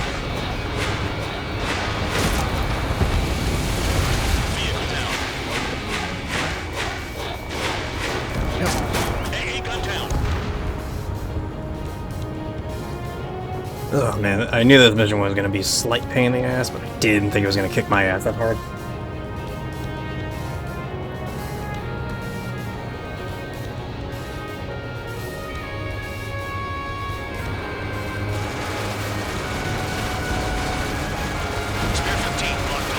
Vehicle down. AA gun down. Oh man, I knew this mission was gonna be a slight pain in the ass, but I didn't think it was gonna kick my ass that hard. Spare 15 locked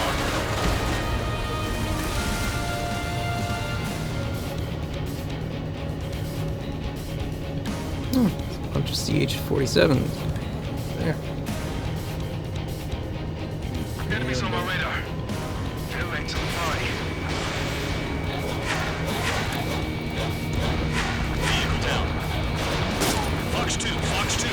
on. Bunch of CH-47s. There. Enemies on my radar. They're late to the party. Vehicle down. Fox 2, Fox 2.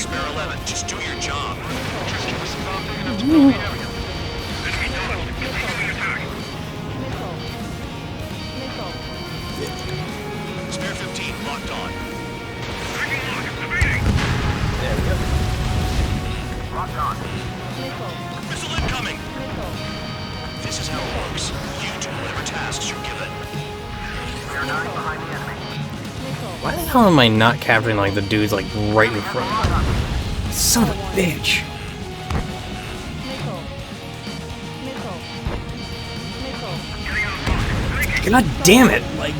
Spare 11, just do your job. Just give us a bomb big enough to blow the area. Enemy Donald, continuing attack. Spare 15, locked on. Taking lock, evading. There we go. Locked on. Missile incoming! This is how it works. You do whatever tasks you're given. We are 9 behind the enemy. Why the hell am I not capturing like the dudes like right in front of me? Son of a bitch. God damn it! Like,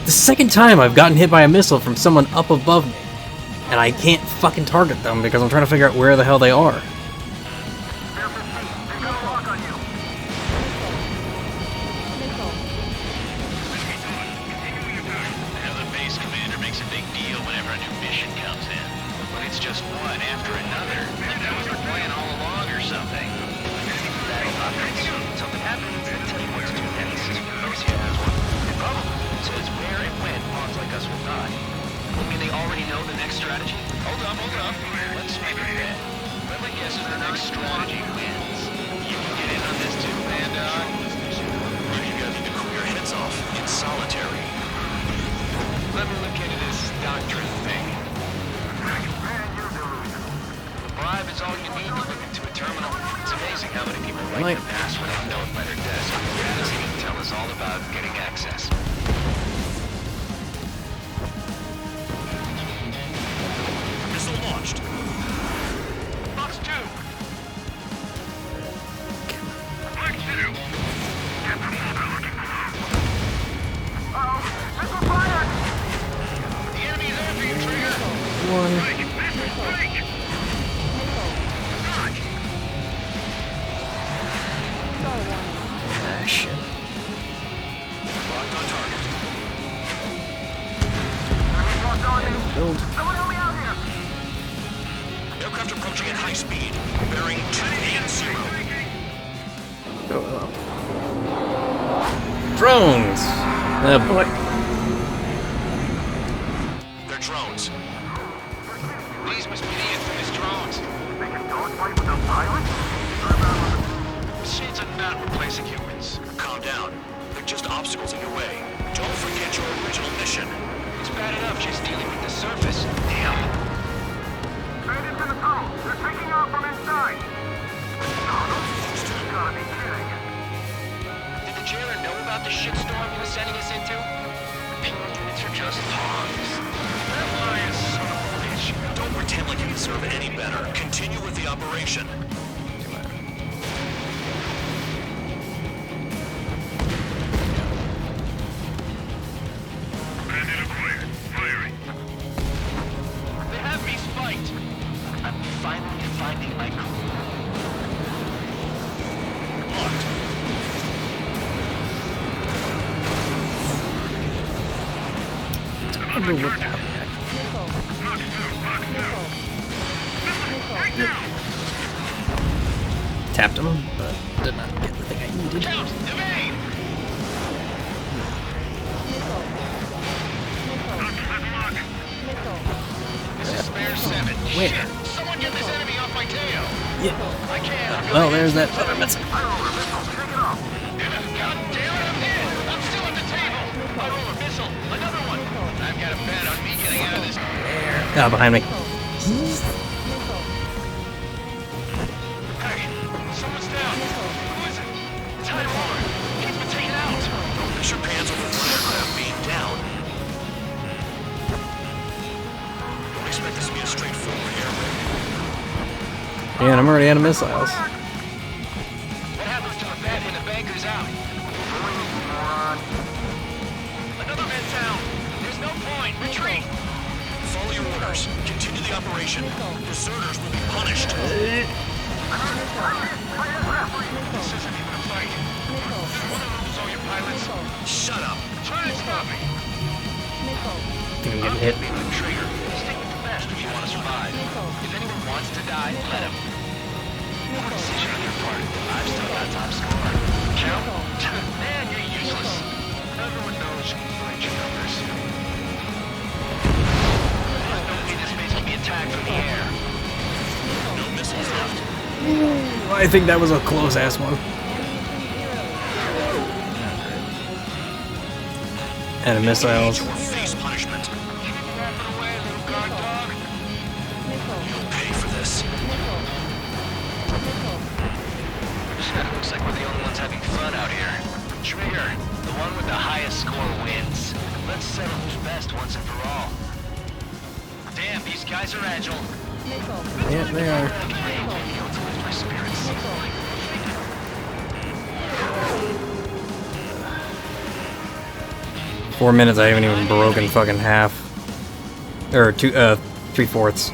the second time I've gotten hit by a missile from someone up above me, and I can't fucking target them because I'm trying to figure out where the hell they are. Another base commander makes a big deal whenever a new mission comes in. But it's just one after another. Like that was the plan all along or something. Something happens, and tell you what to do next. Rosia has one. It probably says where and when pawns like us will die. I mean, they already know the next strategy? Hold up. Let's make a bet. Whoever guesses the next strategy wins. You can get in on this too, Bandog. You guys need to cool your heads off in solitary. Let me look into this doctrine thing. The bribe is all you need to look into a terminal. It's amazing how many people write the password and know it by their desk. They can tell us all about getting access. Missile launched. Box 2. Black 2. Get the mother looking for. Missile fired! The enemy is after you, Trigger. One. Break. Missile break. Ah, shit. Locked on target. Build. Someone help me out here! Aircraft approaching at high speed. Bearing 10 and 0. Oh, drones! Oh boy. They're drones. These must be the infamous drones. They can dogfight without pilots? Machines are not replacing humans. Calm down. They're just obstacles in your way. Don't forget your original mission. It's bad enough just dealing with the surface. Damn. Bandits in the tunnel. They're taking off from inside. Donald? You gotta be kidding. Did the jailer know about the shitstorm he was sending us into? Penal units are just pawns. That lying son of a bitch. Don't pretend like you deserve any better. Continue with the operation. Bandit acquired. Firing. They have me spiked. I'm finally finding my crew. Locked. I don't know what happened. Box 2. Box 2. Missile. Take down. Tapped him, but did not get the thing I needed. Count! Evade! This is spare 7. Where? Shit! Someone get this enemy off my tail! Yeah. I can't. Well, there's that other missile. God damn it, I'm hit! I'm still at the table! I roll a missile. Another one! I've got a bet on me getting out of this. Ah, behind me. Hey, someone's down. Who is it? Time Lord. He's been taken out. Don't mix your pants over one aircraft being down. Don't expect this to be a straightforward air raid. Yeah, and I'm already out of missiles. What happens to a bet when the banker's out? Another man down. There's no point. Retreat. Follow your orders. Continue the operation. Deserters will be punished. This isn't even a fight. Want to lose all your pilots? Shut up. Try to stop me. I think I'm getting hit. Be the trigger. Stick with the best if you want to survive. If anyone wants to die, let him. Poor decision on your part. I've still got top score. Count? Man, you're useless. Everyone knows you can fight your numbers. There's no way this base can be attacked from the air. I think that was a close-ass one. And missiles. Face punishment. You'll pay for this. Looks like we're the only ones having fun out here. Trigger, the one with the highest score wins. Let's settle who's best once and for all. Damn, these guys are agile. Yeah, they are. My spirits. 4 minutes, I haven't even broken fucking half. Or 3/4.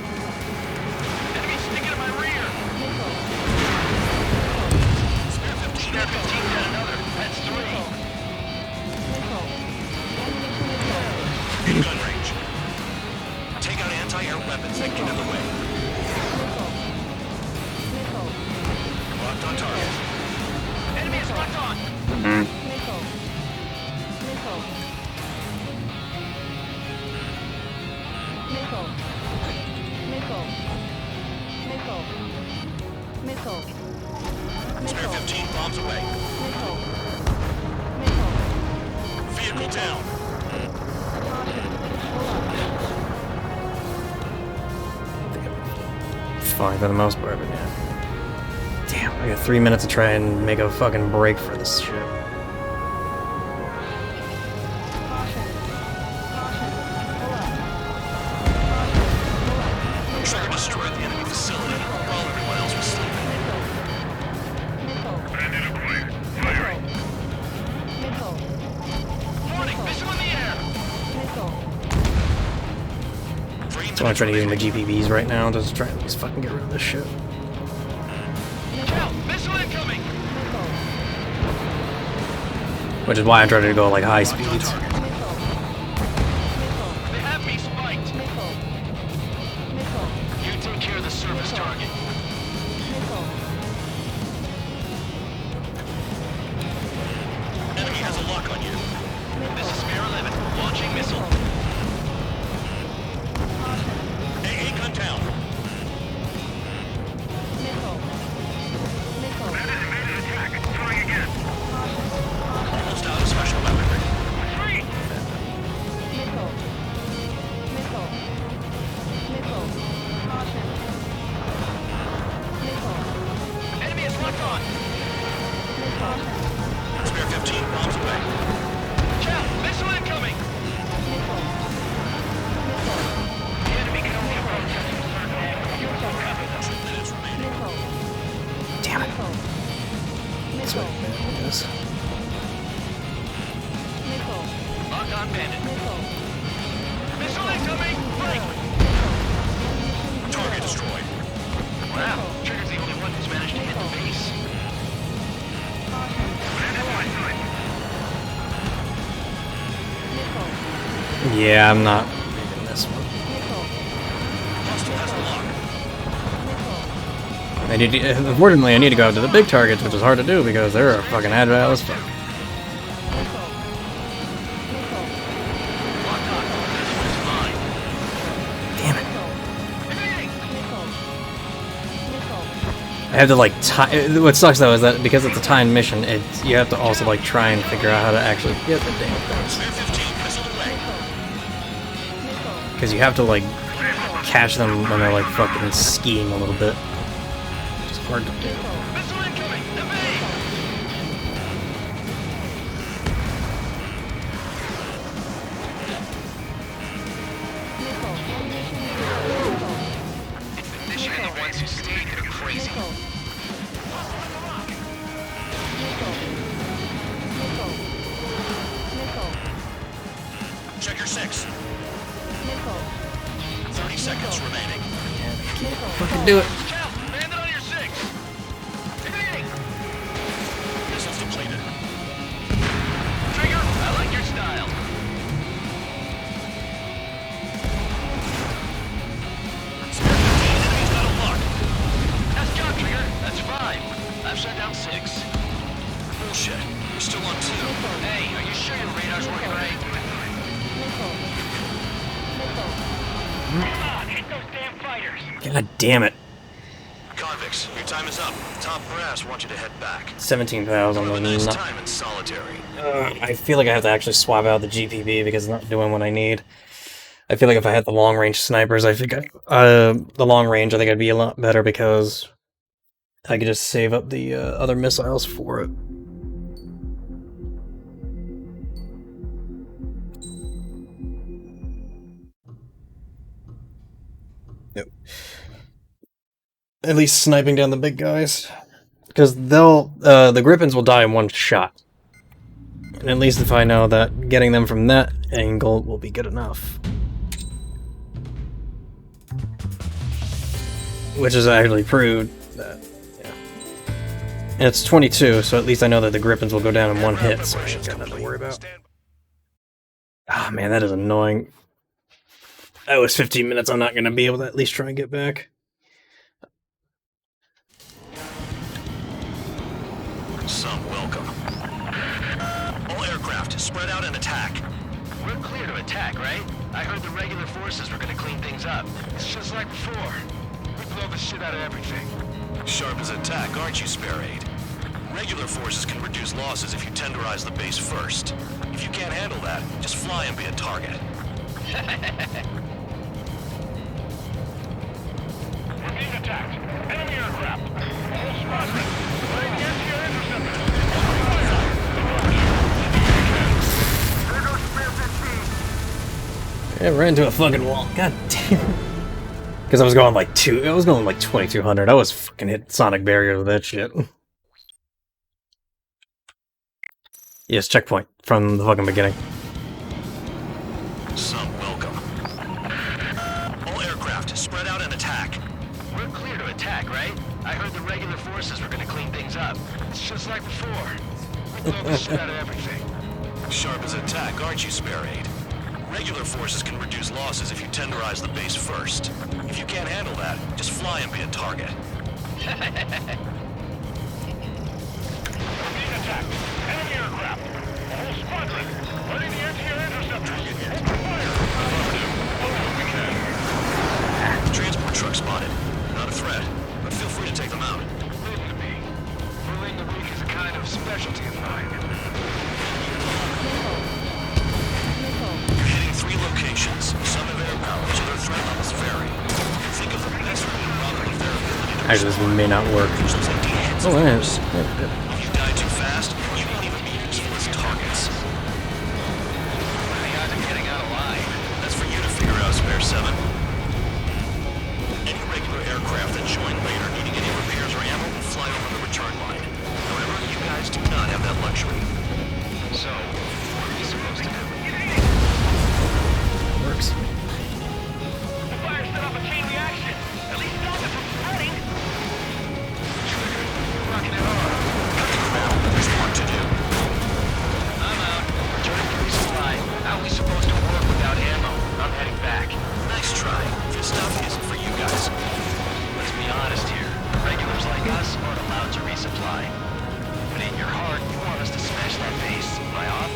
Gun range. Take out anti-air weapons that get in the way. Locked on target. Enemy is locked on. Spare 15 bombs away. Vehicle down. Fine for the most part, but yeah. Damn, I got 3 minutes to try and make a fucking break for this shit. Trigger destroyed the enemy facility while everyone else was sleeping. Bandit acquired. Firing. Warning, missile in the air. So I'm trying to use my GPVs right now to try and just fucking get rid of this shit. Cal, missile incoming. Which is why I'm trying to go like high speeds. They have me spiked. You take care of the service target. Enemy has a lock on you. This is Spare 11, launching missile. AA gun down. Bandit evaded attack. Trying again. Almost out of special weaponry. Retreat. Enemy is locked on. Spare 15 bombs away. Cal, missile incoming. The enemy can only approach us from certain angles. Use some cover. 2 minutes remaining. Damn it. That's what it is. Lock on bandit. Missile incoming. Break. Target destroyed. Wow, Trigger's the only one who's managed to hit the base. Bandit onside. Yeah, I'm not making this one. Hostile has the lock. I need to, unfortunately, I need to go out to the big targets, which is hard to do because they're fucking agile as fuck. Damn it. I have to like what sucks though is that because it's a timed mission, you have to also like try and figure out how to actually get the damn things. Because you have to like catch them when they're like fucking skiing a little bit. It's hard to do. Missile incoming. Evade. It's the mission and the ones who stayed that are crazy. Check your 6. 30 seconds remaining. Fucking do it. Cal, bandit on your 6. Evading. Missiles depleted. Trigger, I like your style. Spare 15 enemies got a lock. That's job, Trigger. That's 5. I've shut down 6. Bullshit. You're still on 2. Hey, are you sure your radar's working right? Come on, hit those damn fighters. God damn it. Convicts, your time is up. Top brass want you to head back. 17,000. Have a nice time in solitary. I feel like I have to actually swap out the GPB because it's not doing what I need. I feel like if I had the long range snipers, I think the long range, I think I'd be a lot better because I could just save up the other missiles for it. Yep. At least sniping down the big guys, because the Griffins will die in one shot. And at least if I know that getting them from that angle will be good enough. Which is actually proved that, yeah. And it's 22, so at least I know that the Griffins will go down in one hit, so I ain't got nothing to worry about. Ah, man, that is annoying. That was 15 minutes I'm not going to be able to at least try and get back. Some welcome. All aircraft, spread out and attack. We're clear to attack, right? I heard the regular forces were gonna clean things up. It's just like before. We blow the shit out of everything. Sharp as attack, aren't you, Spare Aid? Regular forces can reduce losses if you tenderize the base first. If you can't handle that, just fly and be a target. We're being attacked. Enemy aircraft. All squadron. Ready to get your interceptor. I ran into a fucking wall. God damn. Because I was going like 2200. I was fucking hit sonic barrier with that shit. Yes, checkpoint from the fucking beginning. Some welcome. All aircraft, spread out and attack. We're clear to attack, right? I heard the regular forces were gonna clean things up. It's just like before. We blow the shit out of everything. Sharp as attack, aren't you, Spare Aid? Regular forces can reduce losses if you tenderize the base first. If you can't handle that, just fly and be a target. We're being attacked. Enemy aircraft. All squadron. Ready to enter your interceptors. Open fire. We can. Transport truck spotted. Not a threat, but feel free to take them out. Listen to me. Fooling the weak is a kind of specialty of mine. You're hitting 3 locations. Some have air power, so their threat levels vary. Think of the best way to rob them of their ability to... Actually, this may not work. Oh, it is. If you die too fast, you won't even be useful as targets. What are the odds of getting out alive? That's for you to figure out, Spare 7. Any regular aircraft that join later needing any repairs or ammo will fly over the return line. However, you guys do not have that luxury. So, what are we supposed to do? Works. The fire set off a chain reaction. At least stop it from spreading. Trigger, you're rocking it hard. There's work to do. I'm out. Returning to resupply. How are we supposed to work without ammo? I'm heading back. Nice try. This stuff isn't for you guys. Let's be honest here. Regulars like us aren't allowed to resupply. But in your heart, you want us to smash that base. Am I off?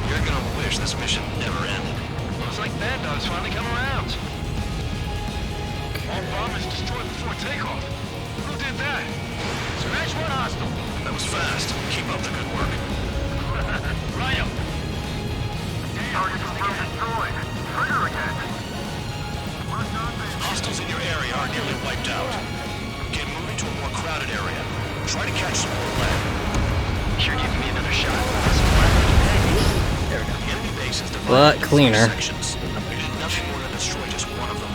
You're gonna wish this mission never ended. Looks like Bad Dog's finally come around. All bombers destroyed before takeoff. Who did that? Smash one hostile. That was fast. Keep up the good work. Rhino. Target confirmed destroyed. Trigger again. Hostiles in your area are nearly wiped out. Get moving to a more crowded area. Try to catch some more lead. You're giving me another shot. There we go. The enemy base is divided But into cleaner. 4 sections. You did nothing more than destroy just one of them.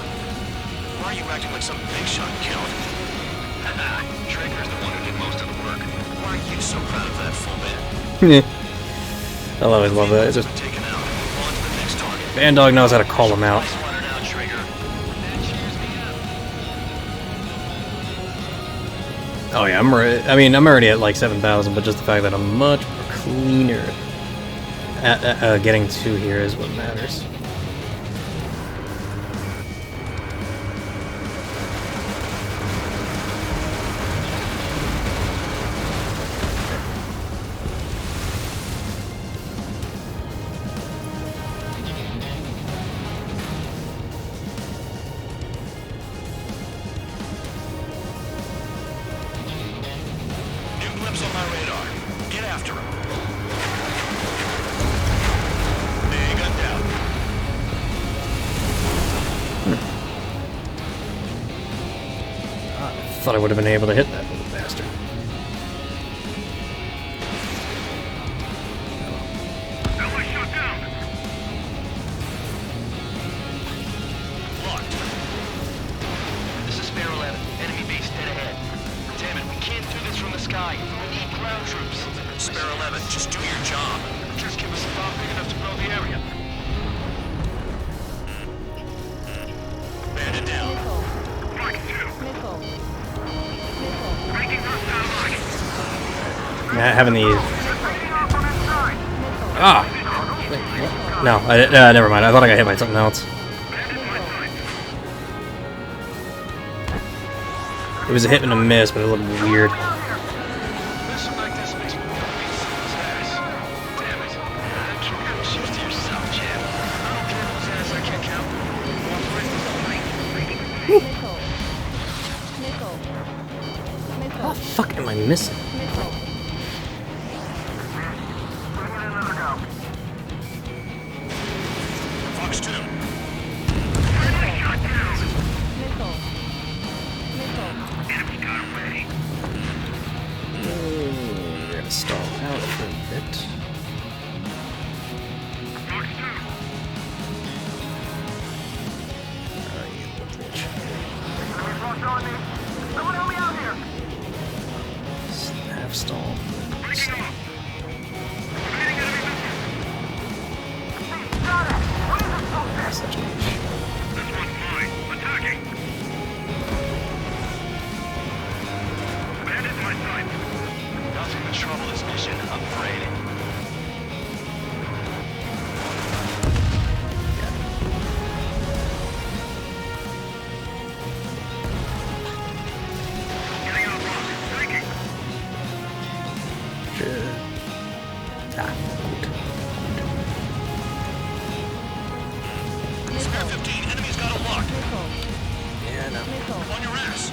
Why are you acting like some big shot count? Trigger's the one who did most of the work. Why are you so proud of that, full man? I'll always love that. It's just Taken out. On to the next target. Bandog knows how to call them out. Nice one out, Trigger. That cheers me up. Oh yeah, I'm already at like 7,000, but just the fact that I'm much more cleaner at getting to here is what matters. Thought I would have been able to hit that little bastard. This is Spare 11. Enemy base dead ahead. Damn it, we can't do this from the sky. We need ground troops. Spare 11, just do your job. Just give us a bomb big enough to blow the area. Bandit down. Having these. Ah! Wait, what? No, never mind. I thought I got hit by something else. It was a hit and a miss, but it looked weird. What the fuck am I missing? Fox 2. We're gonna stall out for a bit. Half stall. Nothing but trouble this mission. Upgrading. Spare 15, enemy's got a lock. Yeah, no. On your ass.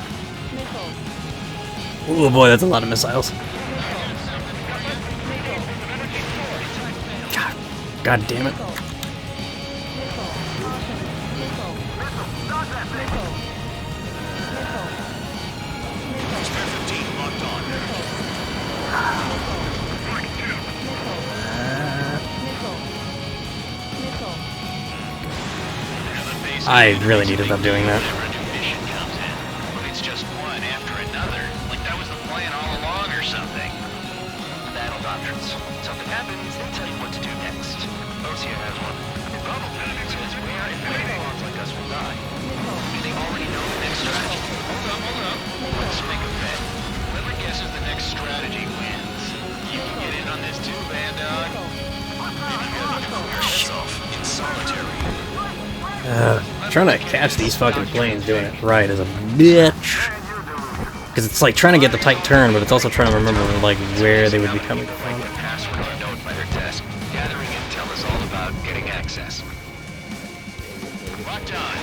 Oh boy, that's a lot of missiles. God damn it. Spare 15, locked on. I really need to stop doing that. It's just one after another. Like that was the plan all along or something. Battle doctrines. Something happens, they tell you what to do next. Osia has one. The bubble says where and when pawns like us will die. Do they already know the next strategy? Hold up. Let's make a bet. Whoever guesses the next strategy wins. You can get in on this too, band dog. Maybe you gotta clear your heads off in solitary. Trying to catch these fucking planes doing it right is a bitch. Because it's like trying to get the tight turn, but it's also trying to remember like where they would be coming from. Password unknown by their desk. Gathering intel is all about getting access. Locked on.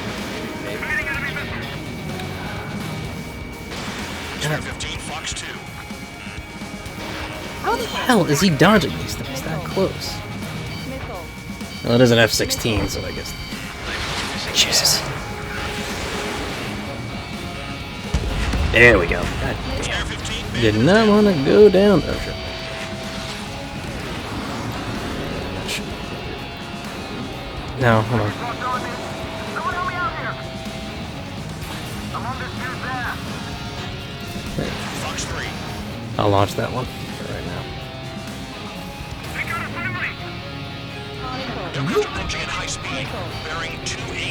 Spare 15, Fox 2. How the hell is he dodging these things that close? Well, it is an F-16, so I guess. Jesus. There we go. God damn. Did not want to go down. Oh, shit. No, hold on. Fox 3. I'll launch that one right now. They're approaching at high speed. Bearing 280.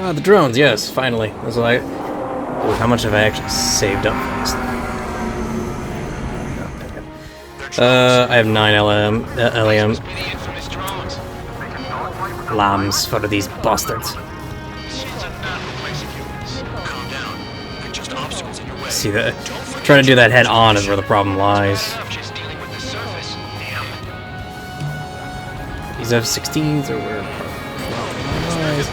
Ah, the drones, yes, finally. That's what I... Ooh, how much have I actually saved up for this thing? I have 9 LAM. Lambs, what are these bastards? See that? Trying to do that head on is where the problem lies. These F-16s are where the problem lies.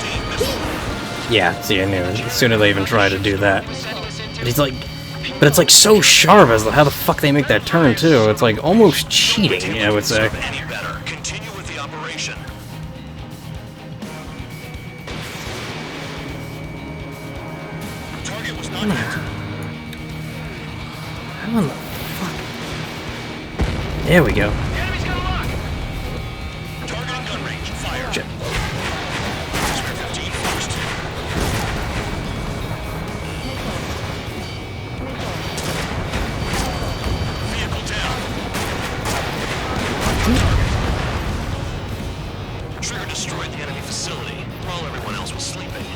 Yeah, see, I knew it. As soon as they even try to do that. But he's like... But it's like so sharp as to how the fuck they make that turn, too. It's like almost cheating, I would say. Continue with the operation. Target was not hit. How in the fuck? There we go. Enemy's got a lock. Target gun range. Fire. Shit. Spare 15 first. Vehicle down. Trigger destroyed the enemy facility while everyone else was sleeping.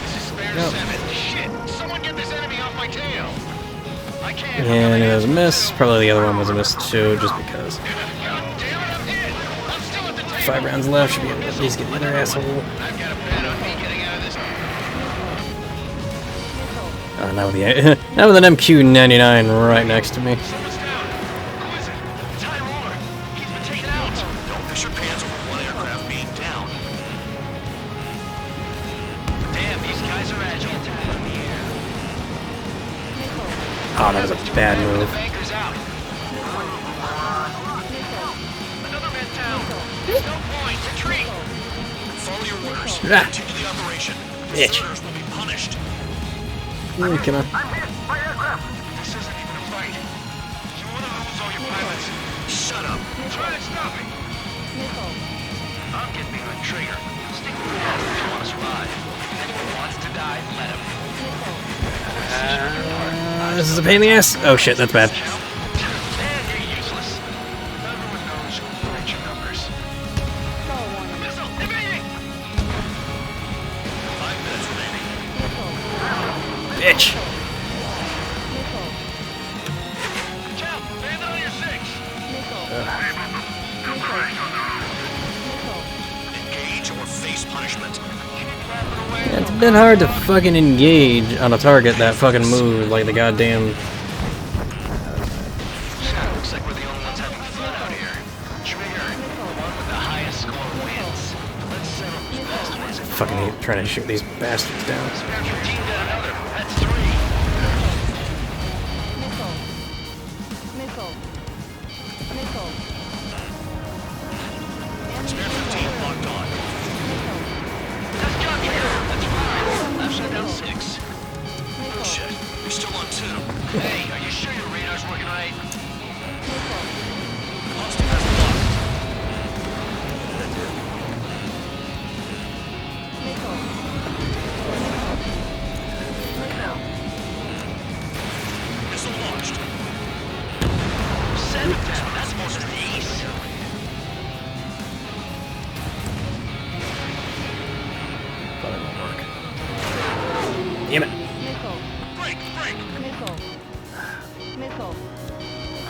This is Spare 7. Shit! Someone get this enemy off my tail! I can't. And it was a miss. Probably the other one was a miss too, just because. 5 rounds left. Should be able to at least get the other asshole. I've got a bet on me getting out of this. Now with the now with an MQ-99 right next to me. Don't piss your pants over one aircraft being down. Damn, these guys are agile. In the air. Oh, that was a bad move. Banker's out. Another man down. There's no point. Retreat. Follow your orders. Ah. Continue the operation. Bitch. Deserters will be punished. Come on. This isn't even a fight. You want to lose all your pilots? Shut up. Try to stop me. I'm getting behind Trigger. Stick with the if you want to survive. If anyone wants to die, let him. This is a pain in the ass. Oh shit, that's bad. And you're useless. Everyone knows who will reach your numbers. Missile evading! 5 minutes remaining. Bitch. Jump! Bandit on your 6! Engage or face punishment. It's a bit hard to fucking engage on a target that fucking moves like the goddamn. Looks like we're the only ones having fun out here. Trigger, the one with the highest score wins. Let's settle who's best was it. Fucking hate trying to shoot these bastards down. Spare 15 got another. That's 3. Spare 15 locked on. That's gun here. That's 5. Left side down 6. Oh shit, you're still on 2. Hey, are you sure your radar's working right? Hostile has the lock. Missile launched. 7 down. That's most of the east. Probably won't work. Damn it. Break!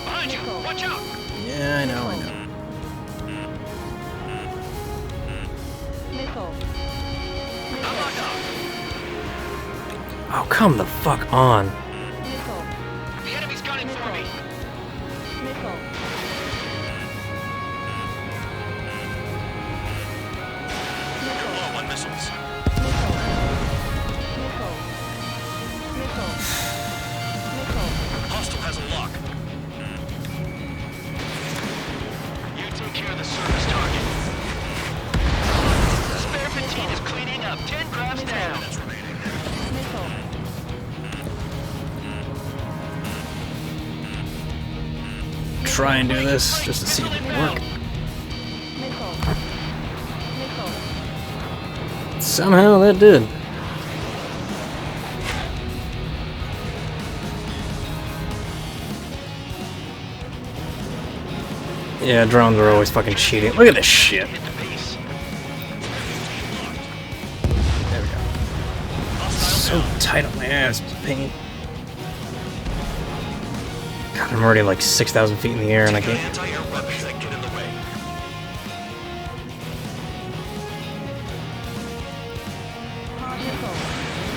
Behind you! Watch out! Yeah, I know. I'm locked out. Oh, come the fuck on. The enemy's gunning for me. You're low on missiles. Hostile has a lock. You take care of the service target. Spare 15 is cleaning up. 10 crafts down. Minutes remaining. Try and do this just to see if it can work. Somehow that did. Yeah, drones are always fucking cheating. Look at this shit. There we go. So tight on my ass, it's a pain. God, I'm already like 6,000 feet in the air and I can't. Anti-air weapons that get in the way.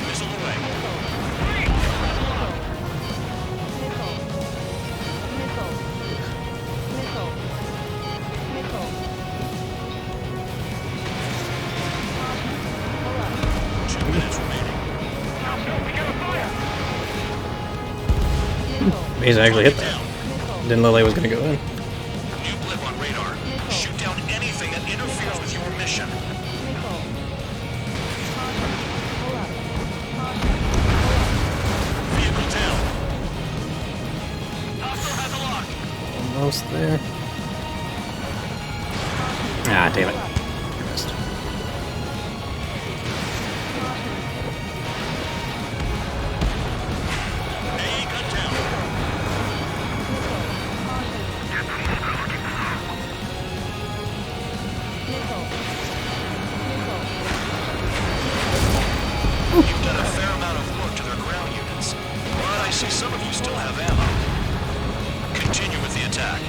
Missile away. He's actually hit that. Didn't know they was gonna go in. New blip on radar. Shoot down anything that interferes with your mission. Vehicle down. almost there. Ah, damn it. Missed. You've done a fair amount of work to their ground units, but I see some of you still have ammo. Continue with the attack.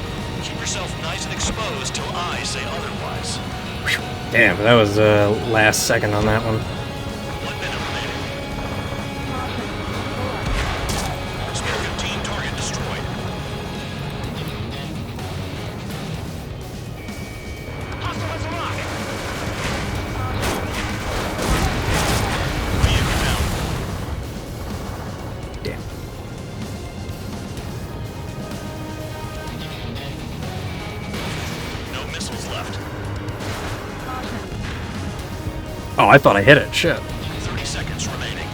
Keep yourself nice and exposed till I say otherwise. Damn, that was last second on that one. 1 minute remaining. Spear 15 target destroyed. Hostile is alive. Vehicle down. Damn. No missiles left. Oh, I thought I hit it. Shit. 30 seconds remaining.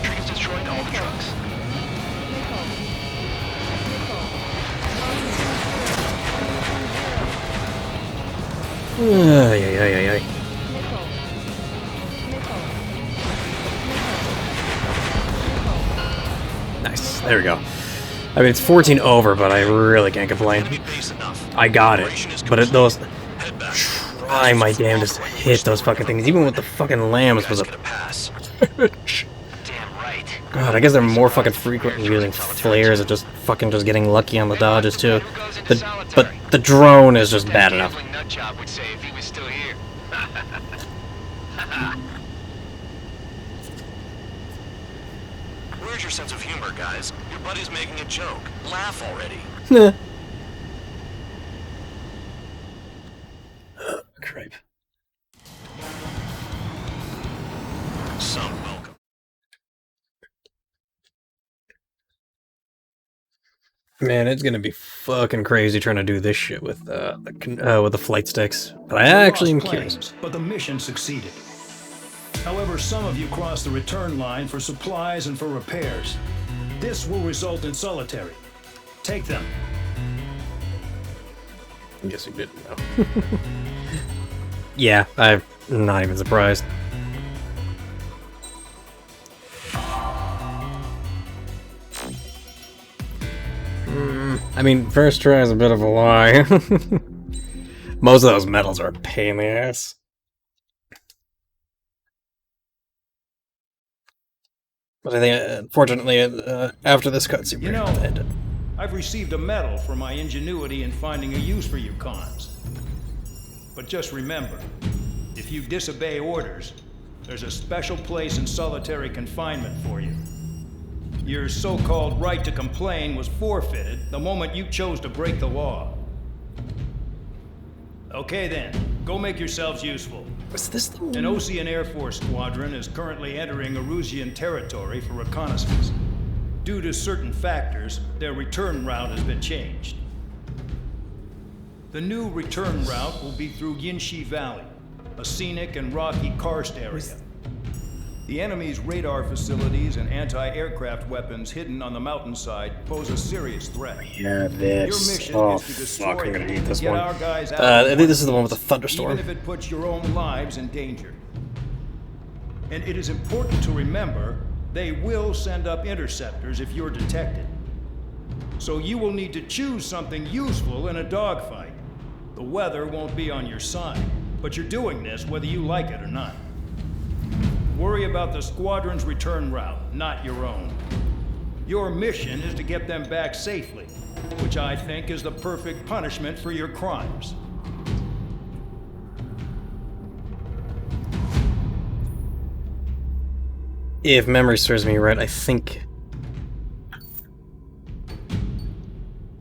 Trees destroyed all the trucks. Ay, ay, ay, ay, ay. Nice. There we go. I mean, it's 14 over, but I really can't complain. I got it. But those... Try my damnedest to hit those fucking things. Even with the fucking lambs was a... God, I guess they're more fucking frequent using flares and just fucking just getting lucky on the dodges, too. But the drone is just bad enough. Nutjob would say if he was still here. Where's your sense of humor, guys? Your buddy's making a joke. Laugh already. Cripe. Some welcome. Man, it's gonna be fucking crazy trying to do this shit with the flight sticks. But I actually am curious. But the mission succeeded. However, some of you crossed the return line for supplies and for repairs. This will result in solitary. Take them. I guess you didn't know. Yeah, I'm not even surprised. I mean, first try is a bit of a lie. Most of those medals are a pain in the ass. But I think, unfortunately, after this cutscene, You know, I've received a medal for my ingenuity in finding a use for you cons. But just remember, if you disobey orders, there's a special place in solitary confinement for you. Your so-called right to complain was forfeited the moment you chose to break the law. Okay then, go make yourselves useful. Was this the An Osean Air Force squadron is currently entering Erusian territory for reconnaissance. Due to certain factors, their return route has been changed. The new return route will be through Yinshi Valley, a scenic and rocky karst area. The enemy's radar facilities and anti-aircraft weapons hidden on the mountainside pose a serious threat. Yeah, this. Your mission Oh, is to destroy fuck, I'm gonna them hate this and get one. our guys out I of think this is the one with the thunderstorm. even if it puts your own lives in danger. And it is important to remember, they will send up interceptors if you're detected. So you will need to choose something useful in a dogfight. The weather won't be on your side, but you're doing this whether you like it or not. Worry about the squadron's return route, not your own. Your mission is to get them back safely, which I think is the perfect punishment for your crimes. If memory serves me right, I think...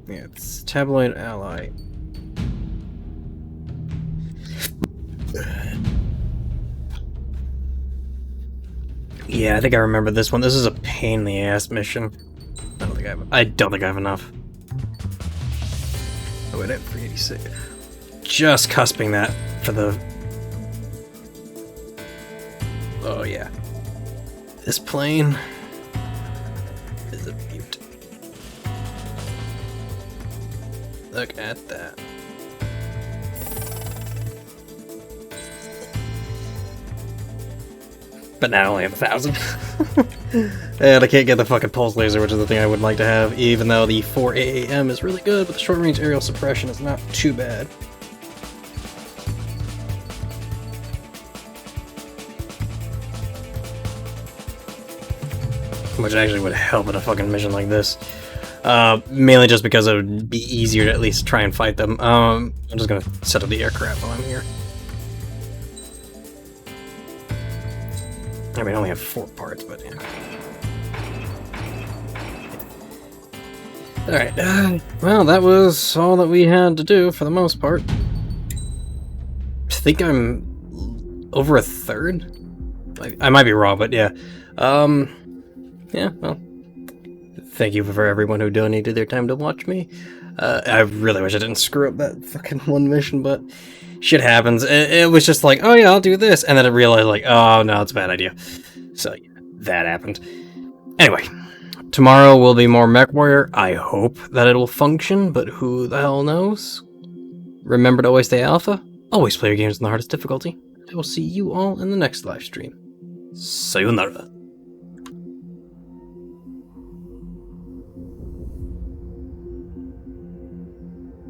Yeah, it's Tabloid Ally. Yeah, I think I remember this one. This is a pain in the ass mission. I don't think I have enough. Oh wait, I have 386. just cusping that for the... Oh yeah. This plane is a beaut. Look at that. But now I only have 1,000. And I can't get the fucking pulse laser, which is the thing I would like to have, even though the 4 AAM is really good, but the short-range aerial suppression is not too bad. Which actually would help in a fucking mission like this. Mainly just because it would be easier to at least try and fight them. I'm just gonna set up the aircraft while I'm here. I mean, I only have 4 parts, but yeah. Alright, well, that was all that we had to do for the most part. I think I'm over 1/3? Like, I might be wrong, but yeah. Yeah, well, thank you for everyone who donated their time to watch me. I really wish I didn't screw up that fucking one mission, but shit happens. It was just like, oh yeah, I'll do this, and then I realized, like, oh no, it's a bad idea. So, yeah, that happened. Anyway, tomorrow will be more MechWarrior. I hope that it will function, but who the hell knows? Remember to always stay alpha, always play your games on the hardest difficulty. I will see you all in the next live stream. Sayonara.